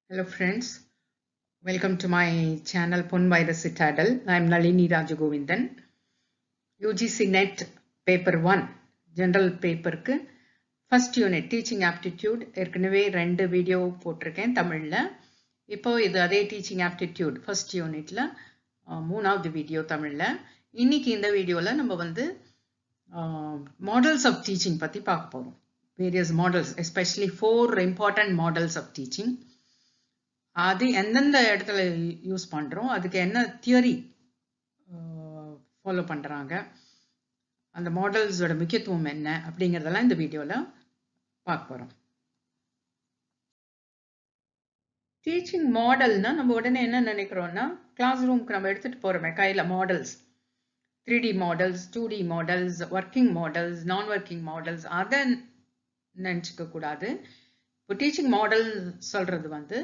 Hello friends, welcome to my channel Pun by the Citadel. I am Nalini Rajagovindan. UGC NET paper 1 general paper க்கு first unit teaching aptitude ஏற்கனவே 2 video போட்டிருக்கேன் தமிழ்ல. இப்போ இது அதே teaching aptitude first unitல மூணாவது video தமிழ்ல. இன்னைக்கு இந்த வீடியோல நம்ம வந்து models of teaching பத்தி பார்க்க போறோம். Various models, especially 4 important models of teaching. அது எந்தெந்த இடத்துல யூஸ் பண்றோம், அதுக்கு என்ன தியரி ஃபாலோ பண்றாங்க, அந்த மாடல்ஸோட முக்கியத்துவம் என்ன அப்படிங்கறதெல்லாம் இந்த வீடியோல பார்க்க போறோம். டீச்சிங் மாடல்னா நம்ம உடனே என்ன நினைக்கிறோம்னா, கிளாஸ் ரூம்க்கு நம்ம எடுத்துட்டு போறோமே கையில models, 3D models, 2D models, working models, நான் ஒர்க்கிங் மாடல்ஸ், அதை நினைச்சுக்க கூடாது. இப்போ டீச்சிங் மாடல் சொல்றது வந்து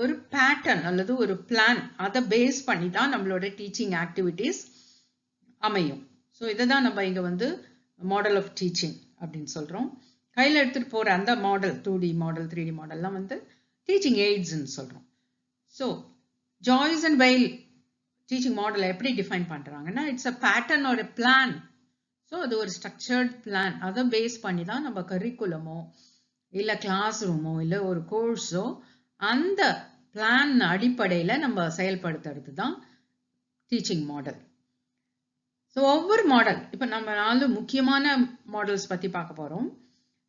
ஒரு பேட்டர்ன் அல்லது ஒரு பிளான், அதை பேஸ் பண்ணி தான் நம்மளோட டீச்சிங் ஆக்டிவிட்டீஸ் அமையும். ஸோ இதை தான் நம்ம இங்கே வந்து மாடல் ஆஃப் டீச்சிங் அப்படின்னு சொல்கிறோம். கையில் எடுத்துகிட்டு போகிற அந்த மாடல் 2D மாடல் 3D மாடல்லாம் வந்து டீச்சிங் எய்ட்ஸ்ன்னு சொல்கிறோம். ஸோ ஜாய்ஸ் அண்ட் வெயில் டீச்சிங் மாடலை எப்படி டிஃபைன் பண்ணுறாங்கன்னா, இட்ஸ் அ பேட்டர்ன் ஒரு பிளான். ஸோ அது ஒரு ஸ்ட்ரக்சர்ட் பிளான், அதை பேஸ் பண்ணி தான் நம்ம கரிக்குலமோ இல்லை கிளாஸ் ரூமோ இல்லை ஒரு கோர்ஸோ அந்த பிளான் அடிப்படையில் நம்ம செயல்படுத்துறது தான் டீச்சிங் மாடல். ஸோ ஒவ்வொரு மாடல், இப்போ நம்ம 4 முக்கியமான மாடல்ஸ் பற்றி பார்க்க போகிறோம்.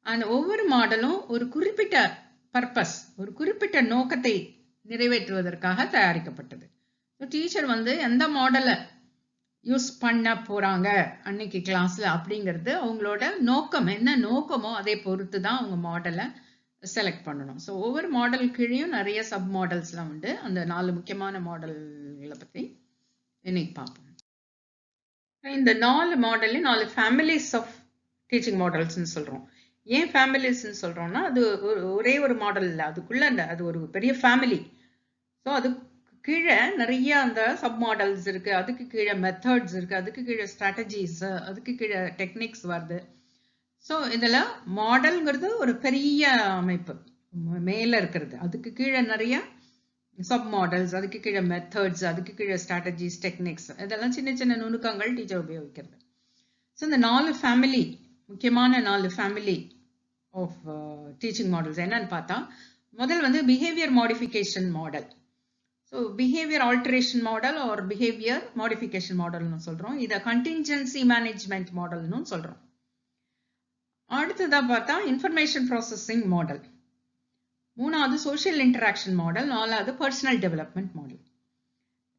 அந்த ஒவ்வொரு மாடலும் ஒரு குறிப்பிட்ட பர்பஸ், ஒரு குறிப்பிட்ட நோக்கத்தை நிறைவேற்றுவதற்காக தயாரிக்கப்பட்டது. ஸோ டீச்சர் வந்து எந்த மாடலை யூஸ் பண்ண போகிறாங்க அன்னைக்கு கிளாஸில் அப்படிங்கிறது அவங்களோட நோக்கம், என்ன நோக்கமோ அதை பொறுத்து தான் அவங்க மாடலை செலக்ட் பண்ணணும். ஸோ ஒவ்வொரு மாடல் கீழேயும் நிறைய சப் மாடல்ஸ்லாம் உண்டு. அந்த 4 முக்கியமான மாடல்களை பற்றி இன்னைக்கு பார்ப்போம். இந்த 4 மாடல்லையும் 4 ஃபேமிலிஸ் ஆஃப் டீச்சிங் மாடல்ஸ்ன்னு சொல்கிறோம். ஏன் ஃபேமிலிஸ்ன்னு சொல்கிறோம்னா, அது ஒரே ஒரு மாடல் இல்லை, அதுக்குள்ள அது ஒரு பெரிய ஃபேமிலி. ஸோ அது கீழே நிறைய அந்த சப் மாடல்ஸ் இருக்கு, அதுக்கு கீழே மெத்தட்ஸ் இருக்கு, அதுக்கு கீழே ஸ்ட்ராட்டஜிஸ், அதுக்கு கீழே டெக்னிக்ஸ் வருது. ஸோ இதில் மாடல்ங்கிறது ஒரு பெரிய அமைப்பு மேலே இருக்கிறது, அதுக்கு கீழே நிறைய சப் மாடல்ஸ், அதுக்கு கீழே மெத்தட்ஸ், அதுக்கு கீழே ஸ்ட்ராட்டஜிஸ், டெக்னிக்ஸ், இதெல்லாம் சின்ன சின்ன நுணுக்கங்கள் டீச்சர் உபயோகிக்கிறது. ஸோ இந்த 4 ஃபேமிலி, முக்கியமான 4 ஃபேமிலி ஆஃப் டீச்சிங் மாடல்ஸ் என்னன்னு பார்த்தா, முதல் வந்து behaviour modification model. So behaviour alteration model or behaviour modification மாடல்னு சொல்கிறோம். இதை கண்டின்ஜென்சி மேனேஜ்மெண்ட் மாடல்னு சொல்கிறோம். அடுத்ததாக பார்த்தா இன்ஃபர்மேஷன் ப்ராசஸிங் மாடல், மூணாவது சோஷியல் இன்டராக்ஷன் மாடல், நாலாவது பர்சனல் டெவலப்மெண்ட் மாடல்.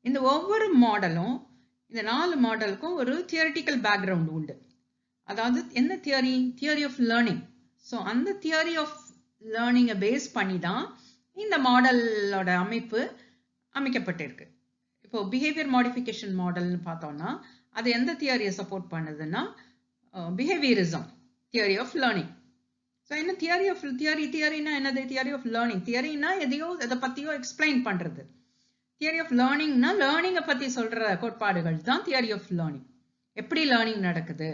இந்த ஒவ்வொரு மாடலும், இந்த 4 மாடலுக்கும் ஒரு தியரிட்டிக்கல் பேக்ரவுண்ட் உண்டு. அதாவது என்ன theory? Theory of learning. So அந்த தியரி ஆஃப் லேர்னிங்கை பேஸ் பண்ணி தான் இந்த மாடலோட அமைப்பு அமைக்கப்பட்டிருக்கு. இப்போ பிஹேவியர் மாடிஃபிகேஷன் மாடல்னு பார்த்தோம்னா, அது எந்த தியரியை சப்போர்ட் பண்ணுதுன்னா, behaviourism theory of learning. So என்ன தியரினா என்னது? Theory of learning. தியரினா எதையோ அதை பற்றியோ எக்ஸ்பிளைன் பண்ணுறது. தியரி ஆஃப் லேர்னிங்னா லேர்னிங்கை பற்றி சொல்கிற கோட்பாடுகள் தான் தியரி ஆஃப் லேர்னிங். எப்படி லேர்னிங் நடக்குது,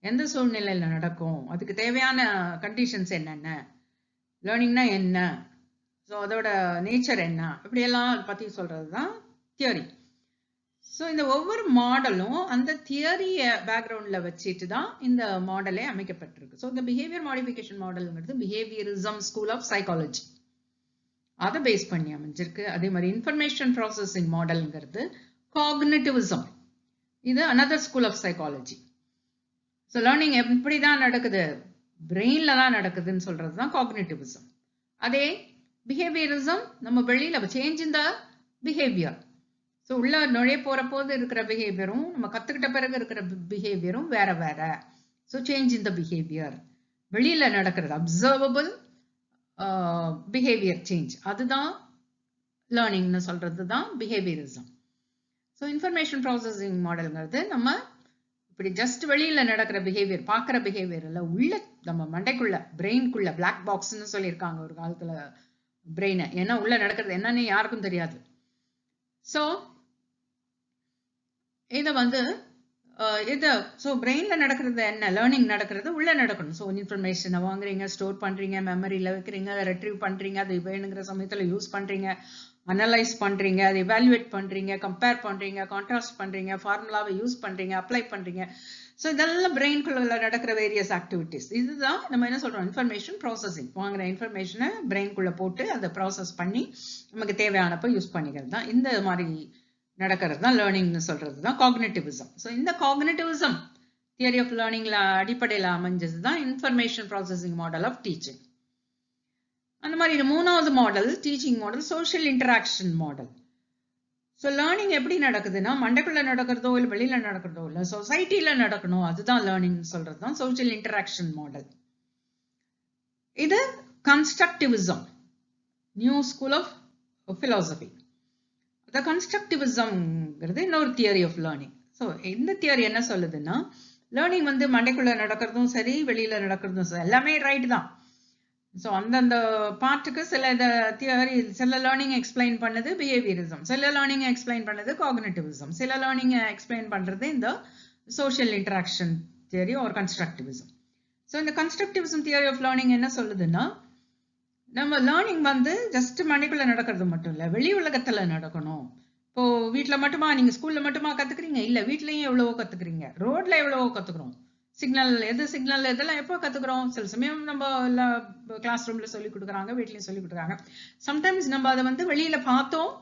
எந்த சூழ்நிலையில் நடக்கும், அதுக்கு தேவையான கண்டிஷன்ஸ் என்னென்ன, லேர்னிங்னா என்ன, ஸோ அதோட நேச்சர் என்ன, இப்படியெல்லாம் அதை பற்றி சொல்கிறது தான் தியரி. ஸோ இந்த ஒவ்வொரு மாடலும் அந்த தியரியை பேக்ரவுண்டில் வச்சுட்டு தான் இந்த மாடலே அமைக்கப்பட்டிருக்கு. ஸோ இந்த பிஹேவியர் மாடிஃபிகேஷன் மாடலுங்கிறது பிஹேவியரிசம் ஸ்கூல் ஆஃப் சைக்காலஜி, அதை பேஸ் பண்ணி அமைஞ்சிருக்கு. அதே மாதிரி இன்ஃபர்மேஷன் ப்ராசஸிங் மாடலுங்கிறது காக்னிட்டிவிசம், இது another school of psychology. So learning எப்படி தான் நடக்குது, பிரெயினில் தான் நடக்குதுன்னு சொல்கிறது தான் காக்னிட்டிவிசம். அதே பிஹேவியரிசம் நம்ம வெளியில் change in the behaviour. So உள்ள நுழைய போகிற போது இருக்கிற பிஹேவியரும் நம்ம கற்றுக்கிட்ட பிறகு இருக்கிற பிஹேவியரும் வேற வேற. So change in the behaviour, வெளியில் நடக்கிறது அப்சர்வபிள் பிஹேவியர் சேஞ்ச், அதுதான் லேர்னிங்னு சொல்கிறது தான் பிஹேவியரிசம். ஸோ இன்ஃபர்மேஷன் ப்ராசஸிங் மாடலுங்கிறது நம்ம இப்படி ஜஸ்ட் வெளியில் நடக்கிற பிஹேவியர், பார்க்குற பிஹேவியர் இல்லை, உள்ள நம்ம மண்டைக்குள்ள பிரெயின்குள்ள பிளாக் பாக்ஸ்ன்னு சொல்லியிருக்காங்க ஒரு காலத்தில் பிரெயினை. ஏன்னா உள்ள நடக்கிறது என்னன்னு யாருக்கும் தெரியாது. ஸோ இதை வந்து இது ஸோ பிரெயினில் நடக்கிறது என்ன, லேர்னிங் நடக்கிறது உள்ளே நடக்கணும். ஸோ இன்ஃபர்மேஷனை வாங்குறீங்க, ஸ்டோர் பண்ணுறீங்க, மெமரியில் வைக்கிறீங்க, ரெட்ரீவ் பண்ணுறீங்க, அது வேணுங்கிற சமயத்தில் யூஸ் பண்ணுறீங்க, அனலைஸ் பண்ணுறீங்க, அதை எவாலுவேட் பண்ணுறீங்க, கம்பேர் பண்ணுறீங்க, கான்ட்ராஸ்ட் பண்ணுறீங்க, ஃபார்முலாவை யூஸ் பண்ணுறீங்க, அப்ளை பண்ணுறீங்க. ஸோ இதெல்லாம் பிரெயின்குள்ள நடக்கிற வேரியஸ் ஆக்டிவிட்டிஸ். இதுதான் நம்ம என்ன சொல்கிறோம், இன்ஃபர்மேஷன் ப்ராசஸிங். வாங்குற இன்ஃபர்மேஷனை பிரெயின்குள்ளே போட்டு அதை ப்ராசஸ் பண்ணி நமக்கு தேவையானப்போ யூஸ் பண்ணிக்கிறது தான். இந்த மாதிரி நடக்கிறது தான் லேர்னிங்னு சொல்கிறது தான் காக்னிட்டிவிசம். ஸோ இந்த காக்னிட்டிவிசம் தியரி ஆஃப் லேர்னிங்கில் அடிப்படையில் அமைஞ்சது தான் information processing model of teaching. அந்த மாதிரி இது மூணாவது model, teaching model, social interaction model. So learning எப்படி நடக்குதுன்னா, மண்டைக்குள்ள நடக்கிறதோ இல்லை வெளியில நடக்கிறதோ இல்லை, சொசைட்டில நடக்கணும், அதுதான் லேர்னிங் சொல்றது தான் சோஷியல் இன்டராக்ஷன் மாடல். இது கன்ஸ்ட்ரக்டிவிசம், நியூ ஸ்கூல் ஆஃப் பிலாசபி. இந்த கன்ஸ்ட்ரக்டிவிசம்ங்கிறது இன்னொரு தியரி ஆஃப் லேர்னிங். ஸோ இந்த தியரி என்ன சொல்லுதுன்னா, லேர்னிங் வந்து மண்டைக்குள்ள நடக்கிறதும் சரி, வெளியில நடக்கிறதும் சரி, எல்லாமே ரைட் தான். ஸோ அந்தந்த பார்ட்டுக்கு சில தியரி, சில லேர்னிங் எக்ஸ்பிளைன் பண்ணது பிஹேவியரிசம், சில லேர்னிங் எக்ஸ்பிளைன் பண்ணது காக்னிட்டிவிசம், சில லேர்னிங் எக்ஸ்பிளைன் பண்றது இந்த சோஷியல் இன்டராக்ஷன் தியரி ஒரு கன்ஸ்ட்ரக்டிவிசம். ஸோ இந்த கன்ஸ்ட்ரக்டிவிசம் தியரி ஆஃப் லேர்னிங் என்ன சொல்லுதுன்னா, நம்ம லேர்னிங் வந்து ஜஸ்ட் மணிக்குள்ள நடக்கிறது மட்டும் இல்லை, வெளி உலகத்துல நடக்கணும். இப்போ வீட்டில் மட்டுமா, நீங்க ஸ்கூல்ல மட்டுமா கத்துக்கிறீங்க? இல்லை, வீட்லயும் எவ்வளவோ கத்துக்கிறீங்க, ரோட்ல எவ்வளவோ கத்துக்கிறோம். சிக்னல் சிக்னல் இதெல்லாம் எப்போ கத்துக்கிறோம்? சில சமயம் நம்ம கிளாஸ் ரூம்ல சொல்லி கொடுக்குறாங்க, வீட்லயும் சொல்லி கொடுக்குறாங்க. சம்டைம்ஸ் நம்ம அதை வந்து வெளியில பார்த்தோம்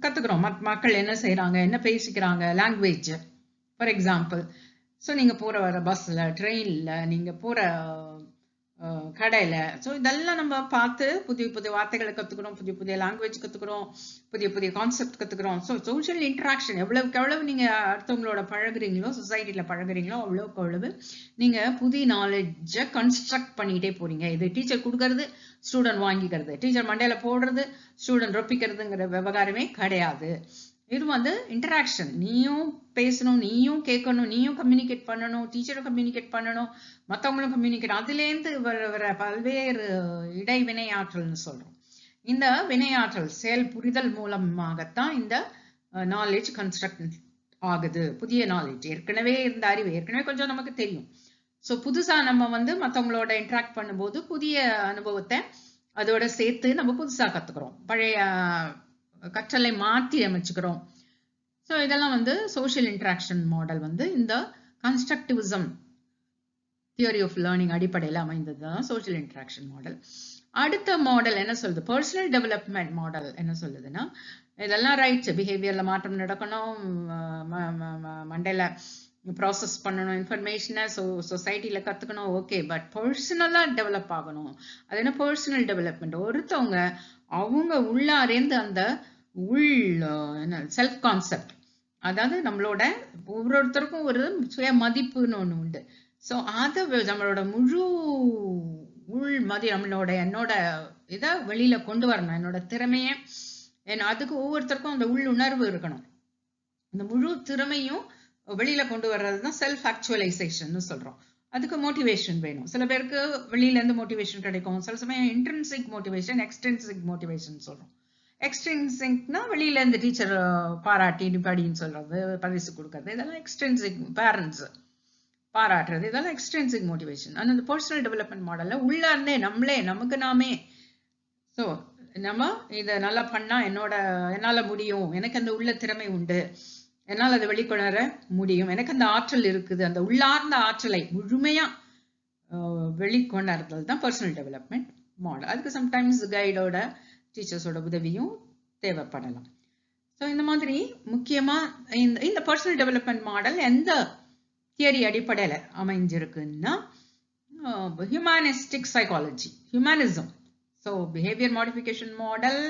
கத்துக்கிறோம். மக்கள் என்ன செய்யறாங்க, என்ன பேசிக்கிறாங்க, லாங்குவேஜ் ஃபார் எக்ஸாம்பிள். ஸோ நீங்க போற வர பஸ்ல, ட்ரெயின்ல, நீங்க போற கடையில, ஸோ இதெல்லாம் நம்ம பார்த்து புதிய புதிய வார்த்தைகளை கத்துக்கிறோம், புதிய புதிய லாங்குவேஜ் கத்துக்கிறோம், புதிய புதிய கான்செப்ட் கத்துக்கிறோம். ஸோ சோஷியல் இன்டராக்ஷன் எவ்வளவுக்கு எவ்வளவு நீங்க அடுத்தவங்களோட பழகுறீங்களோ, சொசைட்டில பழகுறீங்களோ, அவ்வளவுக்கு அவ்வளவு நீங்க புதிய நாலேஜை கன்ஸ்ட்ரக்ட் பண்ணிட்டே போறீங்க. இது டீச்சர் கொடுக்கறது, ஸ்டூடெண்ட் வாங்கிக்கிறது, டீச்சர் மண்டையில போடுறது, ஸ்டூடெண்ட் ரொப்பிக்கிறதுங்கிற விவகாரமே கிடையாது. இது வந்து இன்டராக்ஷன். நீயும் பேசணும், நீயும் கேட்கணும், நீயும் கம்யூனிகேட் பண்ணணும், டீச்சரும் கம்யூனிகேட் பண்ணணும், மற்றவங்களும் கம்யூனிகேட். அதுலேருந்து வர பல்வேறு இடைவினையாற்றல்னு சொல்றோம். இந்த வினையாற்றல் செயல் புரிதல் மூலமாகத்தான் இந்த நாலேஜ் கன்ஸ்ட்ரக்ட் ஆகுது. புதிய நாலேஜ், ஏற்கனவே இருந்த அறிவு ஏற்கனவே கொஞ்சம் நமக்கு தெரியும். ஸோ புதுசா நம்ம வந்து மற்றவங்களோட இன்ட்ராக்ட் பண்ணும்போது புதிய அனுபவத்தை அதோட சேர்த்து நம்ம புதுசா கத்துக்கிறோம், பழைய கற்றலை மாற்றி அமைச்சுக்கிறோம். ஸோ இதெல்லாம் வந்து சோஷியல் இன்டராக்ஷன் மாடல் வந்து இந்த கன்ஸ்ட்ரக்டிவிசம் தியரி ஆஃப் லேர்னிங் அடிப்படையில் அமைந்தது தான் சோஷியல் இன்டராக்ஷன் மாடல். அடுத்த மாடல் என்ன சொல்லுது, பர்சனல் டெவலப்மெண்ட் மாடல் என்ன சொல்லுதுன்னா, இதெல்லாம் ரைட்ஸ், பிஹேவியர்ல மாற்றம் நடக்கணும், மண்டையில ப்ராசஸ் பண்ணணும் இன்ஃபர்மேஷனை, சொசைட்டில கத்துக்கணும், ஓகே. பட் பர்சனலா டெவலப் ஆகணும். அது என்ன பர்சனல் டெவலப்மெண்ட்? ஒருத்தவங்க அவங்க உள்ளாரேந்து அந்த என்ன செல்ஃப் கான்செப்ட், அதாவது நம்மளோட ஒவ்வொருத்தருக்கும் ஒரு சுய மதிப்புன்னு ஒண்ணு உண்டு. ஸோ அதை நம்மளோட முழு உள் நம்மளோட என்னோட இதை வெளியில கொண்டு வரணும், என்னோட திறமைய. அதுக்கு ஒவ்வொருத்தருக்கும் அந்த உள் உணர்வு இருக்கணும். இந்த முழு திறமையும் வெளியில கொண்டு வர்றது தான் செல்ஃப் ஆக்சுவலைசேஷன் சொல்றோம். அதுக்கு மோட்டிவேஷன் வேணும். சில பேருக்கு வெளியில இருந்து மோட்டிவேஷன் கிடைக்கும், சில சமயம் இன்ட்ரின்சிக் மோட்டிவேஷன், எக்ஸ்ட்ரின்சிக் மோட்டிவேஷன் சொல்றோம். எக்ஸ்ட்ரின்சிக்னா வெளியில இருந்து டீச்சர் பாராட்டி படின்னு சொல்றது, பரிசு கொடுக்கறது, இதெல்லாம் எக்ஸ்ட்ரின்சிக். பேரண்ட்ஸ் பாராட்டுறது, இதெல்லாம் எக்ஸ்ட்ரின்சிக் மோட்டிவேஷன். ஆனால் இந்த பர்சனல் டெவலப்மெண்ட் மாடல்ல உள்ள இருந்தே நம்மளே நமக்கு நாமே, ஸோ நம்ம இதை நல்லா பண்ணா என்னால முடியும், எனக்கு அந்த உள்ள திறமை உண்டு, என்னால் அதை வெளிக்கொணர முடியும், எனக்கு அந்த ஆற்றல் இருக்குது, அந்த உள்ளார்ந்த ஆற்றலை முழுமையா வெளிக்கொணர்தல் தான் பர்சனல் டெவலப்மெண்ட் மாடல். அதுக்கு சம்டைம்ஸ் கைடோட, டீச்சர்ஸோட உதவியும் தேவைப்படலாம். ஸோ இந்த மாதிரி முக்கியமா இந்த பர்சனல் டெவலப்மெண்ட் மாடல் எந்த தியரி அடிப்படையில் அமைஞ்சிருக்குன்னா, humanistic psychology, humanism. So behaviour modification model,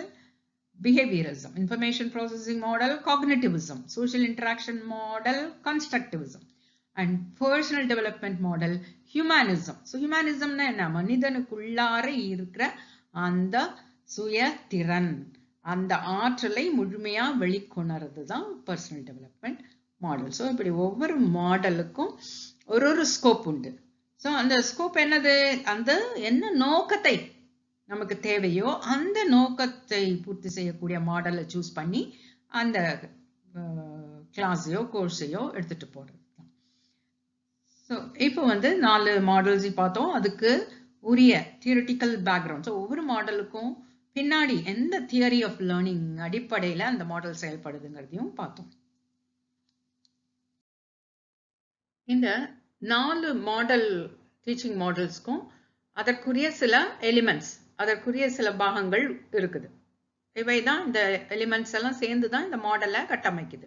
behaviorism, information processing model, cognitivism, social interaction model, constructivism, and personal development model, humanism. So humanism na enna, மனிதனுக்குள்ளார இருக்கிற அந்த சுய திறன், அந்த ஆற்றலை முழுமையா வெளிக்கொணர்றது தான் பர்சனல் டெவலப்மெண்ட் மாடல். ஸோ இப்படி ஒவ்வொரு மாடலுக்கும் ஒரு ஸ்கோப் உண்டு. ஸோ அந்த ஸ்கோப் என்னது, அந்த என்ன நோக்கத்தை நமக்கு தேவையோ அந்த நோக்கத்தை பூர்த்தி செய்யக்கூடிய மாடலை சூஸ் பண்ணி அந்த கிளாஸையோ கோர்ஸையோ எடுத்துட்டு போறது. இப்போ வந்து 4 மாடல்ஸ் பார்த்தோம். அதுக்கு உரிய தியரிட்டிக்கல் பேக்ரவுண்ட். ஸோ ஒவ்வொரு மாடலுக்கும் பின்னாடி எந்த தியரி ஆஃப் லேர்னிங் அடிப்படையில் அந்த மாடல் செயல்படுதுங்கிறதையும் பார்த்தோம். இந்த 4 மாடல் டீச்சிங் மாடல்ஸ்க்கும் அதற்குரிய சில எலிமெண்ட்ஸ், அதற்குரிய சில பாகங்கள் இருக்குது. இவை தான் இந்த எலிமெண்ட்ஸ் எல்லாம் சேர்ந்து தான் இந்த மாடலை கட்டமைக்குது.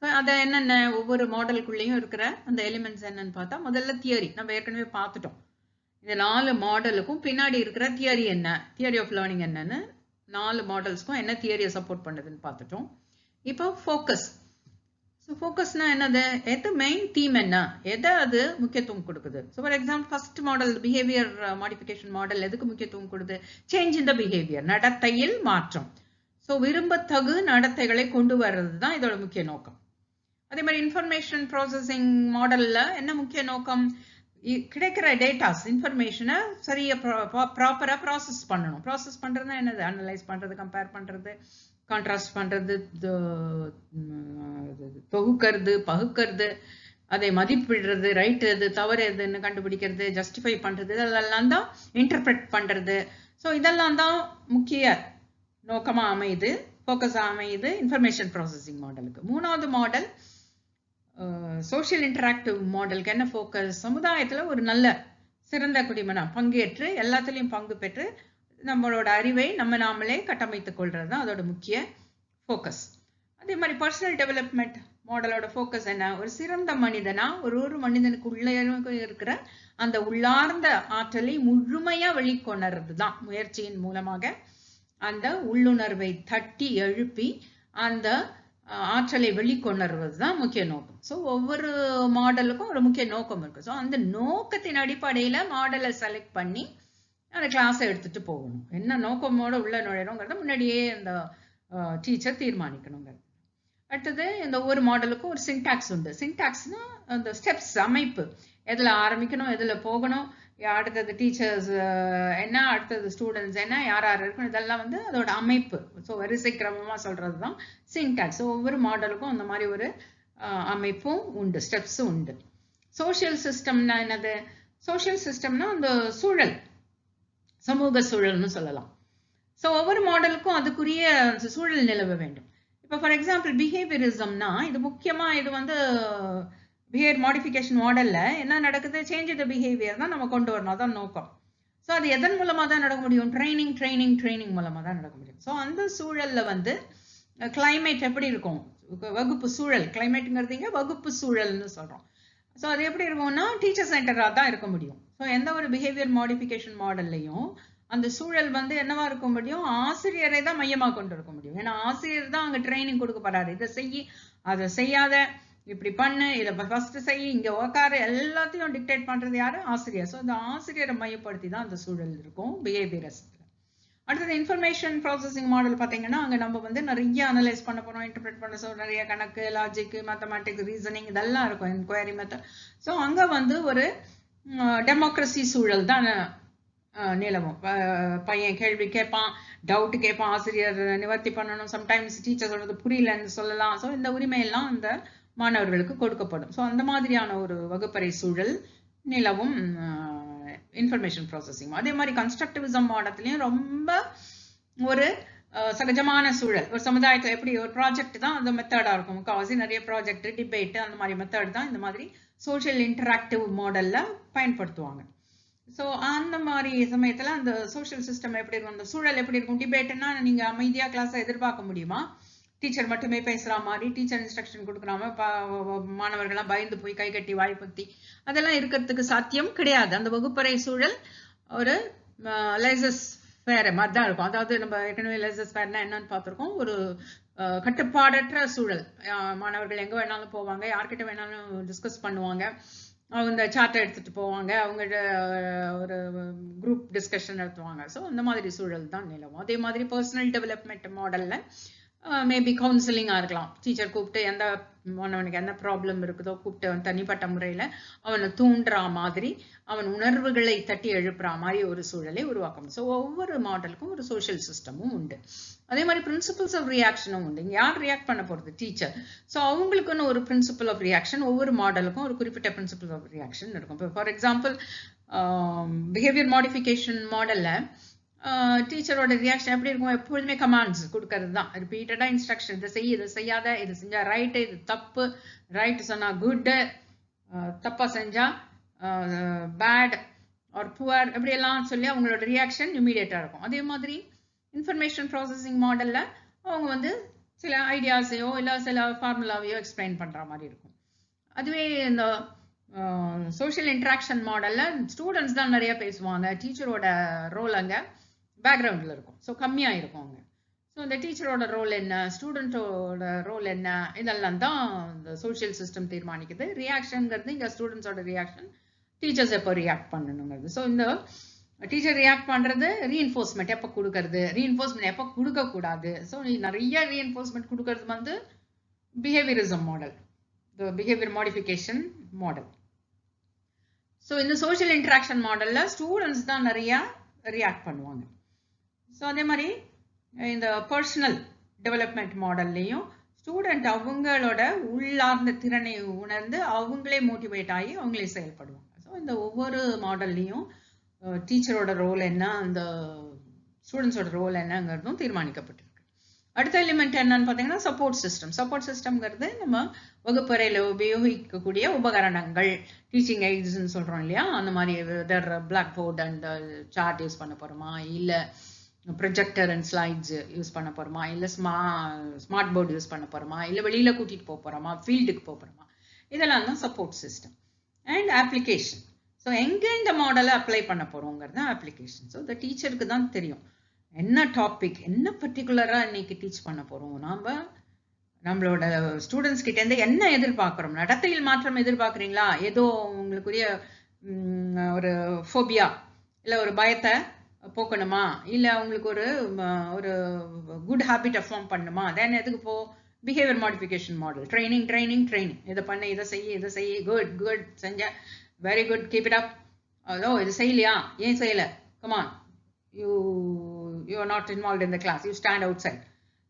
ஸோ அதை என்னென்ன ஒவ்வொரு மாடலுக்குள்ளேயும் இருக்கிற அந்த எலிமெண்ட்ஸ் என்னன்னு பார்த்தா, முதல்ல தியரி நம்ம ஏற்கனவே பார்த்துட்டோம். இந்த 4 மாடலுக்கும் பின்னாடி இருக்கிற தியரி என்ன, தியரி ஆஃப் லேர்னிங் என்னன்னு 4 மாடல்ஸ்க்கும் என்ன தியரியை சப்போர்ட் பண்ணுதுன்னு பார்த்துட்டோம். இப்போ ஃபோக்கஸ். ஸோ ஃபோக்கஸ்னா என்னது, எது மெயின் தீம் என்ன, எதை அது முக்கியத்துவம் கொடுக்குது. So for example first model behaviour modification model எதுக்கு முக்கியத்துவம் கொடுக்குது, சேஞ்ச் இன் த பிஹேவியர், நடத்தையில் மாற்றம். ஸோ விரும்பத்தகு நடத்தைகளை கொண்டு வர்றது தான் இதோட முக்கிய நோக்கம். அதே மாதிரி இன்ஃபர்மேஷன் ப்ராசஸிங் மாடல்ல என்ன முக்கிய நோக்கம், கிடைக்கிற டேட்டாஸ் இன்ஃபர்மேஷனை சரியா ப்ராப்பரா ப்ராசஸ் பண்ணணும். ப்ராசஸ் பண்றதுன்னா என்னது, அனலைஸ் பண்றது, கம்பேர் பண்றது, கான்ட்ராஸ்ட் பண்றது, தொகுக்கிறது, பகுக்கிறது, அதை மதிப்பிடுறது, ரைட் எது தவறு எதுன்னு கண்டுபிடிக்கிறது, ஜஸ்டிஃபை பண்றது, இதெல்லாம் தான் இன்டர்பிரட் பண்றது. ஸோ இதெல்லாம் தான் முக்கிய நோக்கமா அமையுது, ஃபோக்கஸா அமையுது இன்ஃபர்மேஷன் ப்ராசஸிங் மாடலுக்கு. 3வது மாடல் சோஷியல் இன்டராக்டிவ் மாடலுக்கு என்ன ஃபோக்கஸ், சமுதாயத்தில் ஒரு நல்ல சிறந்த குடிமனா பங்கேற்று எல்லாத்துலேயும் பங்கு பெற்று நம்மளோட அறிவை நாமளே கட்டமைத்துக் கொள்றது தான் அதோட முக்கிய ஃபோக்கஸ். அதே மாதிரி பர்சனல் டெவலப்மெண்ட் மாடலோட ஃபோக்கஸ் என்ன, ஒரு சிறந்த மனிதனா ஒரு மனிதனுக்கு உள்ளே இருக்கிற அந்த உள்ளார்ந்த ஆற்றலை முழுமையா வெளிக்கொணர்றது தான் முயற்சியின் மூலமாக அந்த உள்ளுணர்வை தட்டி எழுப்பி அந்த ஆற்றலை வெளிக்கொணர்வது தான் முக்கிய நோக்கம். ஸோ ஒவ்வொரு மாடலுக்கும் ஒரு முக்கிய நோக்கம் இருக்கு. ஸோ அந்த நோக்கத்தின் அடிப்படையில மாடலை செலக்ட் பண்ணி அந்த கிளாஸை எடுத்துட்டு போகணும். என்ன நோக்கமோட உள்ள நுழைறோங்கிறத முன்னாடியே அந்த டீச்சர் தீர்மானிக்கணுங்கிறது. அடுத்தது இந்த ஒவ்வொரு மாடலுக்கும் ஒரு சின்டாக்ஸ் உண்டு. சின்டாக்ஸ்னா அந்த ஸ்டெப்ஸ், அமைப்பு, எதில் ஆரம்பிக்கணும், எதில் போகணும், அடுத்தது டீச்சர்ஸ் என்ன, அடுத்தது ஸ்டூடெண்ட்ஸ் என்ன, யார் யார் இருக்கணும், இதெல்லாம் வந்து அதோட அமைப்பு. ஸோ வரிசை கிரமமாக சொல்றது தான் சின்டாக்ஸ். ஸோ ஒவ்வொரு மாடலுக்கும் அந்த மாதிரி ஒரு அமைப்பும் உண்டு, ஸ்டெப்ஸும் உண்டு. சோஷியல் சிஸ்டம்னா என்னது, சோஷியல் சிஸ்டம்னா அந்த சூழல், சமூக சூழல்னு சொல்லலாம். ஸோ ஒவ்வொரு மாடலுக்கும் அதுக்குரிய சூழல் நிலவ வேண்டும். இப்போ ஃபார் எக்ஸாம்பிள் பிஹேவியரிசம்னா இது முக்கியமா, இது வந்து பிஹேவியர் மாடிஃபிகேஷன் மாடல்ல என்ன நடக்குது, சேஞ்ச் த பிஹேவியர் தான் நம்ம கொண்டு வரணும், அதான் நோக்கம். ஸோ அது எதன் மூலமா தான் நடக்க முடியும், ட்ரைனிங் மூலமா தான் நடக்க முடியும். ஸோ அந்த சூழல்ல வந்து கிளைமேட் எப்படி இருக்கும், வகுப்பு சூழல், கிளைமேட்டுங்கிறது இங்க வகுப்பு சூழல்னு சொல்றோம். ஸோ அது எப்படி இருக்கும்னா டீச்சர் சென்டரா தான் இருக்க முடியும். ஸோ எந்த ஒரு பிஹேவியர் மாடிஃபிகேஷன் மாடல்லையும் அந்த சூழல் வந்து என்னவா இருக்க முடியும், ஆசிரியரை தான் மையமா கொண்டு இருக்க முடியும். ஏன்னா ஆசிரியர் தான் அங்க ட்ரைனிங் கொடுக்கப்படுறாரு, இதை செய்யி, அதை செய்யாத, இப்படி பண்ணு, இதை ஃபர்ஸ்ட் செய்ய, இங்க உக்காரு, எல்லாத்தையும் டிக்டேட் பண்றது யாரு, ஆசிரியர். ஸோ அந்த ஆசிரியரை மையப்படுத்தி தான் அந்த சூழல் இருக்கும் பிஹேவியரிசத்துல. அடுத்தது இன்ஃபர்மேஷன் ப்ராசஸிங் மாடல் பார்த்தீங்கன்னா அங்கே நம்ம வந்து நிறைய அனலைஸ் பண்ண போறோம், இன்டர்பிரேட் பண்ண, ஸோ நிறைய கணக்கு, லாஜிக், மேத்தமேட்டிக்ஸ், ரீசனிங் இதெல்லாம் இருக்கும், என்கொயரி மெத்தட். ஸோ அங்கே வந்து ஒரு டெமோக்ரஸி சூழல் தான் நிலவும். பையன் கேள்வி கேட்பான், டவுட் கேட்பான், ஆசிரியர் நிவர்த்தி பண்ணணும், சம்டைம்ஸ் டீச்சர் சொல்றது புரியலன்னு சொல்லலாம். ஸோ இந்த உரிமையெல்லாம் அந்த மாணவர்களுக்கு கொடுக்கப்படும். ஸோ அந்த மாதிரியான ஒரு வகுப்பறை சூழல் நிலவும் இன்ஃபர்மேஷன் ப்ராசஸிங். அதே மாதிரி கன்ஸ்ட்ரக்டிவிசம் மாடத்துலையும் ரொம்ப ஒரு சகஜமான சூழல், ஒரு சமுதாயத்தில் எப்படி ஒரு ப்ராஜெக்ட் தான் அந்த மெத்தடாக இருக்கும், முக்கால்வாசி நிறைய ப்ராஜெக்ட், டிபேட், அந்த மாதிரி மெத்தட் தான் இந்த மாதிரி சோஷியல் இன்டராக்டிவ் மாடல்ல பயன்படுத்துவாங்க. ஸோ அந்த மாதிரி சமயத்தில் அந்த சோஷியல் சிஸ்டம் எப்படி இருக்கும், அந்த சூழல் எப்படி இருக்கும். டிபேட்னா நீங்கள் அமைதியாக கிளாஸை எதிர்பார்க்க முடியுமா, டீச்சர் மட்டுமே பேசுகிற மாதிரி, டீச்சர் இன்ஸ்ட்ரக்ஷன் கொடுக்குறாம மாணவர்கள்லாம் பயந்து போய் கை கட்டி வாய் பற்றி அதெல்லாம் இருக்கிறதுக்கு சாத்தியம் கிடையாது. அந்த வகுப்பறை சூழல் ஒரு லைசஸ் ஃபேர் மாதிரி தான் இருக்கும். அதாவது நம்ம ஏற்கனவே லைசஸ் ஃபேர்னா என்னன்னு பார்த்துருக்கோம், ஒரு கட்டுப்பாடற்ற சூழல். மாணவர்கள் எங்கே வேணாலும் போவாங்க, யார்கிட்ட வேணாலும் டிஸ்கஸ் பண்ணுவாங்க, அவங்க சார்ட்டை எடுத்துட்டு போவாங்க, அவங்க ஒரு குரூப் டிஸ்கஷன் நடத்துவாங்க. ஸோ அந்த மாதிரி சூழல் தான் நிலவும். அதே மாதிரி பர்சனல் டெவலப்மெண்ட் மாடல்ல மேபி கவுன்சிலிங்காக இருக்கலாம், டீச்சர் கூப்பிட்டு எந்த அவனுக்கு என்ன ப்ராப்ளம் இருக்குதோ கூப்பிட்டு அவன் தனிப்பட்ட முறையில் அவனை தூண்டுற மாதிரி அவன் உணர்வுகளை தட்டி எழுப்புற மாதிரி ஒரு சூழலை உருவாக்கணும். ஸோ ஒவ்வொரு மாடலுக்கும் ஒரு சோஷியல் சிஸ்டமும் உண்டு. அதே மாதிரி பிரின்சிபல்ஸ் ஆஃப் ரியாக்ஷனும் உண்டு. இங்கே யார் ரியாக்ட் பண்ண போகிறது? டீச்சர். ஸோ அவங்களுக்குன்னு ஒரு பிரின்சிபல் ஆஃப் ரியாக்ஷன், ஒவ்வொரு மாடலுக்கும் ஒரு குறிப்பிட்ட பிரின்சிபல் ஆஃப் ரியாக்ஷன் இருக்கும். இப்போ ஃபார் எக்ஸாம்பிள் பிஹேவியர் மாடிஃபிகேஷன் மாடலில் டீச்சரோட ரியாக்ஷன் எப்படி இருக்கும்? எப்பொழுதுமே கமாண்ட்ஸ் கொடுக்கறது தான், ரிப்பீட்டடாக இன்ஸ்ட்ரக்ஷன், இதை செய்ய, இதை செய்யாத, இது செஞ்சால் ரைட்டு, இது தப்பு, ரைட்டு சொன்னால் குட்டு, தப்பாக செஞ்சால் பேட் ஆர் புவர், எப்படியெல்லாம் சொல்லி அவங்களோட ரியாக்ஷன் இமீடியட்டாக இருக்கும். அதே மாதிரி இன்ஃபர்மேஷன் ப்ராசஸிங் மாடலில் அவங்க வந்து சில ஐடியாஸையோ இல்லை சில ஃபார்முலாவையோ எக்ஸ்பிளைன் பண்ணுற மாதிரி இருக்கும். அதுவே இந்த சோஷியல் இன்ட்ராக்ஷன் மாடலில் ஸ்டூடெண்ட்ஸ் தான் நிறைய பேசுவாங்க, டீச்சரோட ரோல் அங்கே பேக்ரவுண்டில் இருக்கும். ஸோ கம்மியாக இருக்கும் அங்கே. ஸோ இந்த டீச்சரோட ரோல் என்ன, ஸ்டூடெண்ட்டோட ரோல் என்ன, இதெல்லாம் தான் இந்த சோஷியல் சிஸ்டம் தீர்மானிக்குது. ரியாக்ஷனுங்கிறது இங்கே ஸ்டூடெண்ட்ஸோட ரியாக்ஷன், டீச்சர்ஸ் எப்போ ரியாக்ட் பண்ணணுங்கிறது. ஸோ இந்த டீச்சர் ரியாக்ட் பண்ணுறது, ரீஎன்ஃபோர்ஸ்மெண்ட் எப்போ கொடுக்கறது, ரீஎன்ஃபோர்ஸ்மெண்ட் எப்போ கொடுக்கக்கூடாது. ஸோ நிறைய ரீஎன்ஃபோர்ஸ்மெண்ட் கொடுக்கறது வந்து behaviourism model, the behavior modification model. So இந்த சோஷியல் இன்ட்ராக்ஷன் மாடலில் ஸ்டூடெண்ட்ஸ் தான் நிறையா ரியாக்ட் பண்ணுவாங்க. ஸோ அதே மாதிரி இந்த பர்சனல் டெவலப்மெண்ட் மாடல்லையும் ஸ்டூடெண்ட் அவங்களோட உள்ளார்ந்த திறனை உணர்ந்து அவங்களே மோட்டிவேட் ஆகி அவங்களே செயல்படுவாங்க. ஸோ இந்த ஒவ்வொரு மாடல்லையும் டீச்சரோட ரோல் என்ன, அந்த ஸ்டூடெண்ட்ஸோட ரோல் என்னங்கிறதும் தீர்மானிக்கப்பட்டிருக்கு. அடுத்த எலிமெண்ட் என்னன்னு பார்த்தீங்கன்னா சப்போர்ட் சிஸ்டம். சப்போர்ட் சிஸ்டம்ங்கிறது நம்ம வகுப்பறையில் உபயோகிக்கக்கூடிய உபகரணங்கள், டீச்சிங் எய்ட்ஸ்ன்னு சொல்கிறோம் இல்லையா, அந்த மாதிரி whether blackboard and chart use பண்ண போகிறோமா, இல்லை ப்ரொஜெக்டர் அண்ட் ஸ்லைட்ஸ் யூஸ் பண்ண போகிறோமா, இல்லை ஸ்மார்ட் போர்டு யூஸ் பண்ண போகிறோமா, இல்லை வெளியில் கூட்டிகிட்டு போக போகிறோமா, ஃபீல்டுக்கு போக போகிறோமா, இதெல்லாம் தான் support system. And application. So எங்கே இந்த மாடலை அப்ளை பண்ண போகிறோங்கிறது தான் அப்ளிகேஷன். ஸோ இந்த டீச்சருக்கு தான் தெரியும் என்ன டாபிக், என்ன பர்டிகுலராக இன்னைக்கு டீச் பண்ண போகிறோம், நம்மளோட ஸ்டூடெண்ட்ஸ் கிட்டேருந்து என்ன எதிர்பார்க்குறோம். நடத்தையில் மாற்றம் எதிர்பார்க்குறீங்களா, ஏதோ உங்களுக்குரிய ஒரு ஃபோபியா இல்லை ஒரு பயத்தை போக்கணுமா, இல்லை உங்களுக்கு ஒரு குட் ஹேபிட்டை ஃபார்ம் பண்ணணுமா, தென் எதுக்கு பிஹேவியர் மாடிஃபிகேஷன் மாடல், ட்ரைனிங், இதை பண்ண, இதை செய்ய, குட் செஞ்ச, very good, keep it up. அதோ இது செய்யலையா, ஏன் செய்யலை, come on, you are not involved in the class, you stand outside.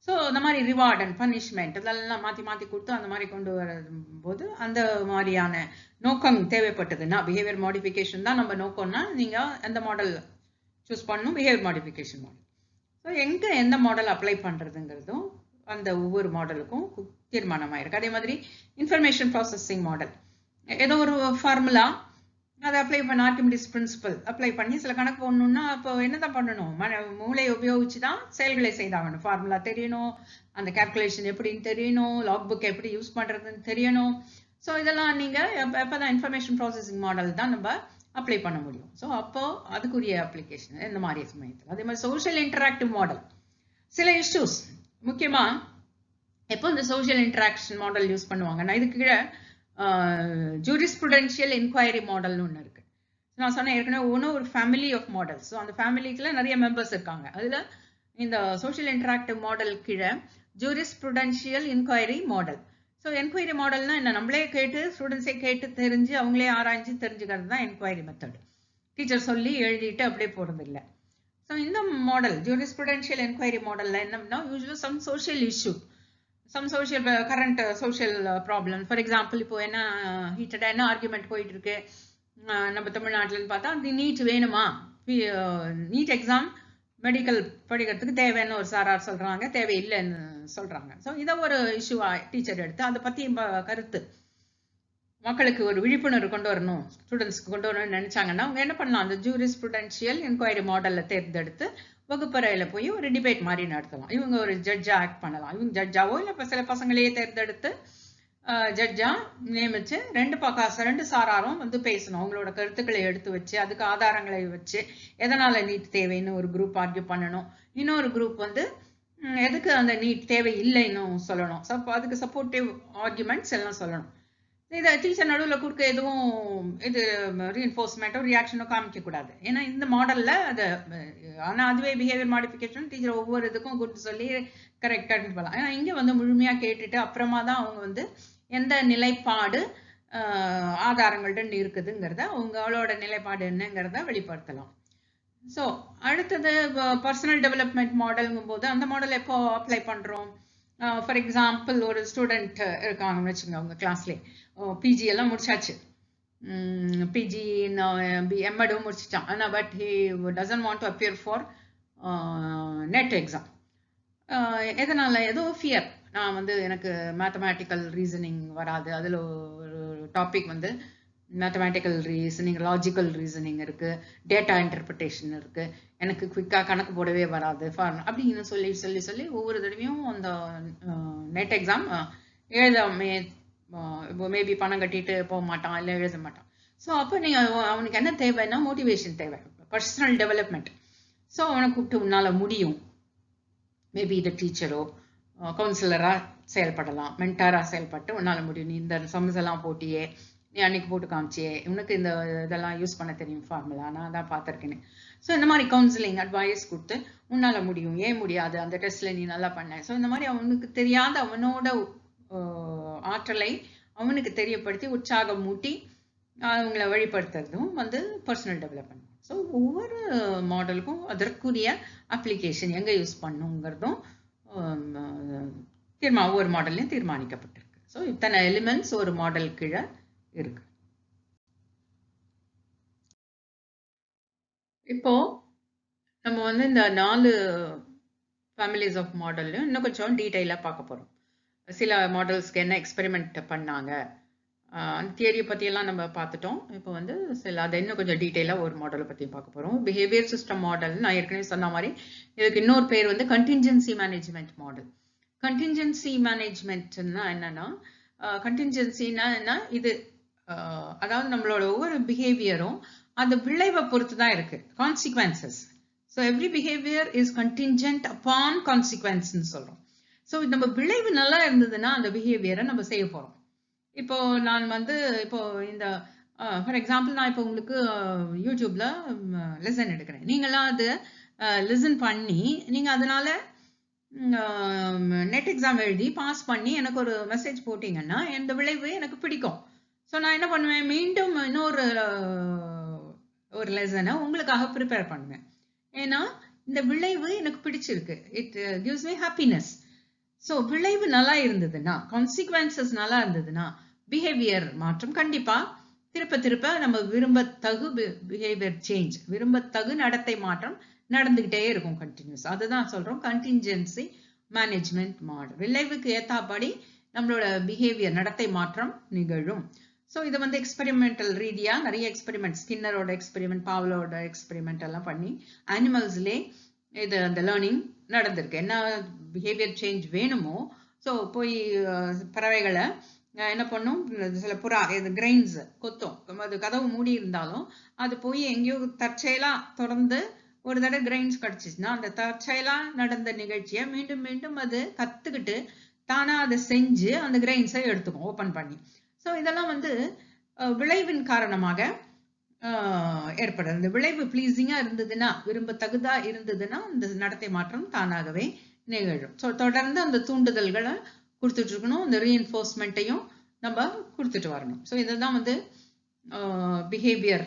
So அந்த மாதிரி ரிவார்ட் அண்ட் பனிஷ்மெண்ட் இதெல்லாம் மாற்றி கொடுத்து அந்த மாதிரி கொண்டு வரும்போது அந்த மாதிரியான நோக்கம் தேவைப்பட்டதுன்னா பிஹேவியர் மாடிஃபிகேஷன் தான் நம்ம நோக்கம்னா நீங்கள் எந்த மாடல் சூஸ் பண்ணணும், பிஹேவியர் மாடிஃபிகேஷன் மாடல். ஸோ எங்கே எந்த மாடல் அப்ளை பண்ணுறதுங்கிறதும் அந்த ஒவ்வொரு மாடலுக்கும் தீர்மானமாயிருக்கு. அதே மாதிரி இன்ஃபர்மேஷன் ப்ராசஸிங் மாடல், ஏதோ ஒரு ஃபார்முலா அதை அப்ளை பண்ண, ஆர்கிமிடிஸ் பிரின்சிபல் அப்ளை பண்ணி சில கணக்கு போடணும்னா அப்போ என்னதான் பண்ணணும், மூளையை உபயோகிச்சு தான் செயல்களை செய்தாகணும். ஃபார்முலா தெரியணும், அந்த கால்குலேஷன் எப்படின்னு தெரியணும், லாக் புக் எப்படி யூஸ் பண்ணுறதுன்னு தெரியணும். ஸோ இதெல்லாம் நீங்கள் எப்போ தான் இன்ஃபர்மேஷன் ப்ராசஸிங் மாடல் தான் நம்ம அப்ளை பண்ண முடியும். ஸோ அப்போ அதுக்குரிய அப்ளிகேஷன் இந்த மாதிரி சமயத்தில். அதே மாதிரி சோஷியல் இன்டராக்டிவ் மாடல், சில இஷ்யூஸ் முக்கியமாக எப்போ இந்த சோஷியல் இன்டராக்ஷன் மாடல் யூஸ் பண்ணுவாங்கன்னா இதுக்கு கீழே ஜூரிஸ்ப்ருடென்ஷியல் என்கொயரி மாடல்னு ஒன்று இருக்குது. நான் சொன்னேன் ஏற்கனவே ஒரு ஃபேமிலி ஆஃப் மாடல்ஸ். ஸோ அந்த ஃபேமிலிக்குள்ள நிறைய மெம்பர்ஸ் இருக்காங்க. அதில் இந்த சோஷியல் இன்டராக்டிவ் மாடல் கீழே ஜூரிஸ்ப்ருடென்ஷியல் என்கொயரி மாடல். ஸோ என்கொயரி மாடல்னா என்ன, நம்மளே கேட்டு ஸ்டூடெண்ட்ஸே கேட்டு தெரிஞ்சு அவங்களே ஆராய்ஞ்சு தெரிஞ்சுக்கிறது தான் என்கொயரி மெத்தட். டீச்சர் சொல்லி எழுதிட்டு அப்படியே போகிறது இல்லை. ஸோ இந்த மாடல் ஜூரிஸ்ப்ருடென்ஷியல் என்கொயரி மாடலில் என்னன்னா யூஸ்வலாக some social issue, some social current social problem. For example, இப்போ என்ன ஹீட்டடா என்ன ஆர்குமெண்ட் போயிட்டு இருக்கு நம்ம தமிழ்நாட்டில்னு பார்த்தா, அந்த நீட் வேணுமா, நீட் எக்ஸாம் மெடிக்கல் படிக்கிறதுக்கு தேவைன்னு ஒரு சாரார் சொல்றாங்க, தேவையில்லைன்னு சொல்றாங்க. ஸோ இதை ஒரு இஷ்யூவா டீச்சர் எடுத்து அதை பற்றி கருத்து மக்களுக்கு ஒரு விழிப்புணர்வு கொண்டு வரணும், ஸ்டூடெண்ட்ஸ்க்கு கொண்டு வரணும்னு நினைச்சாங்கன்னா அவங்க என்ன பண்ணலாம், அந்த ஜூரிஸ்ப்ருடென்ஷியல் என்கொயரி மாடலில் தேர்ந்தெடுத்து வகுப்பறையில் போய் ஒரு டிபேட் மாதிரி நடத்தலாம். இவங்க ஒரு ஜட்ஜா ஆக்ட் பண்ணலாம், இவங்க ஜட்ஜாவோ இல்லை இப்போ சில பசங்களையே தேர்ந்தெடுத்து ஜட்ஜா நியமிச்சு ரெண்டு சாராரும் வந்து பேசணும், அவங்களோட கருத்துக்களை எடுத்து வச்சு அதுக்கு ஆதாரங்களை வச்சு எதனால நீட் தேவைன்னு ஒரு குரூப் ஆர்கியூ பண்ணணும், இன்னொரு குரூப் வந்து எதுக்கு அந்த நீட் தேவை இல்லைன்னு சொல்லணும். அதுக்கு சப்போர்ட்டிவ் ஆர்குமெண்ட்ஸ் எல்லாம் சொல்லணும். இதை டீச்சர் நடுவில் கொடுக்க எதுவும் இது ரீஎன்ஃபோர்ஸ்மெண்ட்டோ ரியாக்ஷனோ காமிக்கக்கூடாது. ஏன்னா இந்த மாடலில் அது, ஆனால் அதுவே பிஹேவியர் மாடிஃபிகேஷன் டீச்சர் ஒவ்வொரு இதுக்கும் குட் சொல்லி கரெக்டாக பண்ணலாம். ஏன்னா இங்கே வந்து முழுமையாக கேட்டுட்டு அப்புறமா தான் அவங்க வந்து எந்த நிலைப்பாடு ஆதாரங்கள்ட்ட இருக்குதுங்கிறத அவங்களோட நிலைப்பாடு என்னங்கிறத வெளிப்படுத்தலாம். ஸோ அடுத்தது பர்சனல் டெவலப்மெண்ட் மாடல்ங்கும் போது அந்த மாடல் எப்போ அப்ளை பண்ணுறோம்? ஃபார் எக்ஸாம்பிள் ஒரு ஸ்டூடெண்ட் இருக்காங்கன்னு வச்சுக்கோங்க, அவங்க கிளாஸ்லேயே பிஜி எல்லாம் முடிச்சாச்சு, பிஜி எம்எடும் முடிச்சிட்டான். ஆனால் but he doesn't want to appear for net exam. எதனால்? ஏதோ ஃபியர், நான் வந்து எனக்கு மேத்தமேட்டிக்கல் ரீசனிங் வராது, அதில் ஒரு டாபிக் வந்து மேத்தமேட்டிக்கல் ரீசனிங், லாஜிக்கல் ரீசனிங் இருக்குது, டேட்டா இன்டர்பிரிட்டேஷன் இருக்குது, எனக்கு குயிக்காக கணக்கு போடவே வராது அப்படின்னு சொல்லி சொல்லி சொல்லி ஒவ்வொரு தடவையும் அந்த நெட் எக்ஸாம் இப்போ மேபி பணம் கட்டிட்டு போக மாட்டான், இல்லை எழுத மாட்டான். ஸோ அப்போ அவனுக்கு என்ன தேவைன்னா மோட்டிவேஷன் தேவை, பர்சனல் டெவலப்மெண்ட். ஸோ அவனை கூப்பிட்டு உன்னால் முடியும், மேபி இந்த டீச்சரோ கவுன்சிலராக செயல்படலாம், மென்டாராக செயல்பட்டு உன்னால் முடியும், நீ இந்த சம்ஸ் எல்லாம் போட்டியே, நீ அன்னைக்கு போட்டு காமிச்சியே, உனக்கு இந்த இதெல்லாம் யூஸ் பண்ண தெரியும் ஃபார்முலா, நான் தான் பார்த்துருக்கேன்னு. ஸோ இந்த மாதிரி கவுன்சிலிங் அட்வைஸ் கொடுத்து உன்னால் முடியும், ஏன் முடியாது, அந்த டெஸ்ட்டில் நீ நல்லா பண்ண. ஸோ இந்த மாதிரி அவனுக்கு தெரியாத அவனோட ஆற்றலை அவனுக்கு தெரியப்படுத்தி உற்சாகம் மூட்டி அவங்கள வழிபடுத்துறதும் வந்து பர்சனல் டெவலப்மெண்ட். ஸோ ஒவ்வொரு மாடலுக்கும் அதற்குரிய அப்ளிகேஷன் எங்கே யூஸ் பண்ணுங்கிறதும் ஒவ்வொரு மாடல்லையும் தீர்மானிக்கப்பட்டிருக்கு. ஸோ இத்தனை எலிமெண்ட்ஸ் ஒரு மாடல் கீழே இருக்கு. இப்போ நம்ம வந்து இந்த 4 ஃபேமிலிஸ் ஆஃப் மாடல்லையும் இன்னும் கொஞ்சம் டீட்டெயிலாக பார்க்க போகிறோம். சில மாடல்ஸ்க்கு என்ன எக்ஸ்பெரிமெண்ட் பண்ணாங்க, அந்த தியரியை பற்றியெல்லாம் நம்ம பார்த்துட்டோம். இப்போ வந்து அதை இன்னும் கொஞ்சம் டீட்டெயிலாக ஒரு மாடலை பற்றி பார்க்க போகிறோம். பிஹேவியர் சிஸ்டம் மாடல், நான் ஏற்கனவே சொன்ன மாதிரி இதுக்கு இன்னொரு பேர் வந்து கண்டின்ஜென்சி மேனேஜ்மெண்ட் மாடல். கண்டின்ஜென்சி மேனேஜ்மெண்ட்னா என்னன்னா, கண்டின்ஜென்சினா என்ன, இது அதாவது நம்மளோட ஒவ்வொரு பிஹேவியரும் அந்த விளைவை பொறுத்து தான் இருக்கு, consequences. So every behaviour is contingent upon கான்சிக்வன்ஸ்ன்னு சொல்றோம். ஸோ நம்ம விளைவு நல்லா இருந்ததுன்னா அந்த பிஹேவியரை நம்ம செய்ய போறோம். இப்போ நான் வந்து இப்போ இந்த ஃபார் எக்ஸாம்பிள் நான் இப்போ உங்களுக்கு யூடியூப்ல லெசன் எடுக்கிறேன், நீங்களாம் அது லிசன் பண்ணி நீங்க அதனால நெட் எக்ஸாம் எழுதி பாஸ் பண்ணி எனக்கு ஒரு மெசேஜ் போட்டீங்கன்னா இந்த விளைவு எனக்கு பிடிக்கும். ஸோ நான் என்ன பண்ணுவேன், மீண்டும் இன்னொரு ஒரு லெசனை உங்களுக்காக ப்ரிப்பேர் பண்ணுவேன். ஏன்னா இந்த விளைவு எனக்கு பிடிச்சிருக்கு, it gives me happiness. So விளைவு நல்லா இருந்ததுன்னா, கான்சிக்வன்சஸ் நல்லா இருந்ததுன்னா பிஹேவியர் மாற்றம் கண்டிப்பா திருப்ப திருப்ப நம்ம விரும்பத்தகு பிஹேவியர் சேஞ்ச், விரும்பத்தகு நடத்தை மாற்றம் நடந்துகிட்டே இருக்கும் கண்டினியூஸ். அதுதான் சொல்றோம் கண்டின்ஜென்சி மேனேஜ்மெண்ட் மாடல். விளைவுக்கு ஏத்தாப்படி நம்மளோட பிஹேவியர் நடத்தை மாற்றம் நிகழும். ஸோ இதை வந்து எக்ஸ்பெரிமெண்டல் ரீதியா நிறைய எக்ஸ்பெரிமெண்ட், ஸ்கின்னரோட எக்ஸ்பெரிமெண்ட், பாவ்லோட எக்ஸ்பெரிமெண்ட் எல்லாம் பண்ணி அனிமல்ஸ்லே இது அந்த லேர்னிங் நடந்திருக்கு. என்ன பிஹேவியர் சேஞ்ச் வேணுமோ, ஸோ போய் பறவைகளை என்ன பண்ணும், சில புறா இது கிரெயின்ஸ் கொத்தும், அது கதவு மூடி இருந்தாலும் அது போய் எங்கேயோ தற்செயலா தொடர்ந்து ஒரு தடவை கிரெயின்ஸ் கிடைச்சிச்சுன்னா அந்த தற்செயலா நடந்த நிகழ்ச்சியை மீண்டும் மீண்டும் அது கத்துக்கிட்டு தானா அதை செஞ்சு அந்த கிரெயின்ஸை எடுத்துக்கும் ஓப்பன் பண்ணி. ஸோ இதெல்லாம் வந்து விளைவின் காரணமாக ஏற்படுது. இந்த விளைவு பிளீசிங்கா இருந்ததுன்னா, விரும்பத்தகுதா இருந்ததுன்னா இந்த நடத்தை மாற்றம் தானாகவே நிகழும். ஸோ தொடர்ந்து அந்த தூண்டுதல்களை கொடுத்துட்டு இருக்கணும், இந்த ரீஎன்ஃபோர்ஸ்மெண்ட்டையும் நம்ம கொடுத்துட்டு வரணும். ஸோ இதுதான் வந்து பிஹேவியர்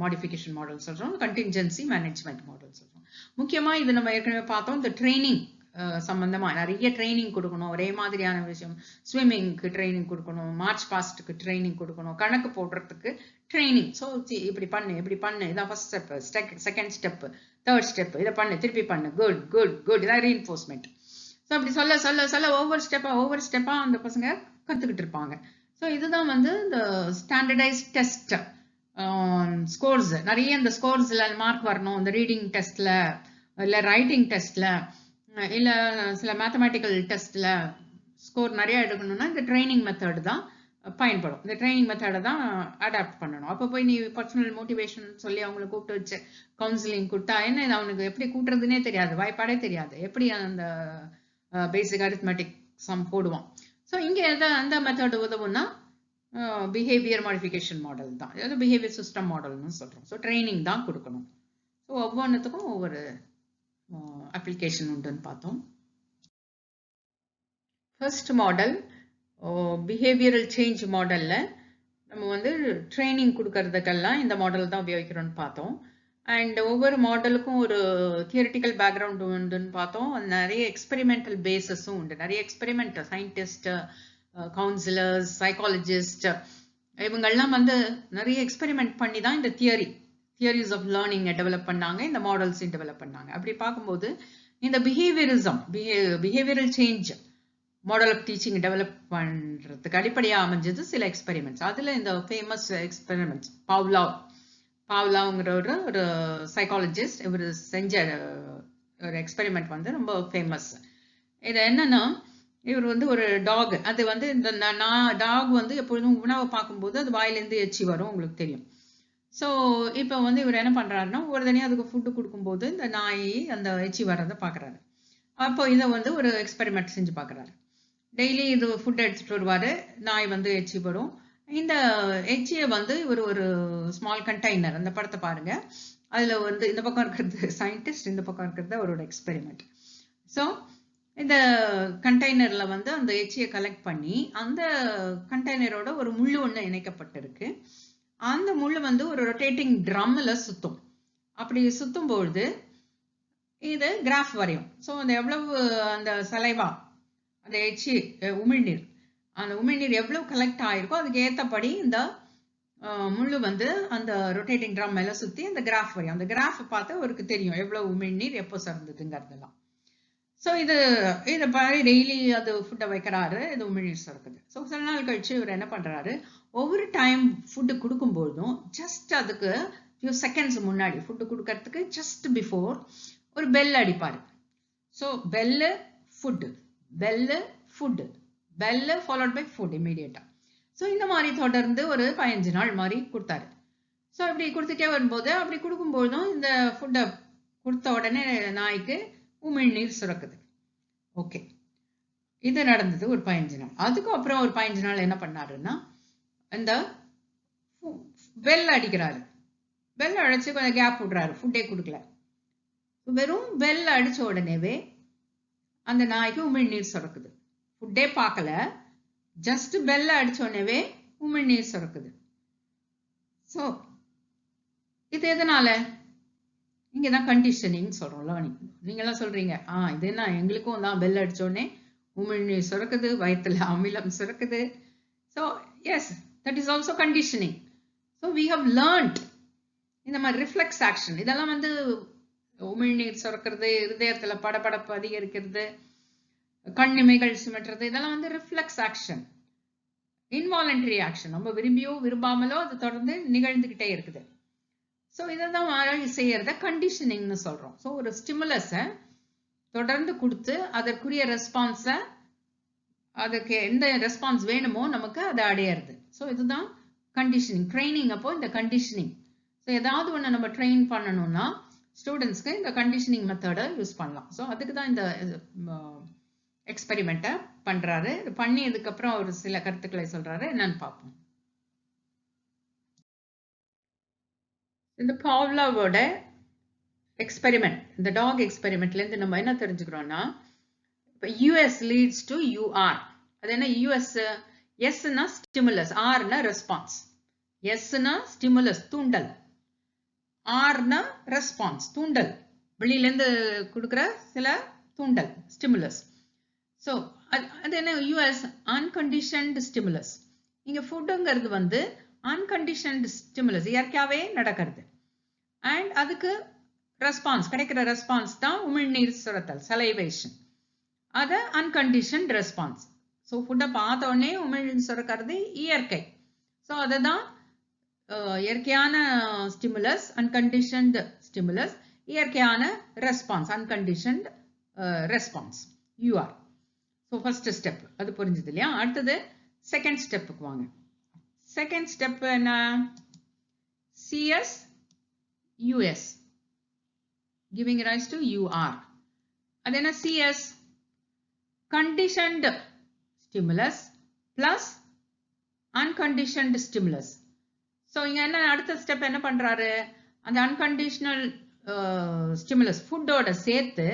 மாடிஃபிகேஷன் மாடல் சொல்றோம், கண்டின்ஜென்சி மேனேஜ்மெண்ட் மாடல் சொல்றோம். முக்கியமா இது நம்ம ஏற்கனவே பார்த்தோம், இந்த ட்ரைனிங் சம்பந்தமா நிறைய ட்ரைனிங் கொடுக்கணும். ஒரே மாதிரியான விஷயம், ஸ்விம்மிங்க்கு ட்ரைனிங் கொடுக்கணும், மார்ச் பாஸ்ட்டுக்கு ட்ரைனிங் கொடுக்கணும், கணக்கு போடுறதுக்கு ட்ரைனிங். ஸோ இப்படி பண்ணு, இப்படி பண்ணு, இதான் first step, second step, third step, இதை பண்ணு, திருப்பி பண்ணு, குட் குட் குட், இதான் ரீஎன்ஃபோர்ஸ்மெண்ட். ஸோ அப்படி சொல்ல சொல்ல சொல்ல ஒவ்வொரு ஸ்டெப்பா அந்த பசங்க கத்துக்கிட்டு இருப்பாங்க. ஸோ இதுதான் வந்து இந்த ஸ்டாண்டர்டைஸ்ட் டெஸ்ட் ஸ்கோர்ஸ். நிறைய இந்த ஸ்கோர்ஸ்ல மார்க் வரணும், இந்த ரீடிங் டெஸ்ட்ல இல்லை ரைட்டிங் டெஸ்ட்ல இல்ல சில மேத்தமேட்டிக்கல் டெஸ்ட்ல ஸ்கோர் நிறைய எடுக்கணும்னா இந்த ட்ரைனிங் மெத்தட் தான் பயன்படும். இந்த ட்ரைனிங் மெத்தடை தான் அடாப்ட் பண்ணணும். அப்போ போய் நீ பர்சனல் மோட்டிவேஷன் சொல்லி அவங்களை கூப்பிட்டு வச்சு கவுன்சிலிங் கொடுத்தா என்ன, அவனுக்கு எப்படி கூட்டுறதுனே தெரியாது, வாய்ப்பாடே தெரியாது, எப்படி அந்த பேசிக் அரித்மெட்டிக் சம் போடுவான். ஸோ இங்கே அந்த மெத்தட் உதவும்னா பிஹேவியர் மாடிஃபிகேஷன் மாடல் தான், அதாவது பிஹேவியர் சிஸ்டம் மாடல்னு சொல்றோம். ஸோ ட்ரைனிங் தான் கொடுக்கணும். ஸோ ஒவ்வொன்றுத்துக்கும் ஒவ்வொரு அப்ளிகேஷன் உண்டுன்னு பார்த்தோம். ஃபர்ஸ்ட் மாடல் பிஹேவியரல் சேஞ்ச் மாடலில் நம்ம வந்து ட்ரைனிங் கொடுக்கறதுக்கெல்லாம் இந்த மாடல் தான் உபயோகிக்கிறோம்னு பார்த்தோம். அண்ட் ஒவ்வொரு மாடலுக்கும் ஒரு தியரிட்டிக்கல் பேக்ரவுண்ட் உண்டுன்னு பார்த்தோம். நிறைய எக்ஸ்பெரிமெண்டல் பேஸஸும் உண்டு. நிறைய எக்ஸ்பெரிமெண்ட் சயின்டிஸ்ட், கவுன்சிலர்ஸ், சைக்காலஜிஸ்ட் இவங்கெல்லாம் வந்து நிறைய எக்ஸ்பெரிமெண்ட் பண்ணி தான் இந்த தியரிஸ் ஆஃப் லேர்னிங்கை டெவலப் பண்ணாங்க, இந்த மாடல்ஸையும் டெவலப் பண்ணாங்க. அப்படி பார்க்கும்போது இந்த behavioural change model of teaching develop பண்ணுறதுக்கு அடிப்படையாக அமைஞ்சது சில எக்ஸ்பெரிமெண்ட்ஸ். அதில் இந்த ஃபேமஸ் எக்ஸ்பெரிமெண்ட்ஸ் பாவ்லாவ்ங்கிற ஒரு சைக்காலஜிஸ்ட் இவர் செஞ்ச ஒரு எக்ஸ்பெரிமெண்ட் வந்து ரொம்ப ஃபேமஸ். இது என்னன்னா, இவர் வந்து ஒரு டாக், அது வந்து இந்த டாக் வந்து எப்பொழுதும் உணவை பார்க்கும்போது அது வாயிலேருந்து எச்சி வரும், உங்களுக்கு தெரியும். ஸோ இப்போ வந்து இவர் என்ன பண்ணுறாருன்னா, ஒரு தனியாக அதுக்கு ஃபுட்டு கொடுக்கும்போது இந்த நாய் அந்த எச்சி வர்றதை பார்க்குறாரு. அப்போ இதை வந்து ஒரு எக்ஸ்பெரிமெண்ட் செஞ்சு பார்க்குறாரு. டெய்லி இது ஃபுட் எடுத்துகிட்டு வருவார், நாய் வந்து எச்சி வரும். இந்த எச்சியை வந்து இவர் ஒரு ஸ்மால் கண்டெய்னர், அந்த படத்தை பாருங்க, அதில் வந்து இந்த பக்கம் இருக்கிறது சயின்டிஸ்ட், இந்த பக்கம் இருக்கிறது அவரோட எக்ஸ்பெரிமெண்ட். ஸோ இந்த கண்டெய்னரில் வந்து அந்த எச்சியை கலெக்ட் பண்ணி அந்த கண்டெய்னரோட ஒரு முள்ளு ஒன்று இணைக்கப்பட்டிருக்கு. அந்த முள்ளு வந்து ஒரு ரொட்டேட்டிங் ட்ரம்மில் சுற்றும். அப்படி சுற்றும் பொழுது இது கிராஃப் வரையும். ஸோ அந்த எவ்வளவு அந்த சலைவா, அந்த எச்சி உமிழ்நீர், அந்த உமிழ்நீர் எவ்வளவு கலெக்ட் ஆயிருக்கோ அதுக்கு ஏற்றபடி இந்த முள்ளு வந்து அந்த ரொட்டேட்டிங் ட்ரம் மேலே சுற்றி அந்த கிராஃப் வரையும். அந்த கிராஃப் பார்த்து அவருக்கு தெரியும் எவ்வளவு உமிழ்நீர் எப்போ சுரந்ததுங்கிறதெல்லாம். ஸோ இதை பாரு, டெய்லி அது ஃபுட்டை வைக்கிறாரு, இது உமிழ்நீர் சுரக்குது. ஸோ சில நாள் கழிச்சு இவர் என்ன பண்ணுறாரு, ஒவ்வொரு டைம் ஃபுட்டு கொடுக்கும்போதும் ஜஸ்ட் அதுக்கு ஃபியூ செகண்ட்ஸ் முன்னாடி, ஃபுட்டு கொடுக்கறதுக்கு ஜஸ்ட் பிஃபோர் ஒரு பெல் அடிப்பார். So bell food, bell food, bell followed by food இமீடியட்டாக. ஸோ இந்த மாதிரி தொடர்ந்து ஒரு 15 நாள் மாதிரி கொடுத்தாரு. ஸோ இப்படி கொடுத்துட்டே வரும்போது, அப்படி கொடுக்கும்போதும் இந்த ஃபுட்டை கொடுத்த உடனே நாய்க்கு உமிழ்நீர் சுரக்குது. ஓகே, இது நடந்தது ஒரு 15 நாள். அதுக்கப்புறம் ஒரு 15 நாள் என்ன பண்ணாருன்னா, இந்த பெல் அடிக்கிறாரு, பெல் அடிச்சு கொஞ்சம் கேப் விடுறாரு, ஃபுட்டே கொடுக்கல. வெறும் பெல் அடிச்ச உடனேவே அந்த நாய்க்கு உமிழ்நீர் சுரக்குது. ஃபுட்டே பார்க்கல, ஜஸ்ட் பெல்ல அடிச்ச உடனேவே உமிழ்நீர் சுரக்குது. ஸோ இது எதனால? இங்கதான் கண்டிஷனிங் சொல்றோம், லேர்னிங். நீங்கெல்லாம் சொல்றீங்க, இது என்ன, எங்களுக்கும் தான் பெல் அடிச்ச உடனே உமிழ்நீர் சுரக்குது, வயிற்றுல அமிலம் சுரக்குது. So yes, that is also conditioning. So we have learned இந்த மாதிரி ரிஃப்ளெக்ஸ் ஆக்ஷன். இதெல்லாம் வந்து உமிழ்நீர் சுரக்கிறது, இருதயத்துல படபடப்பு அதிகரிக்கிறது, கண்ணிமைகள் சிமிட்டுறது, இதெல்லாம் வந்து ரிஃப்ளெக்ஸ் ஆக்ஷன், இன்வாலண்டரி ஆக்ஷன். நம்ம விரும்பியோ விரும்பாமலோ அது தொடர்ந்து நிகழ்ந்துகிட்டே இருக்குது. ஸோ இதை தான் செய்யறத கண்டிஷனிங்னு சொல்றோம். ஸோ ஒரு ஸ்டிமுலஸை தொடர்ந்து கொடுத்து அதற்குரிய ரெஸ்பான்ஸை, அதுக்கு எந்த ரெஸ்பான்ஸ் வேணுமோ நமக்கு அதை அடையிறது. ஸோ இதுதான் கண்டிஷனிங். ட்ரைனிங் அப்போ இந்த கண்டிஷனிங். ஸோ ஏதாவது ஒன்று நம்ம ட்ரெயின் பண்ணணும்னா ஸ்டூடெண்ட்ஸ்க்கு இந்த கண்டிஷனிங் மெத்தடை யூஸ் பண்ணலாம். ஸோ அதுக்கு தான் இந்த எக்ஸ்பெரிமெண்ட்டை பண்றாரு. பண்ணி இதுக்கப்புறம் ஒரு சில கருத்துக்களை சொல்றாரு, என்னன்னு பார்ப்போம். இந்த பாவ்லாவோட எக்ஸ்பெரிமெண்ட், இந்த டாக் எக்ஸ்பெரிமெண்ட்லேருந்து நம்ம என்ன தெரிஞ்சுக்கிறோம்னா, இப்போ யூஎஸ் லீட்ஸ் டு யூஆர். அது என்ன யூஎஸ்? எஸ்னா ஸ்டிமுலஸ், ஆர்னா ரெஸ்பான்ஸ். எஸ்னா ஸ்டிமுலஸ், தூண்டல். ஆர்னா ரெஸ்பான்ஸ், தூண்டல், வெளியிலேருந்து கொடுக்குற சில தூண்டல், ஸ்டிமுலஸ். ஸோ அது என்ன? US unconditioned stimulus. இங்கே ஃபுட்டுங்கிறது வந்து அன்கண்டிஷன்டு ஸ்டிமுலஸ், இயற்கையாகவே நடக்கிறது. அண்ட் அதுக்கு ரெஸ்பான்ஸ், கிடைக்கிற ரெஸ்பான்ஸ் தான் உமிழ்நீர் சுரத்தல், சலைவேஷன். அது அன்கண்டிஷன்ட் ரெஸ்பான்ஸ். ஸோ ஃபுட்டை பார்த்த உடனே உமிழ்நீர் சுரக்கிறது இயற்கை. ஸோ அதுதான் இயற்கையான ஸ்டிமுலஸ், அன்கண்டிஷன்ட் ஸ்டிமுலஸ், இயற்கையான response, unconditioned response, UR. So first step அது புரிஞ்சுது இல்லையா? அடுத்தது செகண்ட் ஸ்டெப்புக்கு வாங்க. செகண்ட் ஸ்டெப் என்ன? CS US, giving rise to UR. அது என்ன? CS conditioned stimulus plus unconditioned stimulus. So இங்க என்ன அடுத்த ஸ்டெப் என்ன பண்றாரு? அந்த அன்கண்டிஷனல் ஸ்டிமுலஸ் ஃபுட்டோட சேர்த்து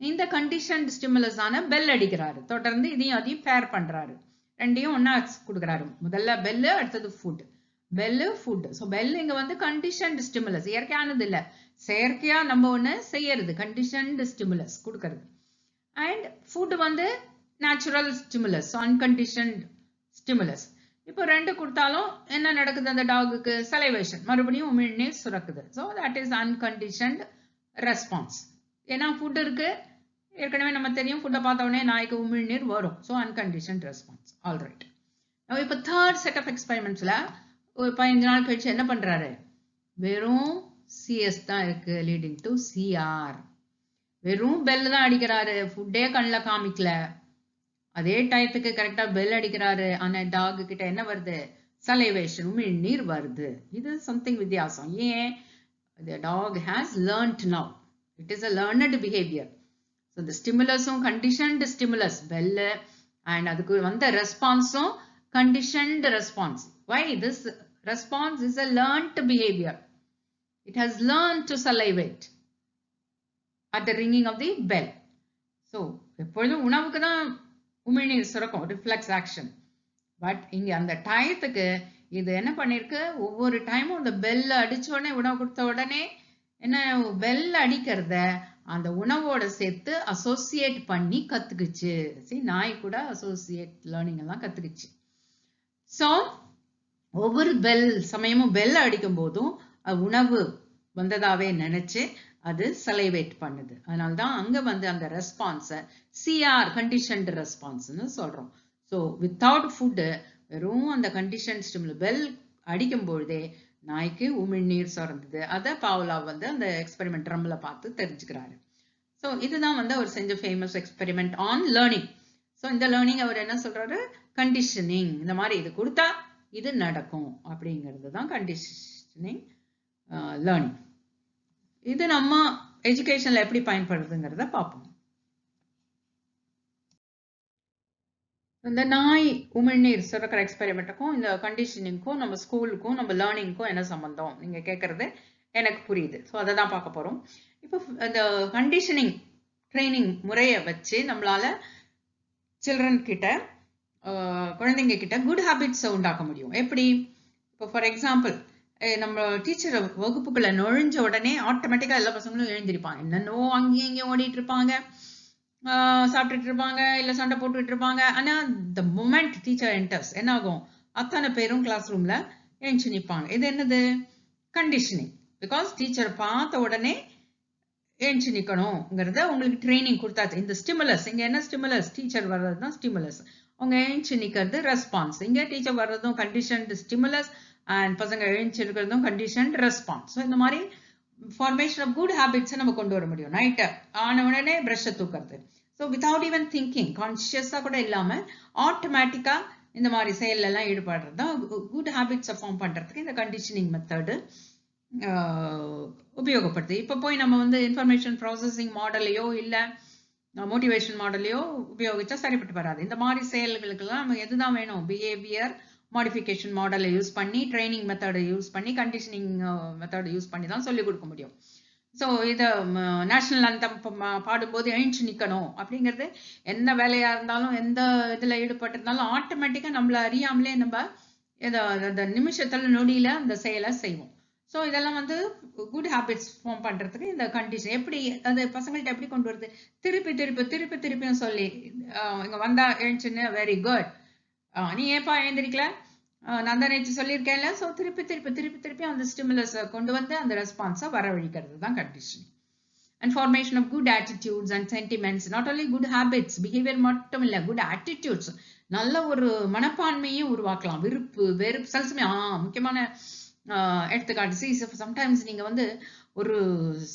இந்த கண்டிஷன்ட் ஸ்டிமுலஸ் ஆன பெல் அடிக்கிறாரு. தொடர்ந்து இதையும் அதையும் பேர் பண்றாரு. ரெண்டையும் ஒண்ணா கொடுக்குறாரு. முதல்ல பெல்லு, அடுத்தது food. Bell, food. So bell இங்க வந்து கண்டிஷன்டு ஸ்டிமுலஸ், இயற்கையானது இல்லை, செயற்கையா நம்ம ஒண்ணு செய்யறது, கண்டிஷன்டு ஸ்டிமுலஸ் கொடுக்கறது. அண்ட் ஃபுட் வந்து நேச்சுரல் ஸ்டிமுலஸ், அன்கண்டிஷன்ட் ஸ்டிமுலஸ். இப்போ ரெண்டு கொடுத்தாலும் என்ன நடக்குது அந்த டாகுக்கு? சலைவேஷன், மறுபடியும் உமிழ்நீர் சுரக்குது. So that is unconditioned response. ஏன்னா ஃபுட் இருக்கு, ஏற்கனவே நம்ம தெரியும், ஃபுட்டை பார்த்த உடனே நாய்க்கு உமிழ்நீர் வரும். So unconditioned response. ஆல்ரைட். இப்போ தேர்ட் செட் ஆஃப் எக்ஸ்பெரிமெண்ட்ஸ்ல ஒரு 15 நாள் கழிச்சு என்ன பண்றாரு? வெறும் சிஎஸ் தான் இருக்கு, லீடிங் டு சிஆர். வெறும் பெல் தான் அடிக்கிறாரு, ஃபுட்டே கண்ணில் காமிக்கல. அதே டயத்துக்கு கரெக்டா பெல் அடிக்கிறாரு, ஆனா டாக் கிட்ட என்ன வருது? சலைவேஷன், உமிழ்நீர் வருது. இது சம்திங் வித்தியாசம். ஏன்? the dog has learnt now. It is a learned behavior. So the stimulus conditioned stimulus bell and adukku vanda response conditioned response. Why? This response is a learnt behavior. It has learned to salivate at the ringing of the bell. So எப்பொழுதும் உணவுக்கு தான் உமிழ்நீர் சுரக்கும், reflex action. But இங்க அந்த டயத்துக்கு இது என்ன பண்ணிருக்கு? ஒவ்வொரு டைமும் அந்த பெல் அடிச்ச உடனே, உணவு கொடுத்த உடனே என்ன, பெல் அடிக்கிறத அந்த உணவோட சேர்த்து அசோசியேட் பண்ணி கத்துக்குச்சு. சரி, நாய் கூட அசோசியேட் லேர்னிங் எல்லாம் கத்துக்குச்சு. ஸோ ஒவ்வொரு பெல் சமயமும் பெல் அடிக்கும் போதும் உணவு வந்ததாவே நினைச்சு அது சலைவேட் பண்ணுது. அதனால்தான் அங்க வந்து அந்த ரெஸ்பான்ஸை சிஆர், கண்டிஷன்டு ரெஸ்பான்ஸ்னு சொல்றோம். ஸோ வித்தவுட் ஃபுட்டு, வெறும் அந்த கண்டிஷன் ஸ்டிமுலஸ் பெல் அடிக்கும் பொழுதே நாய்க்கு உமிழ்நீர் சுரந்தது. அதை பாவ்லாவ் வந்து அந்த எக்ஸ்பெரிமெண்ட் ட்ரம்ல பார்த்து தெரிஞ்சுக்கிறாரு. ஸோ இதுதான் வந்து அவர் செஞ்ச famous experiment on learning. So இந்த லேர்னிங் அவர் என்ன சொல்றாரு? கண்டிஷனிங். இந்த மாதிரி இது கொடுத்தா இது நடக்கும் அப்படிங்கிறது தான் கண்டிஷனிங் லேர்னிங். இது நம்ம எஜுகேஷன்ல எப்படி பயன்படுதுங்கிறத பார்ப்போம். இந்த நாய் உமிழ்நீர் சுரக்கிற எக்ஸ்பெரிமெண்ட்டுக்கும் இந்த கண்டிஷனிங்க்கும் நம்ம ஸ்கூலுக்கும் நம்ம லேர்னிங்க்கும் என்ன சம்பந்தம் நீங்க கேட்கறது எனக்கு புரியுது. ஸோ அதை தான் பார்க்க போறோம். இப்போ இந்த கண்டிஷனிங் ட்ரைனிங் முறையை வச்சு நம்மளால சில்ட்ரன் கிட்ட, குழந்தைங்க கிட்ட குட் ஹேபிட்ஸை உண்டாக்க முடியும். எப்படி? இப்போ ஃபார் எக்ஸாம்பிள், நம்ம டீச்சர் வகுப்புக்குள்ள நுழைஞ்ச உடனே ஆட்டோமேட்டிக்கா எல்லா பசங்களும் எழுந்திருப்பாங்க. என்னென்னோ அங்கேயும் இங்கேயும் ஓடிட்டு இருப்பாங்க, சாப்பிட்டுட்டு இருப்பாங்க, இல்ல சண்டை போட்டுட்டு இருப்பாங்க. ஆனா the moment teacher enters என்ன ஆகும்? அத்தனை பேரும் கிளாஸ் ரூம்ல எழுந்து நிற்பாங்க. இது என்னது? கண்டிஷனிங். பிகாஸ் டீச்சர் பார்த்த உடனே எழுந்து நிக்கணும்ங்கிறத உங்களுக்கு ட்ரைனிங் கொடுத்தாச்சு. இந்த ஸ்டிமுலஸ், இங்க என்ன ஸ்டிமுலஸ்? டீச்சர் வர்றது தான் ஸ்டிமுலஸ். அவங்க எழுந்து நிக்கிறது ரெஸ்பான்ஸ். இங்க டீச்சர் வர்றதும் கண்டிஷன்டு ஸ்டிமுலஸ் அண்ட் பசங்க எழுந்து இருக்கிறதும் கண்டிஷன்ட் ரெஸ்பான்ஸ். ஸோ இந்த மாதிரி ஃபார்மேஷன் ஆஃப் குட் ஹேபிட்ஸை நம்ம கொண்டு வர முடியும். நைட்டு ஆன உடனே ப்ரஷ்ஷை தூக்கிறது. ஸோ வித்தவுட் ஈவன் திங்கிங், கான்சியஸாக கூட இல்லாமல் ஆட்டோமேட்டிக்காக இந்த மாதிரி செயலெல்லாம் ஈடுபடுறது தான் குட் ஹேபிட்ஸை ஃபார்ம் பண்ணுறதுக்கு இந்த கண்டிஷனிங் மெத்தடு உபயோகப்படுது. இப்போ போய் நம்ம வந்து இன்ஃபர்மேஷன் ப்ராசஸிங் மாடலையோ இல்லை மோட்டிவேஷன் மாடலையோ உபயோகிச்சா சரிப்பட்டு வராது. இந்த மாதிரி செயல்களுக்கெல்லாம் நம்ம எதுதான் வேணும்? பிஹேவியர் மாடிஃபிகேஷன் மாடலை யூஸ் பண்ணி, ட்ரைனிங் மெத்தடை யூஸ் பண்ணி, கண்டிஷனிங் மெத்தடை யூஸ் பண்ணி தான் சொல்லிக் கொடுக்க முடியும். ஸோ இதை நேஷனல் அந்தம் பாடும்போது எழுந்து நிற்கணும் அப்படிங்கிறது எந்த வேலையாக இருந்தாலும், எந்த இதில் ஈடுபட்டிருந்தாலும் ஆட்டோமேட்டிக்காக நம்மளை அறியாமலே நம்ம அந்த நிமிஷத்தில் நொடியில் அந்த செயலை செய்வோம். ஸோ இதெல்லாம் வந்து குட் ஹேபிட்ஸ் ஃபார்ம் பண்ணுறதுக்கு இந்த கண்டிஷன் எப்படி அது பசங்கள்கிட்ட எப்படி கொண்டு வருது? திருப்பியும் சொல்லி இங்கே வந்தா எழுந்துச்சுன்னு, வெரி குட், நீ ஏப்பா எழுந்திரிக்கல, நான் தான் நேற்று சொல்லியிருக்கேன்ல. ஸோ திருப்பி அந்த ஸ்டிமுலஸ் கொண்டு வந்து அந்த ரெஸ்பான்ஸை வரவழிக்கிறது தான் condition. And formation of good attitudes and sentiments. Not only good habits, behaviour மட்டும் இல்லை, குட் ஆட்டிடியூட்ஸ், நல்ல ஒரு மனப்பான்மையும் உருவாக்கலாம். வெறுப்பு சல்சமே முக்கியமான எடுத்துக்காட்டு. சம்டைம்ஸ் நீங்க வந்து ஒரு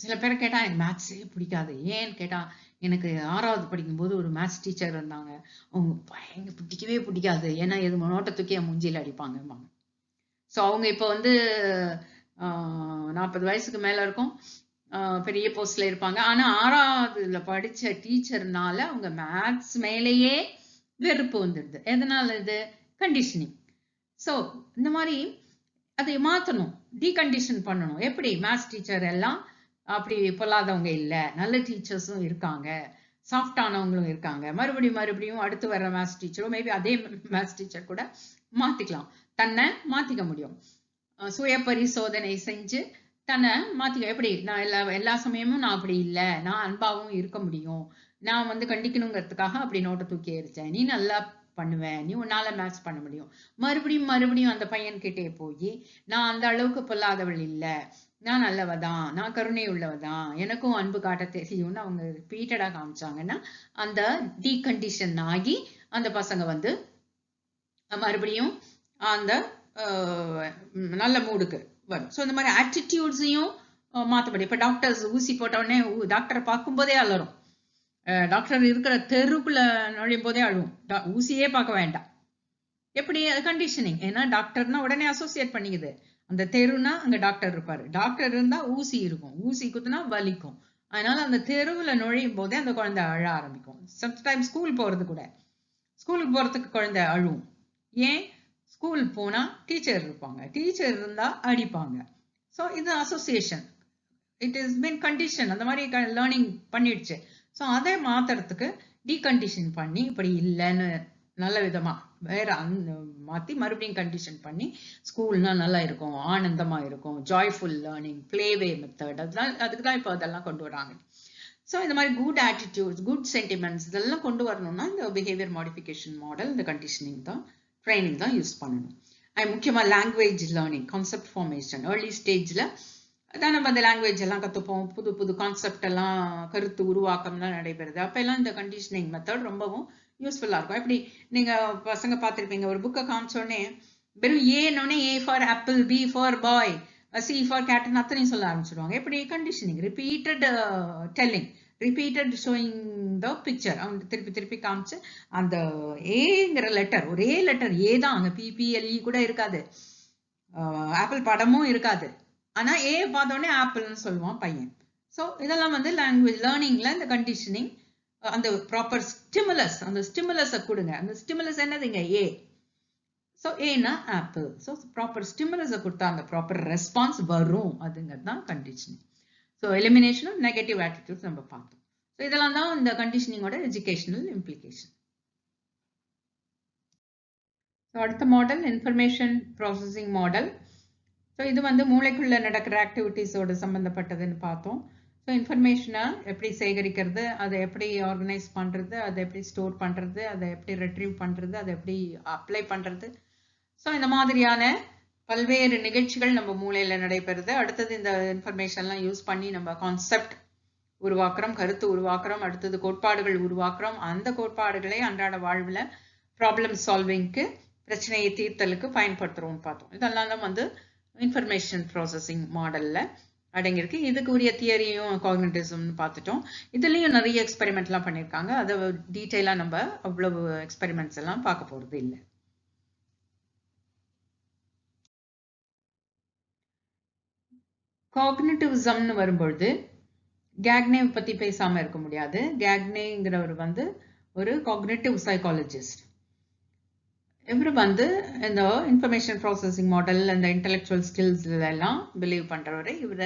சில பேரை கேட்டா எனக்கு மேத்ஸே பிடிக்காது. ஏன்னு கேட்டா, எனக்கு 6வது படிக்கும்போது ஒரு மேத்ஸ் டீச்சர் இருந்தாங்க, அவங்க எனக்கு பிடிக்காது. ஏன்னா எது நோட்டை தூக்கி என் மூஞ்சியில் அடிப்பாங்க. ஸோ அவங்க இப்போ வந்து 40 வயசுக்கு மேல இருக்கும், பெரிய போஸ்ட்ல இருப்பாங்க. ஆனா 6வதுல படிச்ச டீச்சர்னால அவங்க மேத்ஸ் மேலேயே வெறுப்பு வந்துடுது. எதனால? இது கண்டிஷனிங். ஸோ இந்த மாதிரி அதை மாற்றணும், டீகண்டிஷன் பண்ணணும். எப்படி? மேத்ஸ் டீச்சர் எல்லாம் அப்படி பொல்லாதவங்க இல்லை, நல்ல டீச்சர்ஸும் இருக்காங்க. சாஃப்டானவங்களும் இருக்காங்க. மறுபடியும் அடுத்து வர்ற மேத்ஸ் டீச்சரோ மேபி அதே மேத்ஸ் டீச்சர் கூட மாத்திக்கலாம், தன்னை மாத்திக்க முடியும். சுய பரிசோதனை செஞ்சு தன்னை மாத்திக்க. எப்படி நான் எல்லா சமயமும் நான் அப்படி இல்லை, நான் அன்பாவும் இருக்க முடியும், நான் வந்து கண்டிக்கணுங்கிறதுக்காக அப்படி நோட்டை தூக்கி எறிச்சேன், நீ நல்லா பண்ணுவேன், நீ உன்னால மேத்ஸ் பண்ண முடியும். மறுபடியும் அந்த பையன்கிட்டே போய் நான் அந்த அளவுக்கு பொல்லாதவள் இல்லை, நான் நல்லவதான், நான் கருணை உள்ளவதான், எனக்கும் அன்பு காட்ட தெரியும்னு அவங்க ரிப்பீட்டடா காமிச்சாங்கன்னா அந்த டீகண்டிஷன் ஆகி அந்த பசங்க வந்து மறுபடியும் அந்த நல்ல மூடுக்கு வரும். ஸோ இந்த மாதிரி ஆட்டிடியூட்ஸையும் மாற்ற முடியும். இப்போ டாக்டர்ஸ் ஊசி போட்டவுடனே டாக்டரை பார்க்கும்போதே அலறும், டாக்டர் இருக்கிற தெருக்குள்ள நுழையும் போதே அழுவும், ஊசியே பார்க்க வேண்டாம். எப்படி அது கண்டிஷனிங். ஏன்னா டாக்டர்னா உடனே அசோசியேட் பண்ணிக்குது, அந்த தெருனா அங்க டாக்டர் இருப்பாரு, டாக்டர் இருந்தா ஊசி இருக்கும், ஊசி குத்துனா வலிக்கும். அதனால அந்த தெருவுல நுழையும் போதே அந்த குழந்தை அழ ஆரம்பிக்கும். சம்டைம் ஸ்கூலுக்கு போறதுக்கு குழந்தை அழுவும். ஏன்? ஸ்கூல் போனா டீச்சர் இருப்பாங்க, டீச்சர் இருந்தா அடிப்பாங்க. ஸோ இது association, it is been condition, அந்த மாதிரி லேர்னிங் பண்ணிடுச்சு. ஸோ அதை மாத்துறதுக்கு டீகண்டிஷன் பண்ணி இப்படி இல்லைன்னு நல்ல விதமா வேற மாத்தி மறுபடியும் கண்டிஷன் பண்ணி ஸ்கூல்னா நல்லா இருக்கும், ஆனந்தமா இருக்கும், ஜாய்ஃபுல் லேர்னிங், பிளேவே மெத்தட், அதுக்கு தான் இப்போ அதெல்லாம் கொண்டு வராங்க. ஸோ இந்த மாதிரி குட் ஆட்டிடியூட்ஸ், குட் சென்டிமெண்ட்ஸ் இதெல்லாம் கொண்டு வரணும்னா இந்த பிஹேவியர் மாடிஃபிகேஷன் மாடல், இந்த கண்டிஷனிங் தான், ட்ரைனிங் தான் யூஸ் பண்ணணும். முக்கியமாக language learning, concept formation early ஸ்டேஜில் அதான் நம்ம அந்த லாங்குவேஜ் எல்லாம் கற்றுப்போம், புது கான்செப்ட் எல்லாம், கருத்து உருவாக்கம்லாம் நடைபெறுது. அப்போ எல்லாம் இந்த கண்டிஷனிங் மெத்தட் ரொம்பவும் யூஸ்ஃபுல்லாக இருக்கும். எப்படி நீங்கள் பசங்க பார்த்துருப்பீங்க, ஒரு புக்கை காமிச்சோடனே வெறும் ஏன்னொடனே A for apple, B for boy, C for கேட்டன் அத்தனையும் சொல்ல ஆரம்பிச்சிடுவாங்க. எப்படி? Conditioning, repeated telling, repeated showing the picture. அவங்க திருப்பி காமிச்சு அந்த ஏங்கிற லெட்டர், ஒரே லெட்டர் ஏ தான், அங்கே பிபிஎல்இ கூட இருக்காது, ஆப்பிள் படமும் இருக்காது, ஆனா ஏ பார்த்தோடனே ஆப்பிள்னு சொல்லுவான் பையன். ஸோ இதெல்லாம் வந்து லாங்குவேஜ் லேர்னிங்ல இந்த கண்டிஷனிங், அந்த ப்ராப்பர் ஸ்டிமுலஸ், அந்த ஸ்டிமுலஸை கொடுங்க. அந்த ஸ்டிமுலஸ் என்னதுங்க? ஏ. ஸோ ஏன்னா ஆப்பிள். ஸோ ப்ராப்பர் ஸ்டிமுலஸை கொடுத்தா அந்த ப்ராப்பர் ரெஸ்பான்ஸ் வரும், அதுங்கிறது தான் conditioning. So elimination of negative attitudes நம்ம பார்த்தோம். ஸோ இதெல்லாம் தான் இந்த கண்டிஷனிங்கோட எஜுகேஷனல் இம்ப்ளிகேஷன். ஸோ அடுத்த model information processing model. So இது வந்து மூளைக்குள்ள நடக்கிற ஆக்டிவிட்டீஸோடு சம்மந்தப்பட்டதுன்னு பார்த்தோம். ஸோ இன்ஃபர்மேஷனை எப்படி சேகரிக்கிறது, அதை எப்படி ஆர்கனைஸ் பண்ணுறது, அதை எப்படி ஸ்டோர் பண்ணுறது, அதை எப்படி ரெட்ரீவ் பண்ணுறது, அதை எப்படி அப்ளை பண்ணுறது. ஸோ இந்த மாதிரியான பல்வேறு நிகழ்ச்சிகள் நம்ம மூளையில் நடைபெறுது. அடுத்தது இந்த இன்ஃபர்மேஷன்லாம் யூஸ் பண்ணி நம்ம கான்செப்ட் உருவாக்குறோம், கருத்து உருவாக்குறோம், அடுத்தது கோட்பாடுகள் உருவாக்குறோம். அந்த கோட்பாடுகளை அன்றாட வாழ்வில் ப்ராப்ளம் சால்விங்க்கு, பிரச்சனையை தீர்த்தலுக்கு பயன்படுத்துகிறோம்னு பார்த்தோம். இதெல்லாம் தான் வந்து இன்ஃபர்மேஷன் ப்ராசஸிங் மாடலில் அடங்கியிருக்கு. இதுக்கு உரிய தியரியும் காக்னிட்டிசம்னு பார்த்துட்டோம். இதுலேயும் நிறைய எக்ஸ்பெரிமெண்ட்லாம் பண்ணியிருக்காங்க. அதை டீட்டெயிலாக நம்ம அவ்வளவு எக்ஸ்பெரிமெண்ட்ஸ் எல்லாம் பார்க்க போகிறது இல்லை. காக்னிட்டிவிசம்னு வரும்பொழுது கேக்னே பற்றி பேசாமல் இருக்க முடியாது. கேக்னேங்கிறவர் வந்து ஒரு காக்னிட்டிவ் சைக்காலஜிஸ்ட். இவர் வந்து இந்த இன்ஃபர்மேஷன் ப்ராசஸிங் மாடல், அந்த இன்டெலெக்சுவல் ஸ்கில்ஸ்ல எல்லாம் பிலீவ் பண்றவர். இவர்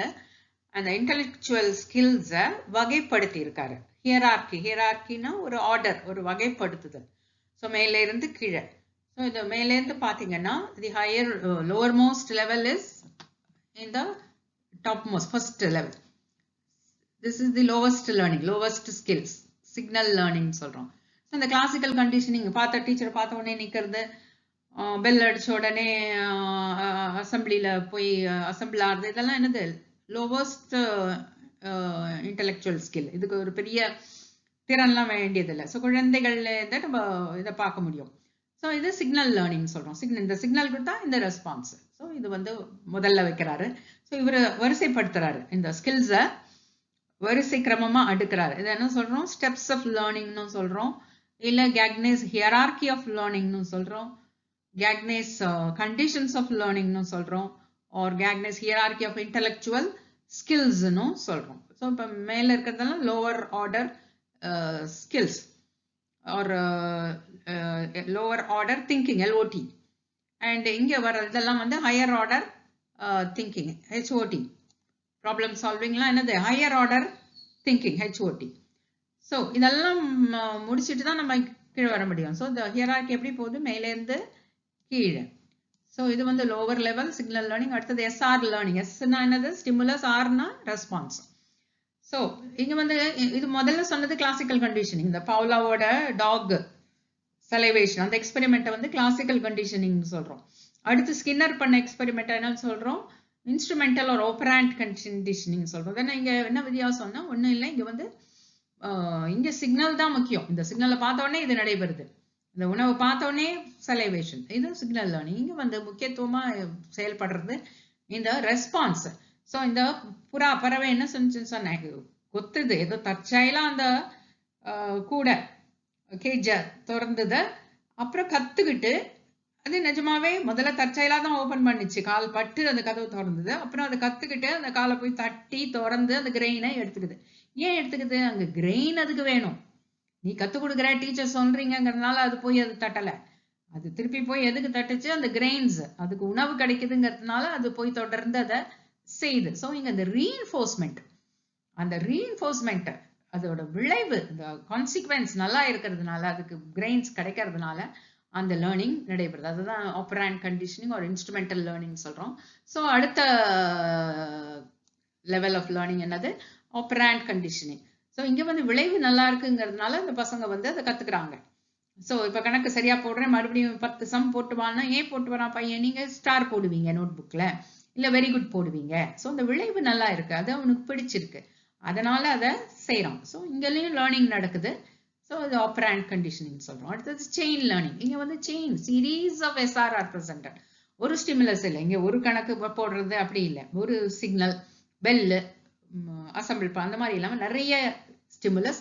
அந்த இன்டெலெக்சுவல் ஸ்கில்ஸை வகைப்படுத்தி இருக்காரு. ஹியரார்கினா ஒரு ஆர்டர், ஒரு வகைப்படுத்துதல். ஸோ மேலே இருந்து கீழே. ஸோ இது மேலே இருந்து பார்த்தீங்கன்னா தி higher lower most level is in the top most first level. This is the lowest learning, lowest skills, signal learning சொல்றோம். இந்த கிளாசிக்கல் கண்டிஷனிங் பார்த்த டீச்சரை பார்த்த உடனே நிற்கிறது, பெல் அடிச்ச உடனே அசம்பிளியில் போய் அசம்பிள் ஆகுது, இதெல்லாம் என்னது? Lowest intellectual skill. இதுக்கு ஒரு பெரிய திறன்லாம் வேண்டியதில்லை. ஸோ குழந்தைகள்ல இருந்து நம்ம இதை பார்க்க முடியும். ஸோ இது சிக்னல் லேர்னிங் சொல்கிறோம். இந்த சிக்னல் கொடுத்தா இந்த ரெஸ்பான்ஸ். ஸோ இது வந்து முதல்ல வைக்கிறாரு. ஸோ இவர் வரிசைப்படுத்துறாரு, இந்த ஸ்கில்ஸை வரிசை கிரமமாக அடுக்கிறாரு. இதை என்ன சொல்கிறோம்? ஸ்டெப்ஸ் ஆஃப் லேர்னிங்னு சொல்கிறோம், இல்லை கேக்னேஸ் ஹியரார்கி ஆஃப் லேர்னிங்னு சொல்கிறோம், கேக்னேஸ் கண்டிஷன்ஸ் ஆஃப் லேர்னிங்னு சொல்கிறோம், or Gagne's hierarchy of intellectual ஸ்கில்ஸ்னு சொல்கிறோம். ஸோ இப்போ மேலே இருக்கிறதெல்லாம் lower order skills or lower order thinking, LOT. And இங்கே வர்றதெல்லாம் வந்து higher order thinking, HOT. Problem சால்விங்லாம் என்னது? Higher order thinking, HOT. So இதெல்லாம் முடிச்சுட்டு தான் நம்ம கீழே வர முடியும். ஸோ இந்த ஹியரார்கி எப்படி போகுது, மேலேருந்து கீழே. ஸோ இது வந்து லோவர் லெவல் சிக்னல் லேர்னிங். அடுத்தது எஸ்ஆர் லேர்னிங். எஸ்னா என்னது, ஸ்டிமுலஸ், ஆர்னா ரெஸ்பான்ஸ். ஸோ இங்க வந்து இது முதல்ல சொன்னது கிளாசிக்கல் கண்டிஷனிங். இந்த பவுலாவோட டாக் சலைவேஷன் அந்த எக்ஸ்பெரிமெண்ட்டை வந்து கிளாசிக்கல் கண்டிஷனிங் சொல்றோம். அடுத்து ஸ்கின்னர் பண்ண எக்ஸ்பெரிமெண்ட் என்னன்னு சொல்றோம், இன்ஸ்ட்ருமெண்டல் ஒரு ஆப்பரண்ட் கண்டிஷனிங் சொல்றோம். ஏன்னா இங்க என்ன வித்தியாசம்னா ஒன்றும் இல்லை, இங்க வந்து இங்க சிக்னல் தான் முக்கியம். இந்த சிக்னலை பார்த்த உடனே இது நடைபெறுது, இந்த உணவை பார்த்த உடனே சலைவேஷன், இது சிக்னல் லேர்னிங். இங்க வந்து முக்கியத்துவமா செயல்படுறது இந்த ரெஸ்பான்ஸ். ஸோ இந்த பறவை என்ன செஞ்சுன்னு சொன்னேன், கொத்துது, ஏதோ தற்செயலா அந்த கூட கேஜ திறந்தது, அப்புறம் கத்துக்கிட்டு அது நிஜமாவே முதல்ல தற்செயலா தான் ஓபன் பண்ணிச்சு, கால் பட்டு அந்த கதவு திறந்தது. அப்புறம் அதை கத்துக்கிட்டு அந்த காலை போய் தட்டி திறந்து அந்த கிரெயினை எடுத்துக்குது. ஏன் எடுத்துக்குது, அங்க கிரெயின் அதுக்கு வேணும். நீ கத்து கொடுக்குற டீச்சர் சொல்றீங்கிறதுனால அது போய் அது தட்டல, அது திருப்பி போய் எதுக்கு தட்டுச்சு, அந்த கிரெயின்ஸ் அதுக்கு உணவு கிடைக்குதுங்கிறதுனால அது போய் தொடர்ந்து அதை செய்யுது. ஸோ இங்க அந்த ரீஎன்ஃபோர்ஸ்மெண்ட், அந்த ரீஎன்ஃபோர்ஸ்மெண்ட் அதோட விளைவு, இந்த கான்சிக்வன்ஸ் நல்லா இருக்கிறதுனால, அதுக்கு கிரெயின்ஸ் கிடைக்கிறதுனால அந்த லேர்னிங் நடைபெறுது. அதுதான் ஆப்பரண்ட் கண்டிஷனிங் ஒரு இன்ஸ்ட்ருமெண்டல் லேர்னிங் சொல்றோம். ஸோ அடுத்த லெவல் ஆஃப் லேர்னிங் என்னது, ஆப்பரண்ட் கண்டிஷனிங். ஸோ இங்க வந்து விளைவு நல்லா இருக்குங்கிறதுனால இந்த பசங்க வந்து அதை கத்துக்கிறாங்க. ஸோ இப்போ கணக்கு சரியா போடுறேன், மறுபடியும் 10 சம் போட்டு வானா, ஏன் போட்டு வரான் பையன், நீங்க ஸ்டார் போடுவீங்க நோட் புக்ல, இல்ல வெரி குட் போடுவீங்க. ஸோ இந்த விளைவு நல்லா இருக்கு, அது அவனுக்கு பிடிச்சிருக்கு, அதனால அதை செய்யறான். ஸோ இங்கேயும் லேர்னிங் நடக்குது. ஸோ இது ஆப்பரண்ட் கண்டிஷனிங் சொல்றோம். அடுத்தது செயின் லேர்னிங். இங்க வந்து chain series of SRR presented. ஒரு ஸ்டிமுலஸ் இல்லை, இங்க ஒரு கணக்கு போடுறது அப்படி இல்லை, ஒரு சிக்னல், பெல்லு, அசம்பிள் அந்த மாதிரி இல்லாம நிறைய ஸ்டிமுலஸ்,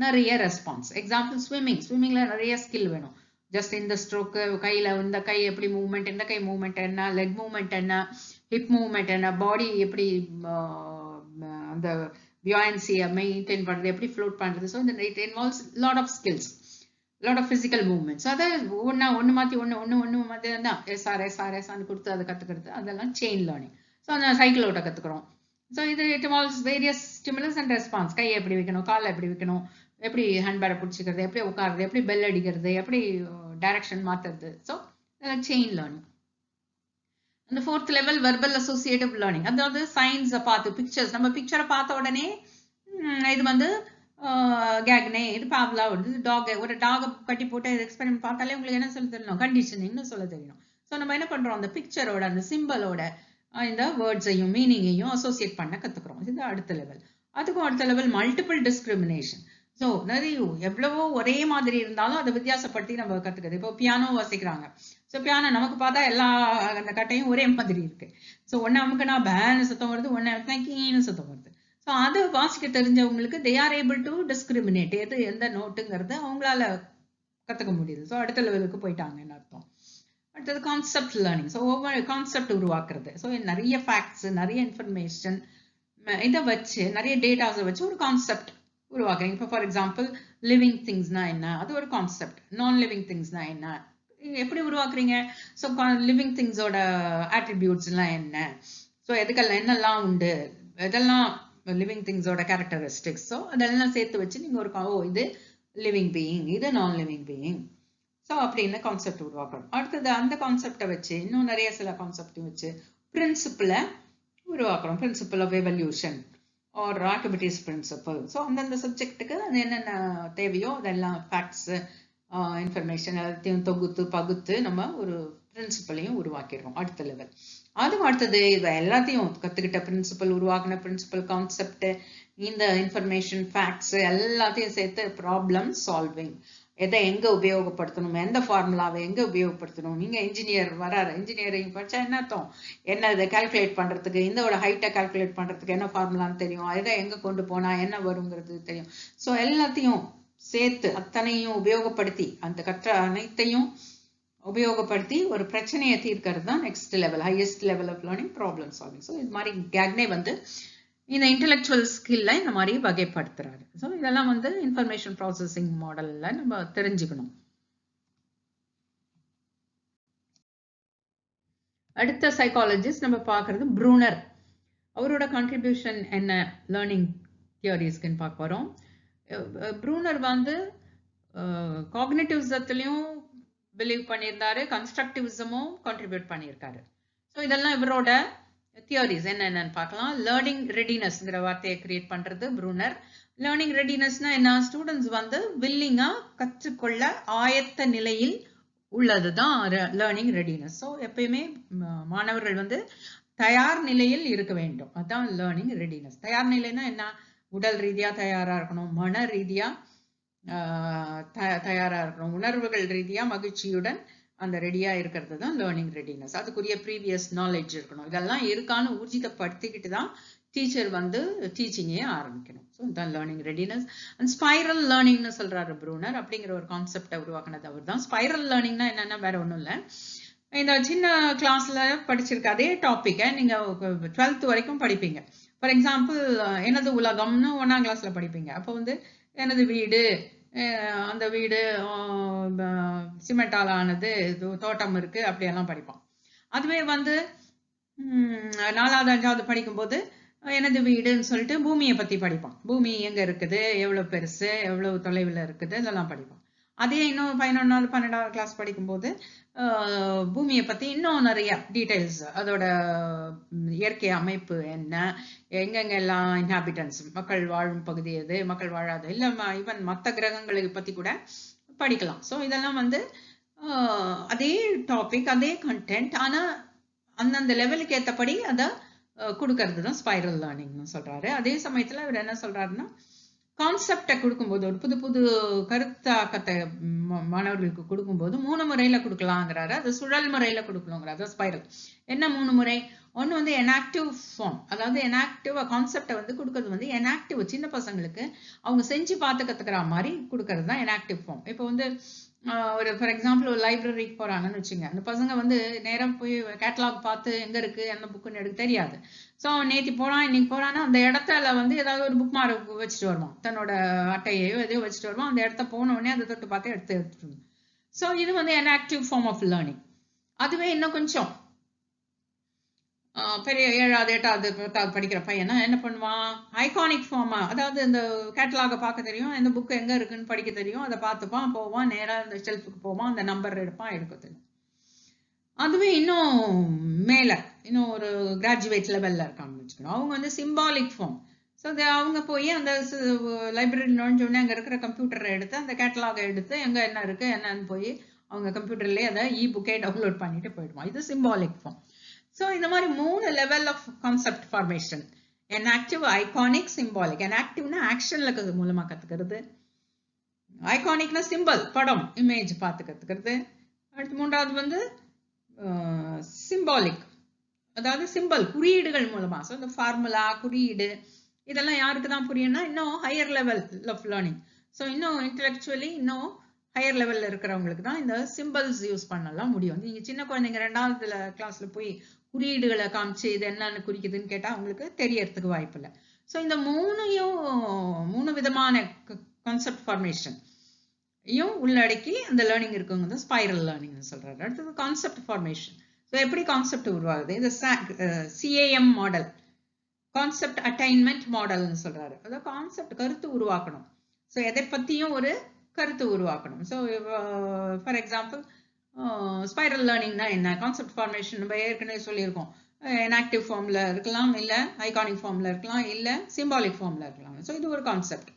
நிறைய ரெஸ்பான்ஸ். Example swimming. ஸ்விம்மிங்ல நிறைய ஸ்கில் வேணும். ஜஸ்ட் இந்த ஸ்ட்ரோக்கு, கையில இந்த கை எப்படி மூவ்மெண்ட், இந்த கை மூவ்மெண்ட் என்ன, லெக் மூவ்மெண்ட் என்ன, ஹிப் மூவ்மெண்ட் என்ன, பாடி எப்படி அந்த buoyancy-ய மெயின்டைன் பண்றது, எப்படி ஃப்ளோட் பண்றது. ஸோ இந்த it involves lot of skills, lot of physical movements. அதை ஒன்று மாற்றி ஒன்று மாற்றி தான் எஸ்ஆர்னு கொடுத்து அதை கற்றுக்கிறது, அதெல்லாம் செயின் லேர்னிங். ஸோ அந்த சைக்கிள் ஓட்ட கற்றுக்குறோம். ஸோ இது it involves various stimulus and response. கையை எப்படி வைக்கணும், காலை எப்படி வைக்கணும், எப்படி ஹேண்ட்பேக்கை பிடிச்சிக்கிறது, எப்படி உட்காருறது, எப்படி பெல் அடிக்கிறது, எப்படி டைரக்ஷன் மாற்றுறது. So chain learning. அந்த 4th level verbal associative learning. அதாவது சயின்ஸை பார்த்து பிக்சர்ஸ், நம்ம பிக்சரை பார்த்த உடனே இது வந்து கேக்னே, இது பாவ்லா, இது டாக், ஒரு டாகை கட்டி போட்டு எக்ஸ்பெரிமெண்ட் பார்த்தாலே உங்களுக்கு என்ன சொல்ல தெரியணும், கண்டிஷனிங்னு சொல்ல தெரியணும். ஸோ நம்ம என்ன பண்றோம், அந்த பிக்சரோட அந்த சிம்பிளோட இந்த வேர்ட்ஸையும் மீனிங்கையும் அசோசியேட் பண்ண கத்துக்கிறோம். இது அடுத்த லெவல். அதுக்கும் அடுத்த லெவல் மல்டிபிள் டிஸ்கிரிமினேஷன். ஸோ நிறைய எவ்வளவோ ஒரே மாதிரி இருந்தாலும் அதை வித்தியாசப்படுத்தி நம்ம கத்துக்கிறது. இப்போ பியானோ வாசிக்கிறாங்க. ஸோ பியானோ நமக்கு பார்த்தா எல்லா அந்த கட்டையும் ஒரே மாதிரி இருக்கு. ஸோ ஒன்று அமுக்குனா பேன்னு சத்தம் வருது, ஒன்று அமுக்குனா கீன்னு சத்தம் வருது. ஸோ அதை வாசிக்க தெரிஞ்சவங்களுக்கு they are able to discriminate, எது எந்த நோட்டுங்கிறது அவங்களால கற்றுக்க முடியுது. ஸோ அடுத்த லெவலுக்கு போயிட்டாங்கன்னு அர்த்தம். அடுத்தது கான்செப்ட் லேர்னிங். ஸோ ஒவ்வொரு கான்செப்ட் உருவாக்குறது. ஸோ நிறைய ஃபேக்ட்ஸ், நிறைய இன்ஃபர்மேஷன், இதை வச்சு நிறைய டேட்டாஸை வச்சு ஒரு கான்செப்ட் உருவாக்குறீங்க. இப்போ ஃபார் எக்ஸாம்பிள் லிவிங் திங்ஸ்னா என்ன, அது ஒரு கான்செப்ட். நான் லிவிங் திங்ஸ்னா என்ன, எப்படி உருவாக்குறீங்க. ஸோ லிவிங் திங்ஸோட ஆட்ரிபியூட்ஸ்லாம் என்ன, ஸோ எதுக்கெல்லாம் என்னெல்லாம் உண்டு, இதெல்லாம் லிவிங் திங்ஸோட கேரக்டரிஸ்டிக்ஸ். ஸோ அதெல்லாம் சேர்த்து வச்சு நீங்கள் ஒரு இது லிவிங் பீயிங், இது நான் லிவிங் பீயிங். ஸோ அப்படின்னு கான்செப்ட் உருவாக்கணும். அடுத்தது அந்த கான்செப்டை வச்சு இன்னும் நிறைய சில கான்செப்டையும் வச்சு பிரின்சிபிளை உருவாக்குறோம். Principle of evolution or Archimedes principle. So அந்தந்த சப்ஜெக்ட்டுக்கு அது என்னென்ன தேவையோ அதெல்லாம் ஃபேக்ட்ஸு, இன்ஃபர்மேஷன் எல்லாத்தையும் தொகுத்து பகுத்து நம்ம ஒரு பிரின்சிபலையும் உருவாக்கிடுறோம் அடுத்த லெவல். அதுவும் அடுத்தது இது எல்லாத்தையும் கற்றுக்கிட்ட பிரின்சிபல், உருவாக்கின பிரின்சிபல், கான்செப்ட், இந்த இன்ஃபர்மேஷன், ஃபேக்ட்ஸ் எல்லாத்தையும் சேர்த்து ப்ராப்ளம் சால்விங். எதை எங்கே உபயோகப்படுத்தணும், எந்த ஃபார்முலாவை எங்கே உபயோகப்படுத்தணும். நீங்கள் இன்ஜினியர் வராரு, இன்ஜினியரிங் படித்தா என்ன அர்த்தம், என்ன இதை கால்குலேட் பண்ணுறதுக்கு, இந்த ஹைட்டை கால்குலேட் பண்ணுறதுக்கு என்ன ஃபார்முலான்னு தெரியும், எதை எங்கே கொண்டு போனால் என்ன வருங்கிறது தெரியும். ஸோ எல்லாத்தையும் சேர்த்து அத்தனையும் உபயோகப்படுத்தி, அந்த கற்ற அனைத்தையும் உபயோகப்படுத்தி ஒரு பிரச்சனையை தீர்க்கிறது தான் next level, highest level of learning, problem solving. So இது மாதிரி கேக்னே வந்து இந்த இன்டெலெக்சுவல் ஸ்கில்ல இந்த மாதிரி வகைப்படுத்துறாரு. ஸோ இதெல்லாம் வந்து இன்ஃபர்மேஷன் ப்ராசஸிங் மாடல்ல நம்ம தெரிஞ்சுக்கணும். அடுத்த சைக்காலஜிஸ்ட் நம்ம பார்க்கறது ப்ரூனர். அவரோட கான்ட்ரிபியூஷன் என்ன லேர்னிங் தியரிஸ்க்குன்னு பார்க்க போறோம். ப்ரூனர் வந்து காக்னிட்டிவிசத்துலயும் பிலீவ் பண்ணியிருந்தாரு, கன்ஸ்ட்ரக்டிவிசமும் கான்ட்ரிபியூட் பண்ணியிருக்காரு. ஸோ இதெல்லாம் இவரோட தியரிஸ் என்னென்னு பார்க்கலாம். லேர்னிங் ரெடினஸ்ங்கிற வார்த்தையை கிரியேட் பண்றது ப்ரூனர். லேர்னிங் ரெடினஸ்னா என்ன? ஸ்டூடெண்ட்ஸ் வந்து வில்லிங்கா கற்றுக்கொள்ள ஆயத்த நிலையில் உள்ளதுதான் லேர்னிங் ரெடினஸ். ஸோ எப்பயுமே மாணவர்கள் வந்து தயார் நிலையில் இருக்க வேண்டும், அதுதான் லேர்னிங் ரெடினஸ். தயார் நிலைன்னா என்ன? உடல் ரீதியா தயாரா இருக்கணும், மன ரீதியா தயாரா இருக்கணும், உணர்வுகள் ரீதியா மகிழ்ச்சியுடன் அந்த ரெடியா இருக்கிறது தான் லேர்னிங் ரெடினஸ். அதுக்குரிய ப்ரீவியஸ் நாலேஜ் இருக்கணும். இதெல்லாம் இருக்கான்னு ஊர்ஜிதப்படுத்திக்கிட்டு தான் டீச்சர் வந்து டீச்சிங்கே ஆரம்பிக்கணும். ஸோ இதுதான் லேர்னிங் ரெடினஸ். அண்ட் ஸ்பைரல் லேர்னிங்னு சொல்றாரு ப்ரூனர். அப்படிங்கிற ஒரு கான்செப்டை உருவாக்குனது அவர் தான். ஸ்பைரல் லேர்னிங்னா என்னன்னா வேற ஒன்றும் இல்லை, இந்த சின்ன கிளாஸ்ல படிச்சிருக்க அதே டாபிக்கை நீங்க 12th வரைக்கும் படிப்பீங்க. ஃபார் எக்ஸாம்பிள் எனது உலகம்னு 1ஆம் கிளாஸ்ல படிப்பீங்க. அப்போ வந்து எனது வீடு, அந்த வீடு சிமெண்டால் ஆனது, தோட்டம் இருக்கு, அப்படியெல்லாம் படிப்போம். அதுவே வந்து 4வது 5வது படிக்கும்போது எனது வீடுன்னு சொல்லிட்டு பூமியை பத்தி படிப்போம். பூமி எங்க இருக்குது, எவ்வளவு பெருசு, எவ்வளவு தொலைவில் இருக்குது, இதெல்லாம் படிப்போம். அதே இன்னும் 11வது 12வது கிளாஸ் படிக்கும்போது பூமியை பத்தி இன்னும் நிறைய டீடைல்ஸ், அதோட இயற்கை அமைப்பு என்ன, எங்கெங்க எல்லாம் இன்ஹாபிட்டன்ஸ், மக்கள் வாழும் பகுதி எது, மக்கள் வாழாது, இல்ல ஈவன் மற்ற கிரகங்களை பத்தி கூட படிக்கலாம். ஸோ இதெல்லாம் வந்து அதே டாபிக், அதே கண்டென்ட், ஆனா அந்தந்த லெவலுக்கு ஏற்றபடி அதை கொடுக்கறது தான் ஸ்பைரல் லேர்னிங்னு சொல்றாரு. அதே சமயத்துல அவர் என்ன சொல்றாருன்னா, கான்செப்டை கொடுக்கும்போது, ஒரு புது புது கருத்தாக்கத்தை மாணவர்களுக்கு கொடுக்கும்போது 3 முறையில கொடுக்கலாங்கிறாரு. அது சுழல் முறையில கொடுக்கணுங்கிறாரு ஸ்பைரல். என்ன 3 முறை? ஒன்று வந்து எனாக்டிவ் ஃபார்ம், அதாவது எனாக்டிவ் கான்செப்டை வந்து கொடுக்கறது வந்து எனாக்டிவ், சின்ன பசங்களுக்கு அவங்க செஞ்சு பார்த்து கத்துக்கிற மாதிரி கொடுக்கறது தான் எனாக்டிவ் ஃபார்ம். இப்போ வந்து ஒரு ஃபார் எக்ஸாம்பிள் ஒரு லைப்ரரிக்கு போறாங்கன்னு வச்சுங்க, அந்த பசங்க வந்து நேரம் போய் கேட்டலாக் பார்த்து எங்க இருக்கு என்ன புக்குன்னு எனக்கு தெரியாது. ஸோ நேற்று போறான், இன்னைக்கு போறான்னா அந்த இடத்துல வந்து ஏதாவது ஒரு புக் மார்க் வச்சுட்டு வருவான், தன்னோட அட்டையோ எதையோ வச்சுட்டு வருவான். அந்த இடத்த போன உடனே அதை தொட்டு பார்த்து எடுத்துட்டு. ஸோ இது வந்து எனாக்டிவ் ஃபார்ம் ஆஃப் லேர்னிங். அதுவே இன்னும் கொஞ்சம் பெரிய 7வது 8வது 10வது படிக்கிற பையனா என்ன பண்ணுவான்? ஐகானிக் ஃபார்மா, அதாவது இந்த கேட்டலாக பார்க்க தெரியும், இந்த புக் எங்க இருக்குன்னு படிக்க தெரியும், அதை பார்த்துப்பான், போவான், நேராக இந்த ஷெல்ஃபுக்கு போவான், அந்த நம்பர் எடுப்பான், எடுக்க தெரியும். அதுவே இன்னும் மேல, இன்னும் ஒரு கிராஜுவேட் லெவல்ல இருக்காங்கன்னு வச்சுக்கணும், அவங்க வந்து சிம்பாலிக் ஃபார்ம். ஸோ அவங்க போய் அந்த லைப்ரரி நுழைஞ்சோடனே அங்கே இருக்கிற கம்ப்யூட்டரை எடுத்து அந்த கேட்டலாகை எடுத்து எங்க என்ன இருக்கு என்னன்னு போய் அவங்க கம்ப்யூட்டர்லேயே அதை புக்கே டவுன்லோட் பண்ணிட்டு போயிடுவான். இது சிம்பாலிக் ஃபார்ம். ஸோ இந்த மாதிரி 3 level of concept formation: enactive, iconic, symbolic. எனாக்டிவ்னா ஆக்ஷன்ல மூலமா கத்துக்கிறது, ஐகானிக்னா சிம்பிள், படம், இமேஜ் பார்த்து கத்துக்கிறது. அடுத்து 3வது வந்து சிம்பாலிக், அதாவது சிம்பிள், குறியீடுகள் மூலமா. ஸோ இந்த ஃபார்முலா, குறியீடு, இதெல்லாம் யாருக்கு தான் புரியும்னா இன்னும் higher level of learning. So இன்னும் இன்டெலெக்சுவலி இன்னும் ஹையர் லெவல்ல இருக்கிறவங்களுக்கு தான் இந்த சிம்பிள்ஸ் யூஸ் பண்ணலாம் முடியும். நீங்க சின்ன குழந்தைங்க 2வது கிளாஸ்ல போய் குறியீடுகளை காமிச்சு இது என்னன்னு குறிக்குதுன்னு கேட்டா அவங்களுக்கு தெரியறதுக்கு வாய்ப்பு இல்லை. ஸோ இந்த 3 விதமான கான்செப்ட் ஃபார்மேஷன் உள்ளடக்கி அந்த லேர்னிங் இருக்குங்க ஸ்பைரல் லேர்னிங்னு சொல்றாரு. அடுத்தது கான்செப்ட் ஃபார்மேஷன். ஸோ எப்படி கான்செப்ட் உருவாகுது? இந்த CAM மாடல், கான்செப்ட் அட்டைன்மெண்ட் மாடல்னு சொல்றாரு. அதாவது கான்செப்ட், கருத்து உருவாக்கணும். ஸோ எதை பத்தியும் ஒரு கருத்து உருவாக்கணும். ஸோ ஃபார் எக்ஸாம்பிள் ஸ்பைரல் லேர்னிங்னா என்ன? கான்செப்ட் ஃபார்மேஷன் நம்ம ஏற்கனவே சொல்லியிருக்கோம். எனாக்டிவ் ஃபார்ம்ல இருக்கலாம், இல்லை ஐகானிக் ஃபார்ம்ல இருக்கலாம், இல்லை சிம்பாலிக் ஃபார்ம்ல இருக்கலாம். ஸோ இது ஒரு கான்செப்ட்.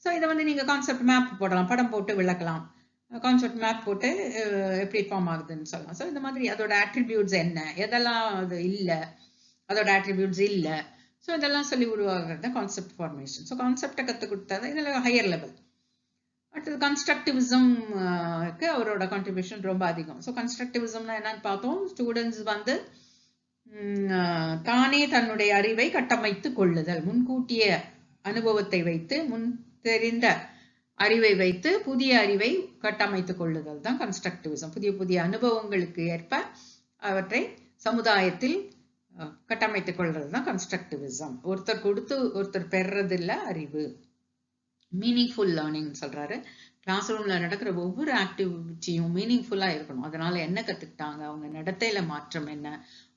ஸோ இதை வந்து நீங்க கான்செப்ட் மேப் போடலாம், படம் போட்டு விளக்கலாம். கான்செப்ட் மேப் போட்டு எப்படி ஃபார்ம் ஆகுதுன்னு சொல்லலாம். ஸோ இந்த மாதிரி அதோட அட்ரிபியூட்ஸ் என்ன, எதெல்லாம் அது இல்லை, அதோட அட்ரிபியூட்ஸ் இல்லை, ஸோ இதெல்லாம் சொல்லி உருவாகிறது கான்செப்ட் ஃபார்மேஷன். ஸோ கான்செப்டை கற்றுக் கொடுத்தது இதில் ஹையர் லெவல். அடுத்தது கன்ஸ்ட்ரக்டிவிசம்க்கு அவரோட கான்ட்ரிபியூஷன் ரொம்ப அதிகம். ஸோ கன்ஸ்ட்ரக்டிவிசம்னா என்னன்னு பார்த்தோம். ஸ்டூடெண்ட்ஸ் வந்து தானே தன்னுடைய அறிவை கட்டமைத்து கொள்ளுதல், முன்கூட்டிய அனுபவத்தை வைத்து, முன் தெரிந்த அறிவை வைத்து புதிய அறிவை கட்டமைத்துக் கொள்ளுதல் தான் கன்ஸ்ட்ரக்டிவிசம். புதிய புதிய அனுபவங்களுக்கு ஏற்ப அவற்றை சமுதாயத்தில் கட்டமைத்துக் கொள்றது தான் கன்ஸ்ட்ரக்டிவிசம். ஒருத்தர் கொடுத்து ஒருத்தர் பெறதில்ல அறிவு. மீனிங்ஃபுல் லேர்னிங் சொல்றாரு. கிளாஸ் ரூம்ல நடக்கிற ஒவ்வொரு ஆக்டிவிட்டியும் மீனிங்ஃபுல்லா இருக்கணும். அதனால என்ன கத்துக்கிட்டாங்க, அவங்க நடத்தையில மாற்றம் என்ன,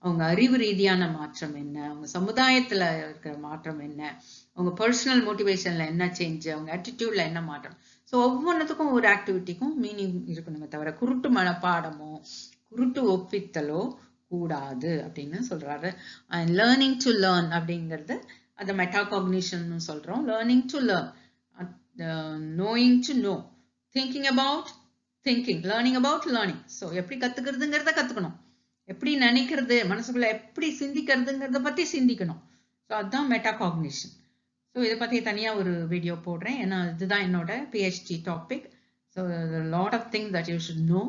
அவங்க அறிவு ரீதியான மாற்றம் என்ன, அவங்க சமுதாயத்துல இருக்கிற மாற்றம் என்ன, அவங்க பர்சனல் மோட்டிவேஷன்ல என்ன சேஞ்ச், அவங்க ஆட்டிடியூட்ல என்ன மாற்றம். ஸோ ஒவ்வொன்றத்துக்கும் ஒரு ஆக்டிவிட்டிக்கும் மீனிங் இருக்கணுமே தவிர குருட்டு மனப்பாடமோ குருட்டு ஒப்பித்தலோ கூடாது அப்படின்னு சொல்றாரு. அண்ட் லேர்னிங் டு லேர்ன் அப்படிங்கிறது அதை மெட்டாகாக்னிஷன் சொல்றோம். Learning to learn, knowing to know, thinking about thinking, learning about learning. So எப்படி கத்துக்கிறதுங்கிறத கத்துக்கணும், எப்படி நினைக்கிறது, மனசுக்குள்ள எப்படி சிந்திக்கிறதுங்கிறத பத்தி சிந்திக்கணும். ஸோ அதுதான் மெட்டாகாக்னிஷன். ஸோ இதை பற்றி தனியாக ஒரு வீடியோ போடுறேன், ஏன்னா இதுதான் என்னோட PhD topic. So lot of thing that you should know.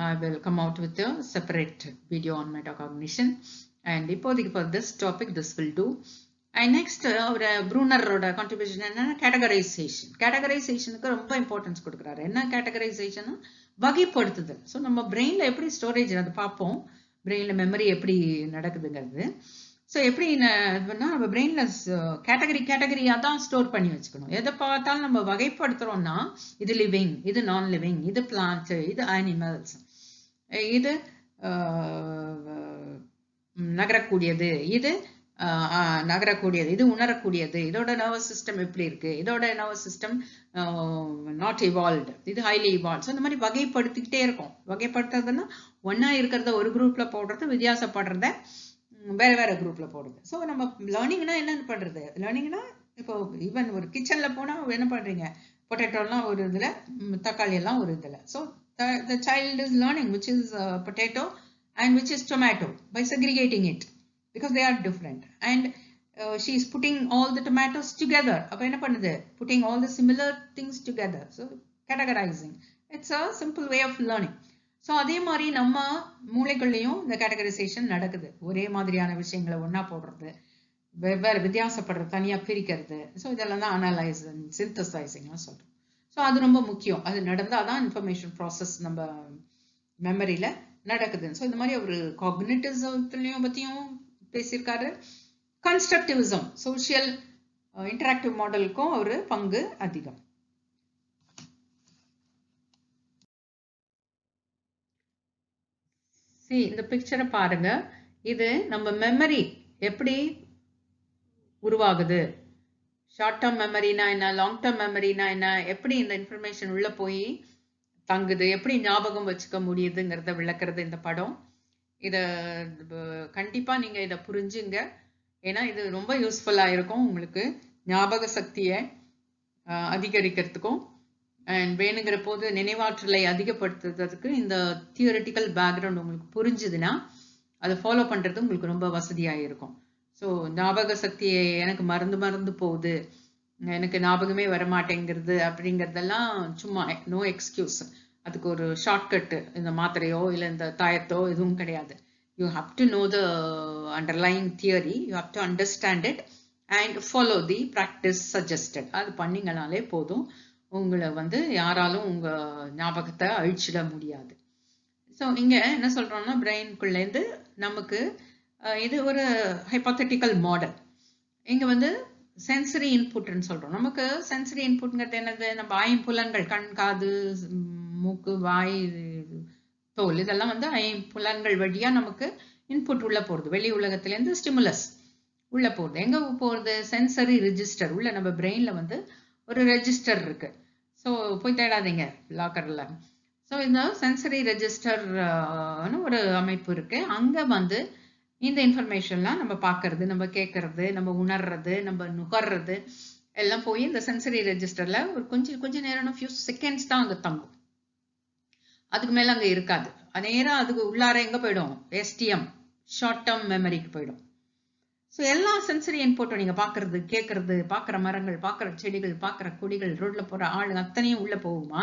I will come out with a separate video on metacognition. And இப்போதைக்கு for this topic this will do. And next ஒரு ப்ரூனரோட கான்ட்ரிபியூஷன் என்னன்னா categorisation. கேட்டகரைசேஷனுக்கு ரொம்ப importance கொடுக்குறாரு. என்ன categorisation? வகைப்படுத்துதல். So நம்ம பிரெயின்ல எப்படி storage அது பார்ப்போம், பிரெயின்ல மெமரி எப்படி நடக்குதுங்கிறது. ஸோ எப்படி நம்ம பிரெயின்ல கேட்டகரியாக தான் ஸ்டோர் பண்ணி வச்சுக்கணும். எதை பார்த்தாலும் நம்ம வகைப்படுத்துறோம்னா இது லிவிங், இது நான் லிவிங், இது பிளான்ட், இது அனிமல்ஸ், இது நகரக்கூடியது, இது நகரக்கூடியது, இது உணரக்கூடியது, இதோட நர்வஸ் சிஸ்டம் எப்படி இருக்கு, இதோட நர்வஸ் சிஸ்டம் நாட் இவால்வ்டு, இது ஹைலி இவால்வ். ஸோ இந்த மாதிரி வகைப்படுத்திக்கிட்டே இருக்கும். வகைப்படுத்துறதுன்னா ஒன்னா இருக்கிறத ஒரு குரூப்ல போடுறது, வித்தியாசப்படுறத வேற வேற குரூப்ல போடுது. ஸோ நம்ம லேர்னிங்னா என்னன்னு பண்றது, லேர்னிங்னா இப்போ ஈவன் ஒரு கிச்சன்ல போனா என்ன பண்றீங்க, பொட்டேட்டோலாம் ஒரு இதுல, தக்காளி எல்லாம் ஒரு இதுல. So the child is learning which is potato and which is tomato by segregating it because they are different, and she is putting all the tomatoes together. அப்ப என்ன பண்ணுது, putting all the similar things together. So categorizing, it's a simple way of learning. So அதே மாதிரி நம்ம மூளைகள்லையும் இந்த categorisation நடக்குது. ஒரே மாதிரியான விஷயங்களை ஒன்னா போடுறது, வெவ்வேறு வித்தியாசப்படுறது, தனியா பிரிக்கிறது. ஸோ இதெல்லாம் தான் அனலைசிங், சிந்தசைசிங்லாம் சொல்றோம். ஸோ அது ரொம்ப முக்கியம். அது நடந்தாதான் இன்ஃபர்மேஷன் ப்ராசஸ் நம்ம மெமரியில நடக்குது. ஸோ இந்த மாதிரி ஒரு காக்னிட்டிசத்தையும் பத்தியும் பேசியிருக்காரு. கன்ஸ்ட்ரக்டிவிசம், சோசியல் இன்டராக்டிவ் மாடலுக்கும் ஒரு பங்கு அதிகம். இந்த பிக்சரை பாருங்க. இது நம்ம மெமரி எப்படி உருவாகுது, ஷார்ட் டேர்ம் மெமரினா என்ன, லாங் டேர்ம் மெமரினா என்ன, எப்படி இந்த இன்ஃபர்மேஷன் உள்ள போய் தங்குது, எப்படி ஞாபகம் வச்சுக்க முடியுதுங்கிறத விளக்குறது இந்த படம். இத கண்டிப்பா நீங்க இதை புரிஞ்சுங்க, ஏன்னா இது ரொம்ப யூஸ்ஃபுல்லா இருக்கும் உங்களுக்கு ஞாபக சக்தியை அதிகரிக்கிறதுக்கும் அண்ட் வேணுங்கிற போது நினைவாற்றலை அதிகப்படுத்துறதுக்கு. இந்த தியரிட்டிக்கல் பேக்ரவுண்ட் உங்களுக்கு புரிஞ்சுதுன்னா அதை ஃபாலோ பண்றது உங்களுக்கு ரொம்ப வசதியாக இருக்கும். ஸோ ஞாபக சக்தியை எனக்கு மறந்து போகுது, எனக்கு ஞாபகமே வரமாட்டேங்கிறது அப்படிங்கிறதெல்லாம் சும்மா நோ எக்ஸ்கியூஸ். அதுக்கு ஒரு ஷார்ட்கட்டு இந்த மாத்திரையோ இல்லை இந்த தாயத்தோ எதுவும் கிடையாது. You have to know the underlying theory, you have to understand it and follow the practice suggested. அது பண்ணிங்கனாலே போதும், உங்களை யாராலும் உங்க ஞாபகத்தை அழிச்சிட முடியாது. ஸோ இங்க என்ன சொல்றோம்னா பிரெயின்குள்ளேருந்து நமக்கு இது ஒரு ஹைப்போதெட்டிக்கல் மாடல். இங்க சென்சரி இன்புட்னு சொல்றோம். நமக்கு சென்சரி இன்புட்ங்கிறது என்னது, நம்ம ஐம்புலன்கள், கண், காது, மூக்கு, வாய், தோல், இதெல்லாம் ஐம்புலன்கள் வழியா நமக்கு இன்புட் உள்ள போறது. வெளி உலகத்திலேருந்து ஸ்டிமுலஸ் உள்ள போகுது. எங்க போறது, சென்சரி ரெஜிஸ்டர் உள்ள நம்ம பிரெயின்ல ஒரு ரெஜிஸ்டர் இருக்கு. ஸோ போய் தேடாதீங்க லாக்கர்ல. ஸோ இந்த சென்சரி ரெஜிஸ்டர் ஒரு அமைப்பு இருக்கு. அங்க இந்த இன்ஃபர்மேஷன்லாம் நம்ம பார்க்கறது, நம்ம கேட்கறது, நம்ம உணர்றது, நம்ம நுகர்றது எல்லாம் போய் இந்த சென்சரி ரெஜிஸ்டர்ல ஒரு கொஞ்ச நேரம், ஃபியூ செகண்ட்ஸ் தான் அங்க தங்கும். அதுக்கு மேல அங்க இருக்காது. நேரம் அதுக்கு உள்ளார எங்க போயிடும், STM, ஷார்ட் டேர்ம் மெமரிக்கு போயிடும். ஸோ எல்லா சென்சரி இன்புட்டும் நீங்க பாக்குறது, கேட்கறது, பாக்குற மரங்கள், பாக்குற செடிகள், பாக்குற கொடிகள், ரோட்ல போற ஆள் அத்தனையும் உள்ள போகுமா,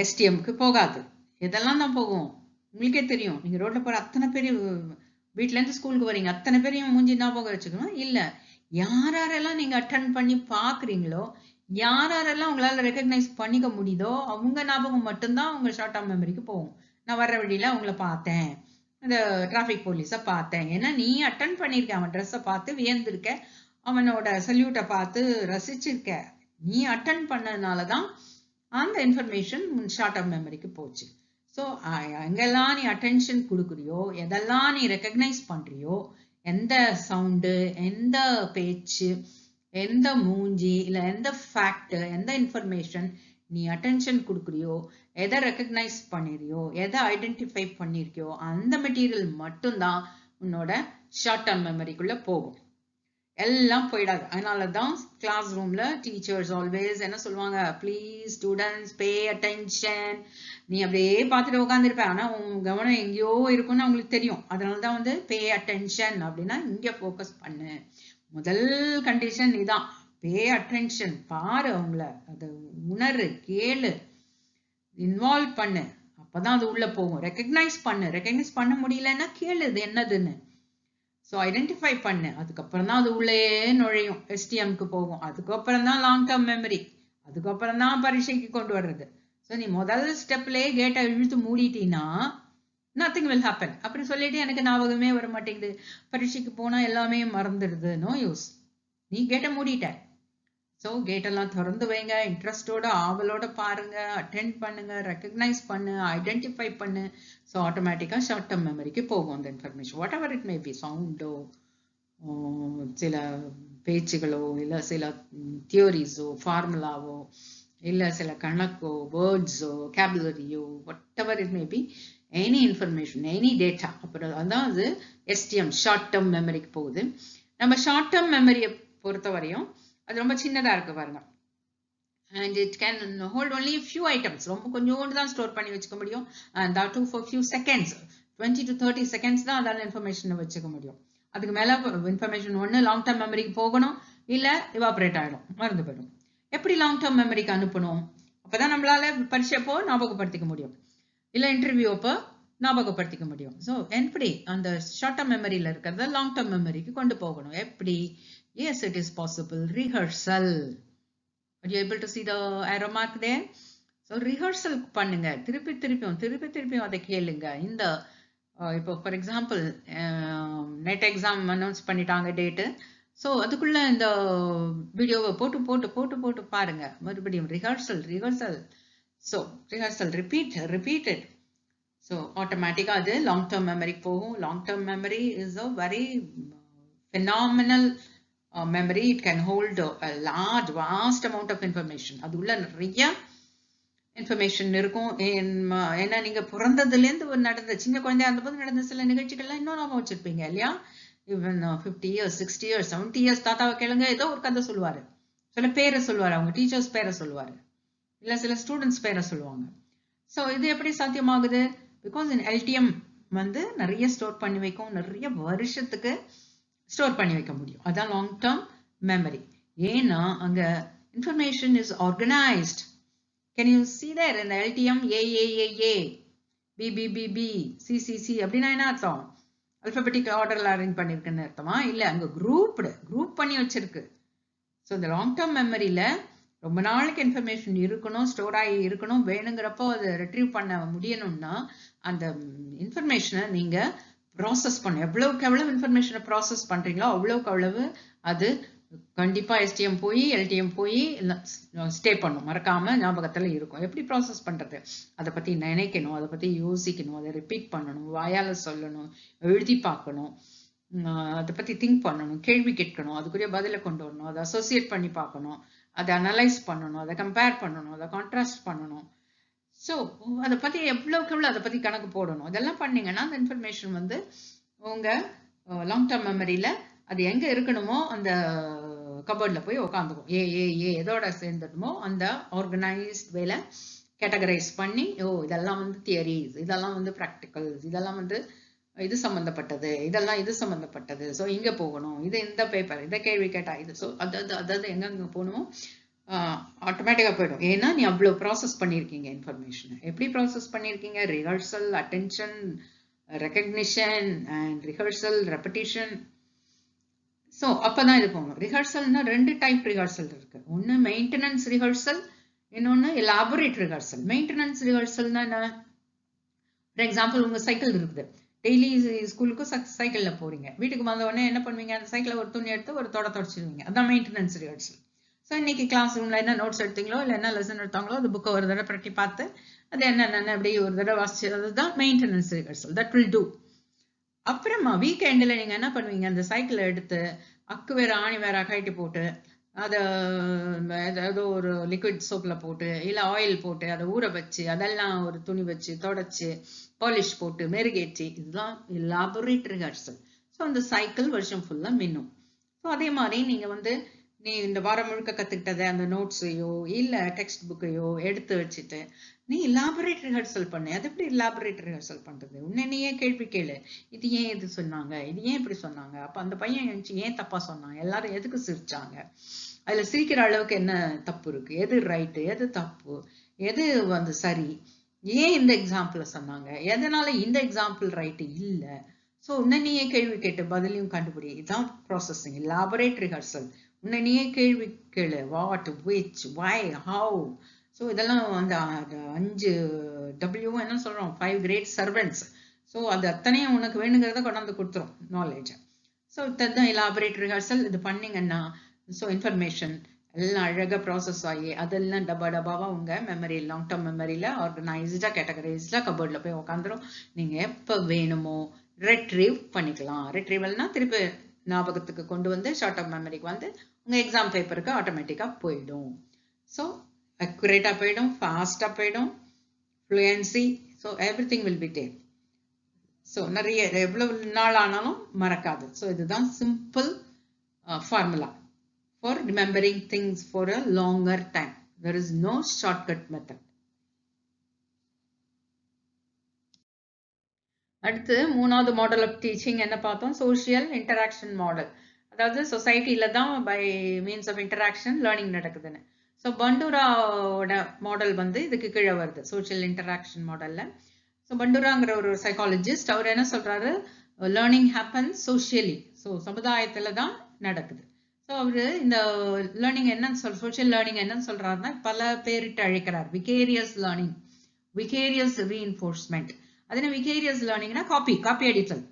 STMக்கு போகாது. இதெல்லாம் தான் போகும். உங்களுக்கே தெரியும், நீங்க ரோட்ல போற அத்தனை பேரையும், வீட்டுல இருந்து ஸ்கூலுக்கு வரீங்க, அத்தனை பேரையும் மூஞ்சி ஞாபகம் வச்சுக்கணும் இல்ல. யாரெல்லாம் நீங்க அட்டன் பண்ணி பாக்குறீங்களோ, யாரெல்லாம் உங்களால ரெகக்னைஸ் பண்ணிக்க முடியுதோ அவங்க ஞாபகம் மட்டும்தான் உங்க ஷார்ட் டேர்ம் மெமரிக்கு போகும். நான் வர்ற வழியில அவங்கள பார்த்தேன், இந்த டிராபிக் போலீஸ பார்த்தேன், ஏன்னா நீ அட்டன் பண்ணிருக்க, அவன் ட்ரெஸ்ஸை பார்த்து வியந்திருக்க, அவனோட சல்யூட்டை பார்த்து ரசிச்சிருக்க, நீ அட்டன் பண்ணதுனாலதான் அந்த இன்ஃபர்மேஷன் ஷார்ட் டர்ம் மெமரிக்கு போச்சு. ஸோ எங்கெல்லாம் நீ அட்டென்ஷன் கொடுக்குறியோ, எதெல்லாம் நீ ரெக்கக்னைஸ் பண்றியோ, எந்த சவுண்டு, எந்த பேச்சு, எந்த மூஞ்சி, இல்லை எந்த ஃபேக்ட், எந்த இன்ஃபர்மேஷன் நீ அட்டென்ஷன் கொடுக்குறியோ, எதை ரெக்கக்னைஸ் பண்ணிறியோ, எதை ஐடென்டிஃபை பண்ணிருக்கியோ, அந்த மெட்டீரியல் மட்டும்தான் உன்னோட ஷார்ட் டர்ம் மெமரிக்குள்ள போகும். எல்லாம் போயிடாது. அதனால தான் கிளாஸ் ரூம்ல டீச்சர்ஸ் ஆல்வேஸ் என்ன சொல்லுவாங்க, ப்ளீஸ் ஸ்டூடெண்ட்ஸ் பே அட்டென்ஷன். நீ அப்படியே பார்த்துட்டு உட்காந்துருப்ப, ஆனா உன் கவனம் எங்கேயோ இருக்கும்னு அவங்களுக்கு தெரியும். அதனால தான் வந்து பே அட்டென்ஷன் அப்படின்னா இங்க ஃபோக்கஸ் பண்ணு. முதல் கண்டிஷன் இதான், பே அட்டென்ஷன். பாரு அவங்கள, அதை உணரு, கேளு, இன்வால்வ் பண்ணு, அப்பதான் அது உள்ள போகும். ரெக்கக்னைஸ் பண்ணு, ரெக்கக்னைஸ் பண்ண முடியலன்னா கேளு இது என்னதுன்னு. ஸோ ஐடென்டிஃபை பண்ணு, அதுக்கப்புறம் தான் அது உள்ளே நுழையும், எஸ்டிஎம்க்கு போகும். அதுக்கப்புறம் தான் லாங் டர்ம் மெமரி, அதுக்கப்புறம் தான் பரீட்சைக்கு கொண்டு வர்றது. ஸோ நீ முதல் ஸ்டெப்லேயே கேட்டை இழுத்து மூடிட்டீங்கன்னா நத்திங் வில் ஹேப்பன். அப்படி சொல்லிட்டு எனக்கு ஞாபகமே வர மாட்டேங்குது, பரீட்சைக்கு போனால் எல்லாமே மறந்துடுது, நோ யூஸ். நீ கேட்டை மூடிட்ட. ஸோ கேட்டெல்லாம் திறந்து வைங்க, இன்ட்ரெஸ்டோட ஆவலோட பாருங்க, அட்டென்ட் பண்ணுங்க, ரெக்கக்னைஸ் பண்ணு, ஐடென்டிஃபை பண்ணு. ஸோ ஆட்டோமேட்டிக்காக ஷார்ட் டர்ம் மெமரிக்கு போகும் அந்த information. Whatever it may be, சவுண்டோ, சில பேச்சுகளோ, இல்லை சில தியோரிஸோ, ஃபார்முலாவோ, இல்லை சில கணக்கோ, வேர்ட்ஸோ, கேபுலரியோ, whatever it may be, any information, any data. அப்புறம் அதான் அது எஸ்டிஎம், ஷார்ட் டர்ம் மெமரிக்கு போகுது. நம்ம ஷார்ட் டர்ம் மெமரியை பொறுத்த வரையும் அது ரொம்ப சின்னதா இருக்கு பாருங்க. and it can hold only a few items. ரொம்ப கொஞ்சோண்டு தான் ஸ்டோர் பண்ணி வச்சுக்க முடியும். and that too for few seconds, 20 to 30 seconds தான் அதால இன்ஃபர்மேஷனை வச்சுக்க முடியும். அதுக்கு மேல இன்ஃபர்மேஷன் ஒன்று லாங் டர்ம் மெமரிக்கு போகணும், இல்ல இவாபரேட் ஆயிடும், மறந்து போயிடும். எப்படி லாங் டர்ம் மெமரிக்கு அனுப்பணும்? அப்பதான் நம்மளால பரீட்சைப்போ ஞாபகப்படுத்திக்க முடியும், இல்ல இன்டர்வியூ அப்போ ஞாபகப்படுத்திக்க முடியும். ஸோ எப்படி அந்த ஷார்ட் டர்ம் மெமரியில இருக்கிறத லாங் டர்ம் மெமரிக்கு கொண்டு போகணும்? எப்படி? Yes, it is possible. Rehearsal. Are you able to see the arrow mark there? So rehearsal பண்ணுங்க, திருப்பி அதை கேளுங்க. இந்த இப்போ for example net exam announce பண்ணிட்டாங்க டேட்டு. ஸோ அதுக்குள்ள இந்த வீடியோவை போட்டு பாருங்க, மறுபடியும் rehearsal. So rehearsal, repeated. So ஆட்டோமேட்டிக்காக அது லாங் டர்ம் மெமரிக்கு போகும். Long term memory is a very phenomenal memory. It can hold a large, vast amount of information. அது உள்ள நிறைய இன்ஃபர்மேஷன் இருக்கும். ஏன்னா நீங்க பிறந்ததுலேருந்து நடந்த, சின்ன குழந்தையா இருந்தபோது நடந்த சில நிகழ்ச்சிகள்லாம் இன்னும் நாம வச்சிருப்பீங்க இல்லையா? ஈவன் 50 years, 60 years, 70 years தாத்தாவை கேளுங்க, ஏதோ ஒரு கதை சொல்லுவாரு, சில பேரை சொல்லுவாரு, அவங்க டீச்சர்ஸ் பேரை சொல்லுவாரு, இல்ல சில ஸ்டூடெண்ட்ஸ் பேரை சொல்லுவாங்க. ஸோ இது எப்படி சாத்தியமாகுது? பிகாஸ் இன் எல்டிஎம் வந்து நிறைய ஸ்டோர் பண்ணி வைக்கும், நிறைய வருஷத்துக்கு ஸ்டோர் பண்ணி வைக்க முடியும். அதான் லாங் டர்ம் மெமரி. ஏன்னா அங்க information is organised. Can you see there in the LTM AAAA, BBBB, CCC அப்படின்னா என்ன அர்த்தம்? அல்பபெட்டிக் ஆர்டர்ல அரேஞ்ச் பண்ணிருக்குன்னு அர்த்தமா? இல்ல, அங்க குரூப் பண்ணி வச்சிருக்கு. ஸோ இந்த லாங் டர்ம் மெமரியில ரொம்ப நாளைக்கு இன்ஃபர்மேஷன் இருக்கணும், ஸ்டோர் ஆகி இருக்கணும். வேணுங்கிறப்போ அதை ரிட்ரீவ் பண்ண முடியணும்னா அந்த இன்ஃபர்மேஷனை நீங்க ப்ராசஸ் பண்ண, எவ்வளவுக்கு எவ்வளவு இன்ஃபர்மேஷனை ப்ராசஸ் பண்றீங்களோ அவ்வளவுக்கு அவ்வளவு அது கண்டிப்பா எஸ்டிஎம் போய் எல்டிஎம் போய் ஸ்டே பண்ணும், மறக்காம ஞாபகத்துல இருக்கும். எப்படி ப்ராசஸ் பண்றது? அதை பத்தி நினைக்கணும், அதை பத்தி யோசிக்கணும், அதை ரிப்பீட் பண்ணணும், வாயால சொல்லணும், எழுதி பார்க்கணும், அதை பத்தி திங்க் பண்ணணும், கேள்வி கேட்கணும், அதுக்குரிய பதிலை கொண்டு வரணும், அதை அசோசியேட் பண்ணி பார்க்கணும், அதை அனலைஸ் பண்ணணும், அதை கம்பேர் பண்ணணும், அதை கான்ட்ராஸ்ட் பண்ணணும். ஸோ அதை பத்தி எவ்வளவுக்கு எவ்வளவு அதை பத்தி கணக்கு போடணும். இதெல்லாம் பண்ணீங்கன்னா அந்த இன்ஃபர்மேஷன் வந்து உங்க லாங் டர்ம் மெமரியில அது எங்க இருக்கணுமோ அந்த கபோர்ட்ல போய் உட்காந்துக்கும். எதோட சேர்ந்துடுமோ அந்த ஆர்கனைஸ்ட் வேல கேட்டகரைஸ் பண்ணி, இதெல்லாம் வந்து தியரிஸ், இதெல்லாம் வந்து ப்ராக்டிகல்ஸ், இதெல்லாம் வந்து இது சம்பந்தப்பட்டது, இதெல்லாம் இது சம்பந்தப்பட்டது, ஸோ இங்க போகணும், இது இந்த பேப்பர், இதை கேள்வி கேட்டா இது, ஸோ அதாவது எங்க போகணுமோ ஆட்டோமேட்டிக்கா போயிடும். ஏன்னா நீ அவ்வளவு ப்ராசஸ் பண்ணிருக்கீங்க இன்ஃபர்மேஷன். எப்படி ப்ராசஸ் பண்ணிருக்கீங்க? Rehearsal, attention, recognition and rehearsal, repetition. So அப்பதான் இது போகணும். ரிஹர்சல்னா ரெண்டு டைப் ரிஹர்சல் இருக்கு. ஒன்னு மெயின்டெனன்ஸ் ரிஹர்சல், இன்னொன்னு எலாபரேட் ரிஹர்சல். மெயின்டெனன்ஸ் ரிஹர்சல்னா என்ன? ஃபார் எக்ஸாம்பிள் உங்க சைக்கிள் இருக்குது, டெய்லி ஸ்கூலுக்கு சைக்கிள்ல போறீங்க, வீட்டுக்கு வந்த உடனே என்ன பண்ணுவீங்க? அந்த சைக்கிளை ஒரு துணி எடுத்து ஒரு தொடச்சிடுவீங்க, அதான் மெயின்டெனன்ஸ் ரிஹர்சல். ஸோ இன்னைக்கு கிளாஸ் ரூமில் என்ன நோட்ஸ் எடுத்தீங்களோ இல்லை என்ன லெசன் எடுத்தாங்களோ அந்த புக்கை ஒரு தடவை பிரட்டி பார்த்து அது என்னென்ன அப்படி ஒரு தடவை வாசிச்சு அதுதான் maintenance rehearsal. That will do. அப்புறமா வீக்கெண்டில் நீங்கள் என்ன பண்ணுவீங்க, அந்த சைக்கிளை எடுத்து அக்கு வேற ஆணி வேற கழட்டி போட்டு அதை ஏதோ ஒரு லிக்விட் சோப்பில் போட்டு இல்லை ஆயில் போட்டு அதை ஊற வச்சு அதெல்லாம் ஒரு துணி வச்சு தொடச்சி பாலிஷ் போட்டு மெருகேற்றி, இதுதான் எலாபரேட் ரிஹர்சல். ஸோ அந்த சைக்கிள் வருஷம் ஃபுல்லாக மின்னும். ஸோ அதே மாதிரி நீங்கள் நீ இந்த வாரம் முழுக்க கற்றுக்கிட்டதை அந்த நோட்ஸையோ இல்லை டெக்ஸ்ட் புக்கையோ எடுத்து வச்சுட்டு நீ இலாபரேட் ரிஹர்சல் பண்ணு. அது எப்படி இலாபரேட் ரிஹர்சல் பண்ணுறது? உன்னையே கேள்வி கேளு. இது ஏன் இது சொன்னாங்க, இது ஏன் இப்படி சொன்னாங்க, அப்போ அந்த பையன் ஏன் தப்பாக சொன்னாங்க, எல்லாரும் எதுக்கு சிரிச்சாங்க, அதில் சிரிக்கிற அளவுக்கு என்ன தப்பு இருக்குது, எது ரைட்டு எது தப்பு, எது சரி, ஏன் இந்த எக்ஸாம்பிளை சொன்னாங்க, எதனால இந்த எக்ஸாம்பிள் ரைட்டு இல்லை. ஸோ உன்னையே கேள்வி கேட்டு பதிலையும் கண்டுபிடி. இதுதான் ப்ராசஸிங், இலாபரேட் ரிஹர்சல். உன்னையே கேள்வி கேளு. What, which, why, how. So இதெல்லாம் 5 W என்ன சொல்கிறோம், 5 கிரேட் சர்வெண்ட்ஸ். ஸோ அது அத்தனையும் உனக்கு வேணுங்கிறத கொண்டாந்து கொடுத்துரும் நாலேஜை. ஸோ இதுதான் இலாபரேட் ரிஹர்சல். இது பண்ணிங்கன்னா ஸோ இன்ஃபர்மேஷன் எல்லாம் அழகாக ப்ராசஸ் ஆகி அதெல்லாம் டப்பாவாக உங்கள் மெமரி, லாங் டேர்ம் மெமரியில் ஆர்கனைஸ்டாக கேட்டகரைஸ்டாக கபோர்டில் போய் உட்காந்துரும். நீங்கள் எப்போ வேணுமோ ரெட்ரீவ் பண்ணிக்கலாம். ரெட்ரீவல்னா திருப்பி ஞாபகத்துக்கு கொண்டு வந்து ஷார்ட் டேர்ம் மெமரிக்கு வந்து உங்கள் எக்ஸாம் பேப்பருக்கு ஆட்டோமேட்டிக்காக போயிடும். ஸோ அக்யூரேட்டாக போயிடும், ஃபாஸ்ட்டாக போயிடும், fluency. So everything will be there. So நிறைய எவ்வளவு நாள் ஆனாலும் மறக்காது. ஸோ இதுதான் simple formula for remembering things for a longer time. There is no shortcut method. அடுத்து மூணாவது மாடல் ஆஃப் டீச்சிங் என்ன பார்த்தோம், சோஷியல் இன்டராக்ஷன் மாடல். அதாவது சொசைட்டில தான் by means of interaction learning நடக்குதுன்னு. ஸோ பண்டூராவோட மாடல் இதுக்கு கீழே வருது, சோஷியல் இன்டராக்ஷன் மாடல்ல. ஸோ பண்டூராங்கிற ஒரு சைக்காலஜிஸ்ட் அவர் என்ன சொல்றாரு, லேர்னிங் ஹேப்பன்ஸ் சோஷியலி. ஸோ சமுதாயத்துல தான் நடக்குது. ஸோ அவரு இந்த லேர்னிங் என்னன்னு சோஷியல் லேர்னிங் என்னன்னு சொல்றாருன்னா பல பேரிட்டு அழைக்கிறார். Vicarious learning, vicarious reinforcement. அது என்ன விகேரியஸ் லேர்னிங்னா காப்பி அடித்தல்,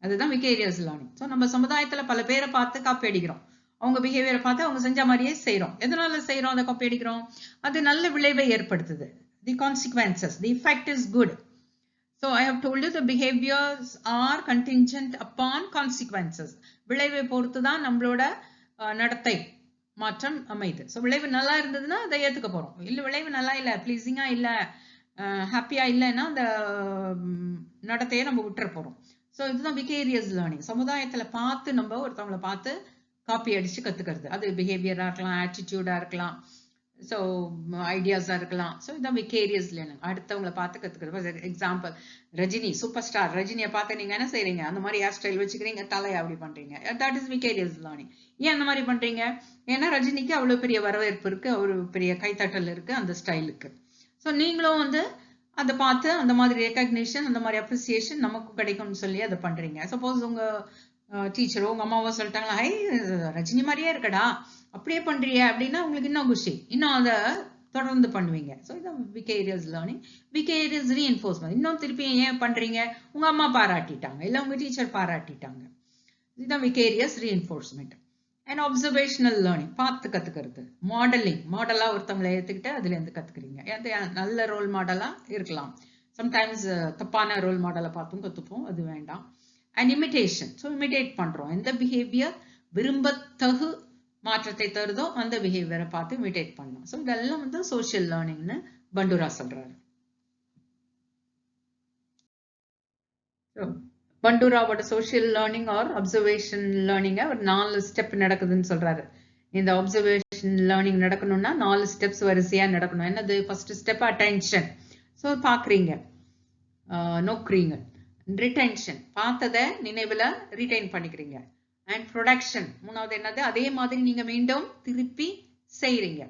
அதுதான் விகேரியஸ் லேர்னிங். ஸோ நம்ம சமுதாயத்துல பல பேரை பார்த்து காப்பி அடிக்கிறோம், அவங்க பிஹேவியரை பார்த்து அவங்க செஞ்ச மாதிரியே செய்யறோம். எதனால செய்யறோம் அதை காப்பி அடிக்கிறோம்? அது நல்ல விளைவை ஏற்படுத்துது. தி consequences, the effect is good. So I have told you the behaviors are contingent upon consequences. விளைவை பொறுத்து தான் நம்மளோட நடத்தை மாற்றம் அமைது. ஸோ விளைவு நல்லா இருந்ததுன்னா அதை ஏற்றுக்க போகிறோம். இல்லை விளைவு நல்லா இல்லை, ப்ளீஸிங்காக இல்லை, ஹாப்பியாக இல்லைன்னா அந்த நடத்தையை நம்ம விட்டுற போகிறோம். ஸோ இதுதான் விகேரியஸ் லேர்னிங். சமுதாயத்தில் பார்த்து நம்ம ஒருத்தவங்களை பார்த்து காப்பி அடித்து கற்றுக்கிறது. அது பிஹேவியராக இருக்கலாம், ஆட்டிடியூடாக இருக்கலாம், ஸோ ஐடியாஸாக இருக்கலாம். ஸோ இதான் விகேரியஸ் லேர்னிங், அடுத்தவங்களை பார்த்து கற்றுக்கிறது. எக்ஸாம்பிள், ரஜினி சூப்பர் ஸ்டார், ரஜினியை பார்த்து நீங்கள் என்ன செய்கிறீங்க, அந்த மாதிரி ஹேர் ஸ்டைல் வச்சுக்கிறீங்க, தலையை அப்படி பண்ணுறீங்க. That is vicarious learning. ஏன் அந்த மாதிரி பண்ணுறீங்க? ஏன்னா ரஜினிக்கு அவ்வளோ பெரிய வரவேற்பு இருக்குது, அவ்வளோ பெரிய கைத்தட்டல் இருக்குது அந்த ஸ்டைலுக்கு. ஸோ நீங்களும் அதை பார்த்து அந்த மாதிரி ரெக்கக்னிஷன், அந்த மாதிரி அப்ரிசியேஷன் நமக்கு கிடைக்கும்னு சொல்லி அதை பண்ணுறீங்க. சப்போஸ் உங்கள் டீச்சரோ உங்கள் அம்மாவோ சொல்லிட்டாங்களா, ஹை ரஜினி மாதிரியே இருக்கடா, அப்படியே பண்றிய அப்படின்னா உங்களுக்கு இன்னும் குஷி, இன்னும் அதை தொடர்ந்து பண்ணுவீங்க. ஸோ இதான் விகேரியஸ் லேர்னிங். விகேரியஸ் ரீஎன்ஃபோர்ஸ்மெண்ட், இன்னும் திருப்பி ஏன் பண்றீங்க, உங்க அம்மா பாராட்டிட்டாங்க இல்லை உங்க டீச்சர் பாராட்டிட்டாங்க. இதுதான் vicarious reinforcement. And observational learning, பார்த்து கத்துக்கிறது. மாடலிங், மாடலா ஒருத்தவங்களை ஏற்றுக்கிட்டு அதுல இருந்து கத்துக்கிறீங்க. அது நல்ல ரோல் மாடலா இருக்கலாம், சம்டைம்ஸ் தப்பான ரோல் மாடலை பார்த்தும் கத்துப்போம், அது வேண்டாம். அண்ட் இமிடேஷன், ஸோ இமிடேட் பண்றோம். எந்த பிஹேவியர் விரும்பத்தகு மாற்றத்தை தருதோ அந்த பிஹேவியரை பார்த்து இமிடேட் பண்ணலாம். ஸோ இதெல்லாம் சோஷியல் லேர்னிங்னு பண்டூரா சொல்றாரு. பண்டூராவோட சோஷியல் லேர்னிங் ஆர் அப்சர்வேஷன் லேர்னிங்க ஒரு 4 ஸ்டெப் நடக்குதுன்னு சொல்றாரு. இந்த அப்சர்வேஷன் லேர்னிங் நடக்கணும்னா 4 ஸ்டெப்ஸ் வரிசையா நடக்கணும். என்னது? First step attention. ஸோ பாக்குறீங்க, நோக்குறீங்க. ரிட்டென்ஷன், பார்த்ததை நினைவுல ரிட்டைன் பண்ணிக்கிறீங்க. அண்ட் ப்ரொடக்ஷன், மூணாவது என்னது? அதே மாதிரி நீங்க மீண்டும் திருப்பி செய்யறீங்க.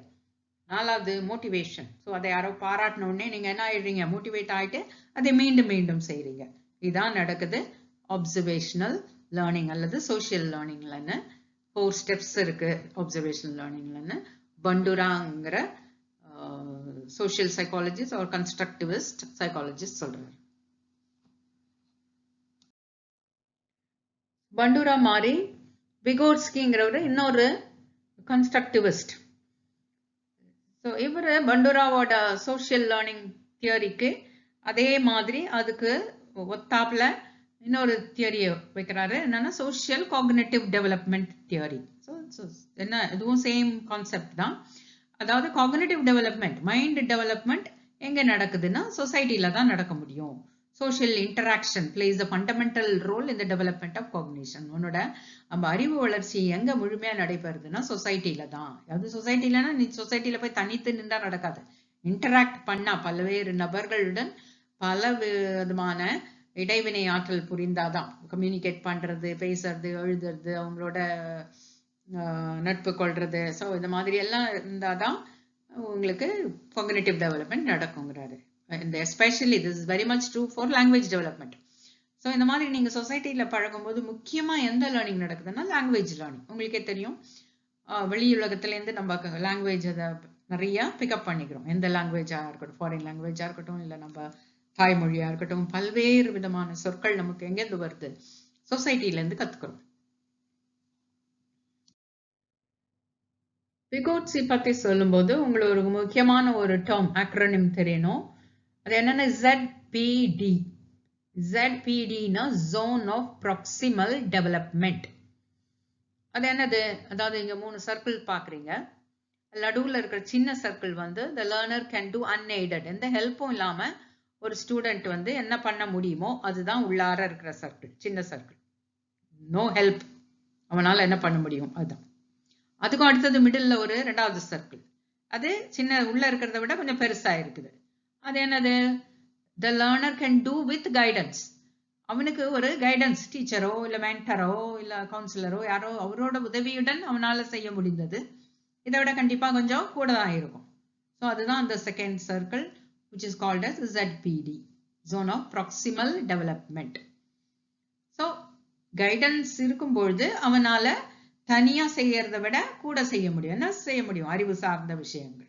4வது மோட்டிவேஷன். ஸோ அதை யாரோ பாராட்டின உடனே நீங்க என்ன ஆயிடுறீங்க, மோட்டிவேட் ஆயிட்டு அதை மீண்டும் மீண்டும் செய்யறீங்க. இதான் நடக்குது அப்சர்வேஷனல் லேர்னிங் அல்லது சோஷியல் லேர்னிங்லன்னு. 4 ஸ்டெப்ஸ் இருக்கு அப்சர்வேஷனல் லேர்னிங்லன்னு பண்டூராங்கிற சோஷியல் சைக்காலஜிஸ்ட் ஒரு கன்ஸ்ட்ரக்டிவிஸ்ட் சைக்காலஜிஸ்ட் சொல்றாரு. பண்டூரா மாதிரி விகோர்ஸ்கிங்கிறவர் இன்னொரு கன்ஸ்ட்ரக்டிவிஸ்ட். ஸோ இவர் பண்டூராவோட சோஷியல் லேர்னிங் தியரிக்கு அதே மாதிரி அதுக்கு ஒத்தாப்புல இன்னொரு தியரியை வைக்கிறாரு. என்னன்னா social cognitive development theory. So என்ன இதுவும் சேம் கான்செப்ட் தான். அதாவது காக்னிட்டிவ் டெவலப்மெண்ட், மைண்ட் டெவலப்மெண்ட் எங்க நடக்குதுன்னா சொசைட்டில தான் நடக்க முடியும். Social interaction plays a fundamental role in the development of cognition. உன்னோட நம்ம அறிவு வளர்ச்சி எங்க முழுமையா நடைபெறுதுன்னா சொசைட்டில தான். அது சொசைட்டிலன்னா நீ சொசைட்டில போய் தனித்து நின்றா நடக்காது. இன்டராக்ட் பண்ணா பல்வேறு நபர்களுடன் பல விதமான இடைவினை ஆற்றல் புரிந்தாதான், கம்யூனிகேட் பண்றது, பேசுறது, எழுதுறது, அவங்களோட நட்பு கொள்றது, ஸோ இந்த மாதிரி எல்லாம் இருந்தாதான் உங்களுக்கு காக்னிட்டிவ் டெவலப்மெண்ட் நடக்குங்கிறாரு. And especially this is very much true for language development. So இந்த மாதிரி நீங்க சொசைட்டில பழகும்போது முக்கியமா எந்த லேர்னிங் நடக்குதுன்னா லாங்குவேஜ் லேர்னிங். உங்களுக்கே தெரியும், வெளியுலகத்திலேருந்து நம்ம லாங்குவேஜ் அதை நிறைய பிக்கப் பண்ணிக்கிறோம். எந்த லாங்குவேஜா இருக்கட்டும், ஃபாரின் லாங்குவேஜா இருக்கட்டும், இல்லை நம்ம தாய்மொழியா இருக்கட்டும், பல்வேறு விதமான சொற்கள் நமக்கு எங்கேருந்து வருது, சொசைட்டிலேருந்து கத்துக்கிறோம். விகோட்ஸி பத்தி சொல்லும்போது உங்களுக்கு ஒரு முக்கியமான ஒரு டேர்ம் ஆக்ரோனிம் தெரியணும். அது என்னன்னா ZPD. ZPDனா ஜோன் ஆஃப் ப்ராக்சிமல் டெவலப்மெண்ட். அது என்னது? அதாவது இங்க 3 சர்க்கிள் பாக்குறீங்க. நடுவுல இருக்கிற சின்ன சர்க்கிள் வந்து the learner can do unaided, எந்த ஹெல்ப்பும் இல்லாம ஒரு ஸ்டூடெண்ட் வந்து என்ன பண்ண முடியுமோ அதுதான் உள்ளார இருக்கிற சர்க்கிள், சின்ன சர்க்கிள். நோ ஹெல்ப், அவனால என்ன பண்ண முடியும் அதுதான். அதுக்கும் அடுத்தது மிடில் ஒரு 2வது சர்க்கிள், அது சின்ன உள்ள இருக்கிறத விட கொஞ்சம் பெருசா இருக்குது. அது என்னது? the learner can do with guidance. அவனுக்கு ஒரு கைடன்ஸ், டீச்சரோ இல்ல மென்டரோ இல்ல கவுன்சிலரோ யாரோ அவரோட உதவியுடன் அவனால செய்ய முடிந்தது. இதை விட கண்டிப்பா கொஞ்சம் கூட தான் இருக்கும். ஸோ அதுதான் அந்த second circle which is called as ZPD, zone of proximal development. So guidance இருக்கும்பொழுது அவனால தனியா செய்யறதை விட கூட செய்ய முடியும். என்ன செய்ய முடியும்? அறிவு சார்ந்த விஷயங்கள்.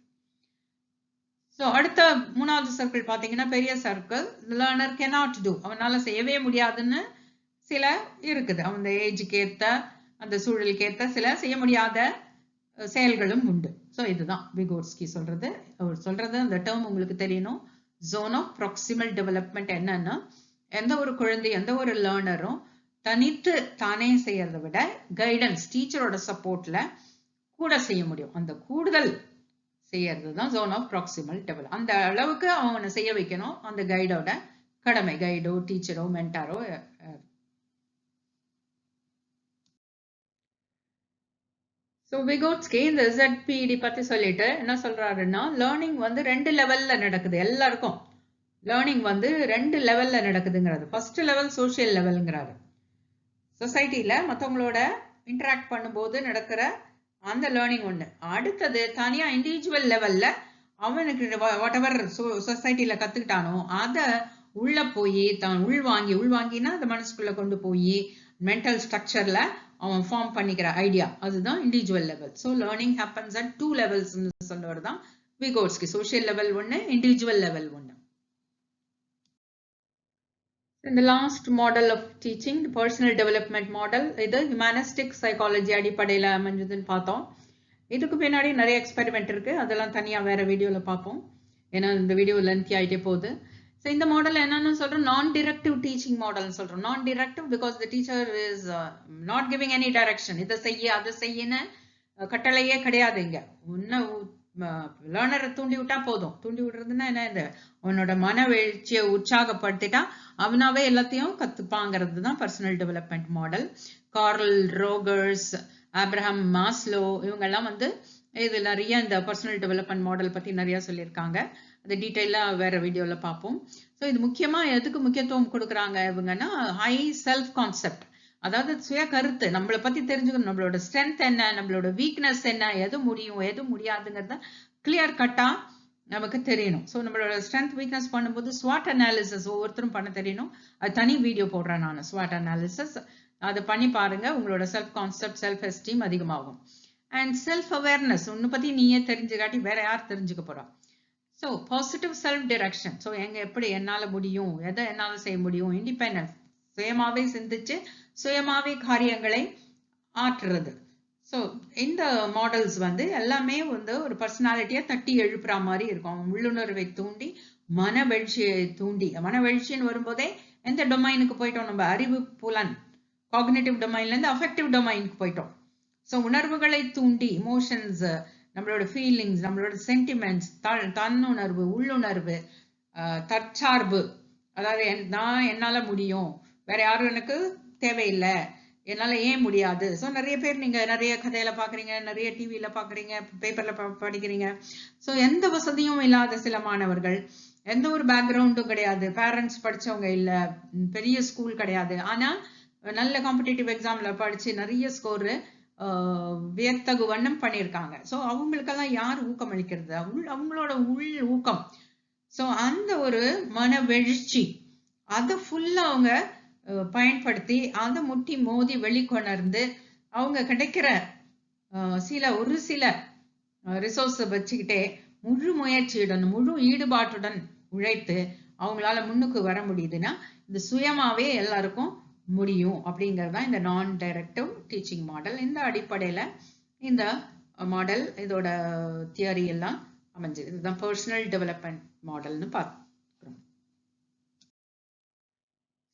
ஸோ அடுத்த 3வது சர்க்கிள் பார்த்தீங்கன்னா பெரிய சர்க்கிள், லேர்னர் cannot do, அவனால செய்யவே முடியாதுன்னு சில இருக்குது. அந்த ஏஜுக்கு ஏற்ற அந்த சூழலுக்கு ஏற்ற சில செய்ய முடியாத செயல்களும் உண்டு. ஸோ இதுதான் விகோட்ஸ்கி சொல்றது. அவர் சொல்றது அந்த டேர்ம் உங்களுக்கு தெரியணும். ஜோன் ஆஃப் ப்ராக்சிமல் டெவலப்மெண்ட் என்னன்னா, எந்த ஒரு குழந்தை எந்த ஒரு லேர்னரும் தனித்து தானே செய்யறதை விட கைடன்ஸ், டீச்சரோட சப்போர்ட்ல கூட செய்ய முடியும். அந்த கூடுதல் செய்யறது தான் ஜோன் ஆஃப் ப்ராக்சிமல் டெவலப். அந்த அளவுக்கு அவனை செய்ய வைக்கணும், அந்த கைடோட கடமை. கைடோ டீச்சரோ மென்டாரோ. ஸோ விகோட்ஸ்கி இந்த ZPD பத்தி சொல்லிட்டு என்ன சொல்றாருன்னா, லேர்னிங் வந்து 2 லெவல்ல நடக்குது. எல்லாருக்கும் லேர்னிங் வந்து 2 லெவல்ல நடக்குதுங்கிறது. ஃபர்ஸ்ட் லெவல் சோஷியல் லெவல்ங்கிறாரு. சொசைட்டில மற்றவங்களோட இன்டராக்ட் பண்ணும்போது நடக்கிற அந்த லேர்னிங் ஒண்ணு. அடுத்தது தனியா இண்டிவிஜுவல் லெவல்ல அவனுக்கு வாட் எவர் சொசைட்டில கத்துக்கிட்டானோ அதை உள்ள போய் தான் உள்வாங்கினா அந்த மனசுக்குள்ள கொண்டு போய் மென்டல் ஸ்ட்ரக்சர்ல அவன் ஃபார்ம் பண்ணிக்கிற ஐடியா, அதுதான் individual level. So learning happens at 2 levels சொல்லுவது தான் விகோட்ஸ்கி. சோஷியல் லெவல் ஒன்று, இண்டிவிஜுவல் லெவல் ஒன்று. In the last model of teaching, the personal development model, இது ஹியூமனிஸ்டிக் சைக்காலஜி அடிப்படையில் அமைஞ்சதுன்னு பார்த்தோம். இதுக்கு பின்னாடி நிறைய எக்ஸ்பெரிமெண்ட் இருக்கு, அதெல்லாம் தனியா வேற வீடியோல பார்ப்போம். ஏன்னா இந்த வீடியோ லென்த்தி ஆகிட்டே போகுது. ஸோ இந்த மாடல் என்னன்னு சொல்றோம்? நான் டிரெக்டிவ் டீச்சிங் மாடல்னு சொல்றோம். நான் directive because the teacher is not giving any direction. இதை செய்ய அதை செய்யன்னு கட்டளையே கிடையாது. இங்க இன்னும் லேர்னரை தூண்டி விட்டா போதும். தூண்டி விடுறதுன்னா என்ன? இந்த அவனோட மன வீழ்ச்சியை உற்சாகப்படுத்திட்டா அவனாவே எல்லாத்தையும் கத்துப்பாங்கிறது தான் personal development model. Carl Rogers, Abraham Maslow இவங்கெல்லாம் வந்து இது நிறைய இந்த பர்சனல் டெவலப்மெண்ட் மாடல் பத்தி நிறைய சொல்லியிருக்காங்க. அது டீட்டெயிலா வேற வீடியோல பார்ப்போம். ஸோ இது முக்கியமா எதுக்கு முக்கியத்துவம் கொடுக்குறாங்க இவங்கன்னா, ஹை செல்ஃப் கான்செப்ட், அதாவது சுய கருத்து, நம்மளை பத்தி தெரிஞ்சுக்கணும். நம்மளோட ஸ்ட்ரென்த் என்ன, நம்மளோட வீக்னஸ் என்ன, எது முடியும் எது முடியாதுங்கிறத கிளியர் கட்டா நமக்கு தெரியணும். ஸோ நம்மளோட ஸ்ட்ரென்த் வீக்னஸ் பண்ணும்போது ஸ்வாட் அனாலிசிஸ் ஒவ்வொருத்தரும் பண்ண தெரியணும். அது தனி வீடியோ போடுறேன் நான், ஸ்வாட் அனாலிசிஸ். அதை பண்ணி பாருங்க, உங்களோட செல்ஃப் கான்செப்ட், செல்ஃப் எஸ்டீம் அதிகமாகும். அண்ட் செல்ஃப் அவேர்னஸ், உன்னை பத்தி நீயே தெரிஞ்சுக்காட்டி வேற யார் தெரிஞ்சுக்க போறா? So positive self direction. So எங்க எப்படி என்னால முடியும், எதை என்னால செய்ய முடியும், இண்டிபெண்டன்ஸ், சுயமாவே சிந்திச்சு சுயமாவே காரியங்களை ஆற்றுறது. ஸோ இந்த மாடல்ஸ் வந்து எல்லாமே வந்து ஒரு பர்சனாலிட்டியை தட்டி எழுப்புற மாதிரி இருக்கும். உள்ளுணர்வை தூண்டி மனவெழ்ச்சியை தூண்டி, மனவெழ்ச்சின்னு வரும்போதே எந்த டொமைனுக்கு போயிட்டோம், நம்ம அறிவு புலன் காக்னிட்டிவ் டொமைன்லேருந்து அஃபெக்டிவ் டொமைனுக்கு போயிட்டோம். ஸோ உணர்வுகளை தூண்டி இமோஷன்ஸ், நம்மளோட ஃபீலிங்ஸ், நம்மளோட சென்டிமெண்ட்ஸ், தன்னுணர்வு, உள்ளுணர்வு, தற்சார்பு, அதாவது நான் என்னால் முடியும், வேற யாரும் எனக்கு தேவையில்லை, என்னால் ஏன் முடியாது. ஸோ நிறைய பேர் நீங்கள் நிறைய கதையில் பார்க்குறீங்க, நிறைய டிவியில் பார்க்குறீங்க, பேப்பரில் படிக்கிறீங்க. ஸோ எந்த வசதியும் இல்லாத சில மாணவர்கள், எந்த ஒரு பேக்ரவுண்டும் கிடையாது, பேரண்ட்ஸ் படித்தவங்க இல்லை, பெரிய ஸ்கூல் கிடையாது, ஆனால் நல்ல காம்படிட்டிவ் எக்ஸாமில் படித்து நிறைய ஸ்கோரு வியத்தகு வண்ணம் பண்ணியிருக்காங்க. ஸோ அவங்களுக்கெல்லாம் யார் ஊக்கம் அளிக்கிறது? அவங்களோட உள் ஊக்கம். ஸோ அந்த ஒரு மனவெழ்ச்சி அதை ஃபுல்லாக அவங்க பயன்படுத்தி அதை முட்டி மோதி வெளிக்கொணர்ந்து அவங்க கிடைக்கிற ஒரு சில ரிசோர்ஸை வச்சுக்கிட்டே முழு முயற்சியுடன் முழு ஈடுபாட்டுடன் உழைத்து அவங்களால முன்னுக்கு வர முடியுதுன்னா இது சுயமாவே எல்லாருக்கும் முடியும் அப்படிங்கிறது தான் இந்த நான் டைரக்டிவ் டீச்சிங் மாடல். இந்த அடிப்படையில் இந்த மாடல் இதோட தியரி எல்லாம் அமைஞ்சது. இதுதான் பர்சனல் டெவலப்மெண்ட் மாடல்னு பார்க்கிறோம்.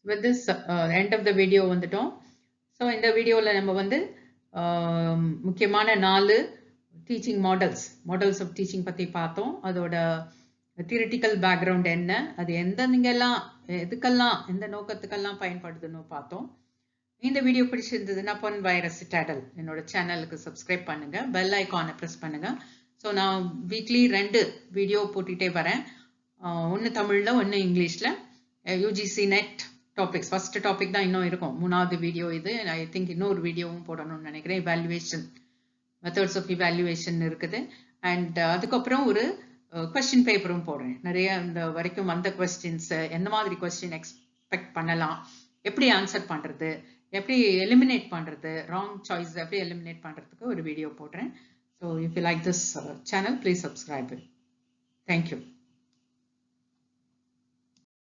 With this end of the video வந்துட்டோம். ஸோ இந்த வீடியோவில் நம்ம வந்து முக்கியமான 4 டீச்சிங் மாடல்ஸ் ஆஃப் டீச்சிங் பற்றி பார்த்தோம். அதோட தியரிட்டிக்கல் பேக்ரவுண்ட் என்ன, அது எதுக்கெல்லாம் எந்த நோக்கத்துக்கெல்லாம் பயன்படுதுன்னு பார்த்தோம். இந்த வீடியோ பிடிச்சிருந்ததுன்னா பொன் வைரஸ் சிட்டாடல் என்னோட சேனலுக்கு சப்ஸ்கிரைப் பண்ணுங்க, பெல் ஐக்கானை ப்ரெஸ் பண்ணுங்க. ஸோ நான் வீக்லி 2 வீடியோ போட்டுகிட்டே வரேன். ஒன்று தமிழில், ஒன்று இங்கிலீஷில். UGC net topics first topic தான் இன்னும் இருக்கும். 3வது வீடியோ இது. ஐ திங்க் இன்னொரு வீடியோவும் போடணும்னு நினைக்கிறேன். இவாலுவேஷன், மெத்தட்ஸ் ஆஃப் இவாலுவேஷன் இருக்குது. அண்ட் அதுக்கப்புறம் ஒரு கொஸ்டின் பேப்பரும் போடுறேன். நிறைய இந்த வரைக்கும் வந்த கொஸ்டின்ஸ், எந்த மாதிரி கொஸ்டின் எக்ஸ்பெக்ட் பண்ணலாம், எப்படி ஆன்சர் பண்ணுறது, எப்படி எலிமினேட் பண்ணுறது, ராங் சாய்ஸ் எப்படி எலிமினேட் பண்ணுறதுக்கு ஒரு வீடியோ போடுறேன். So if you like this channel, please subscribe. Thank you.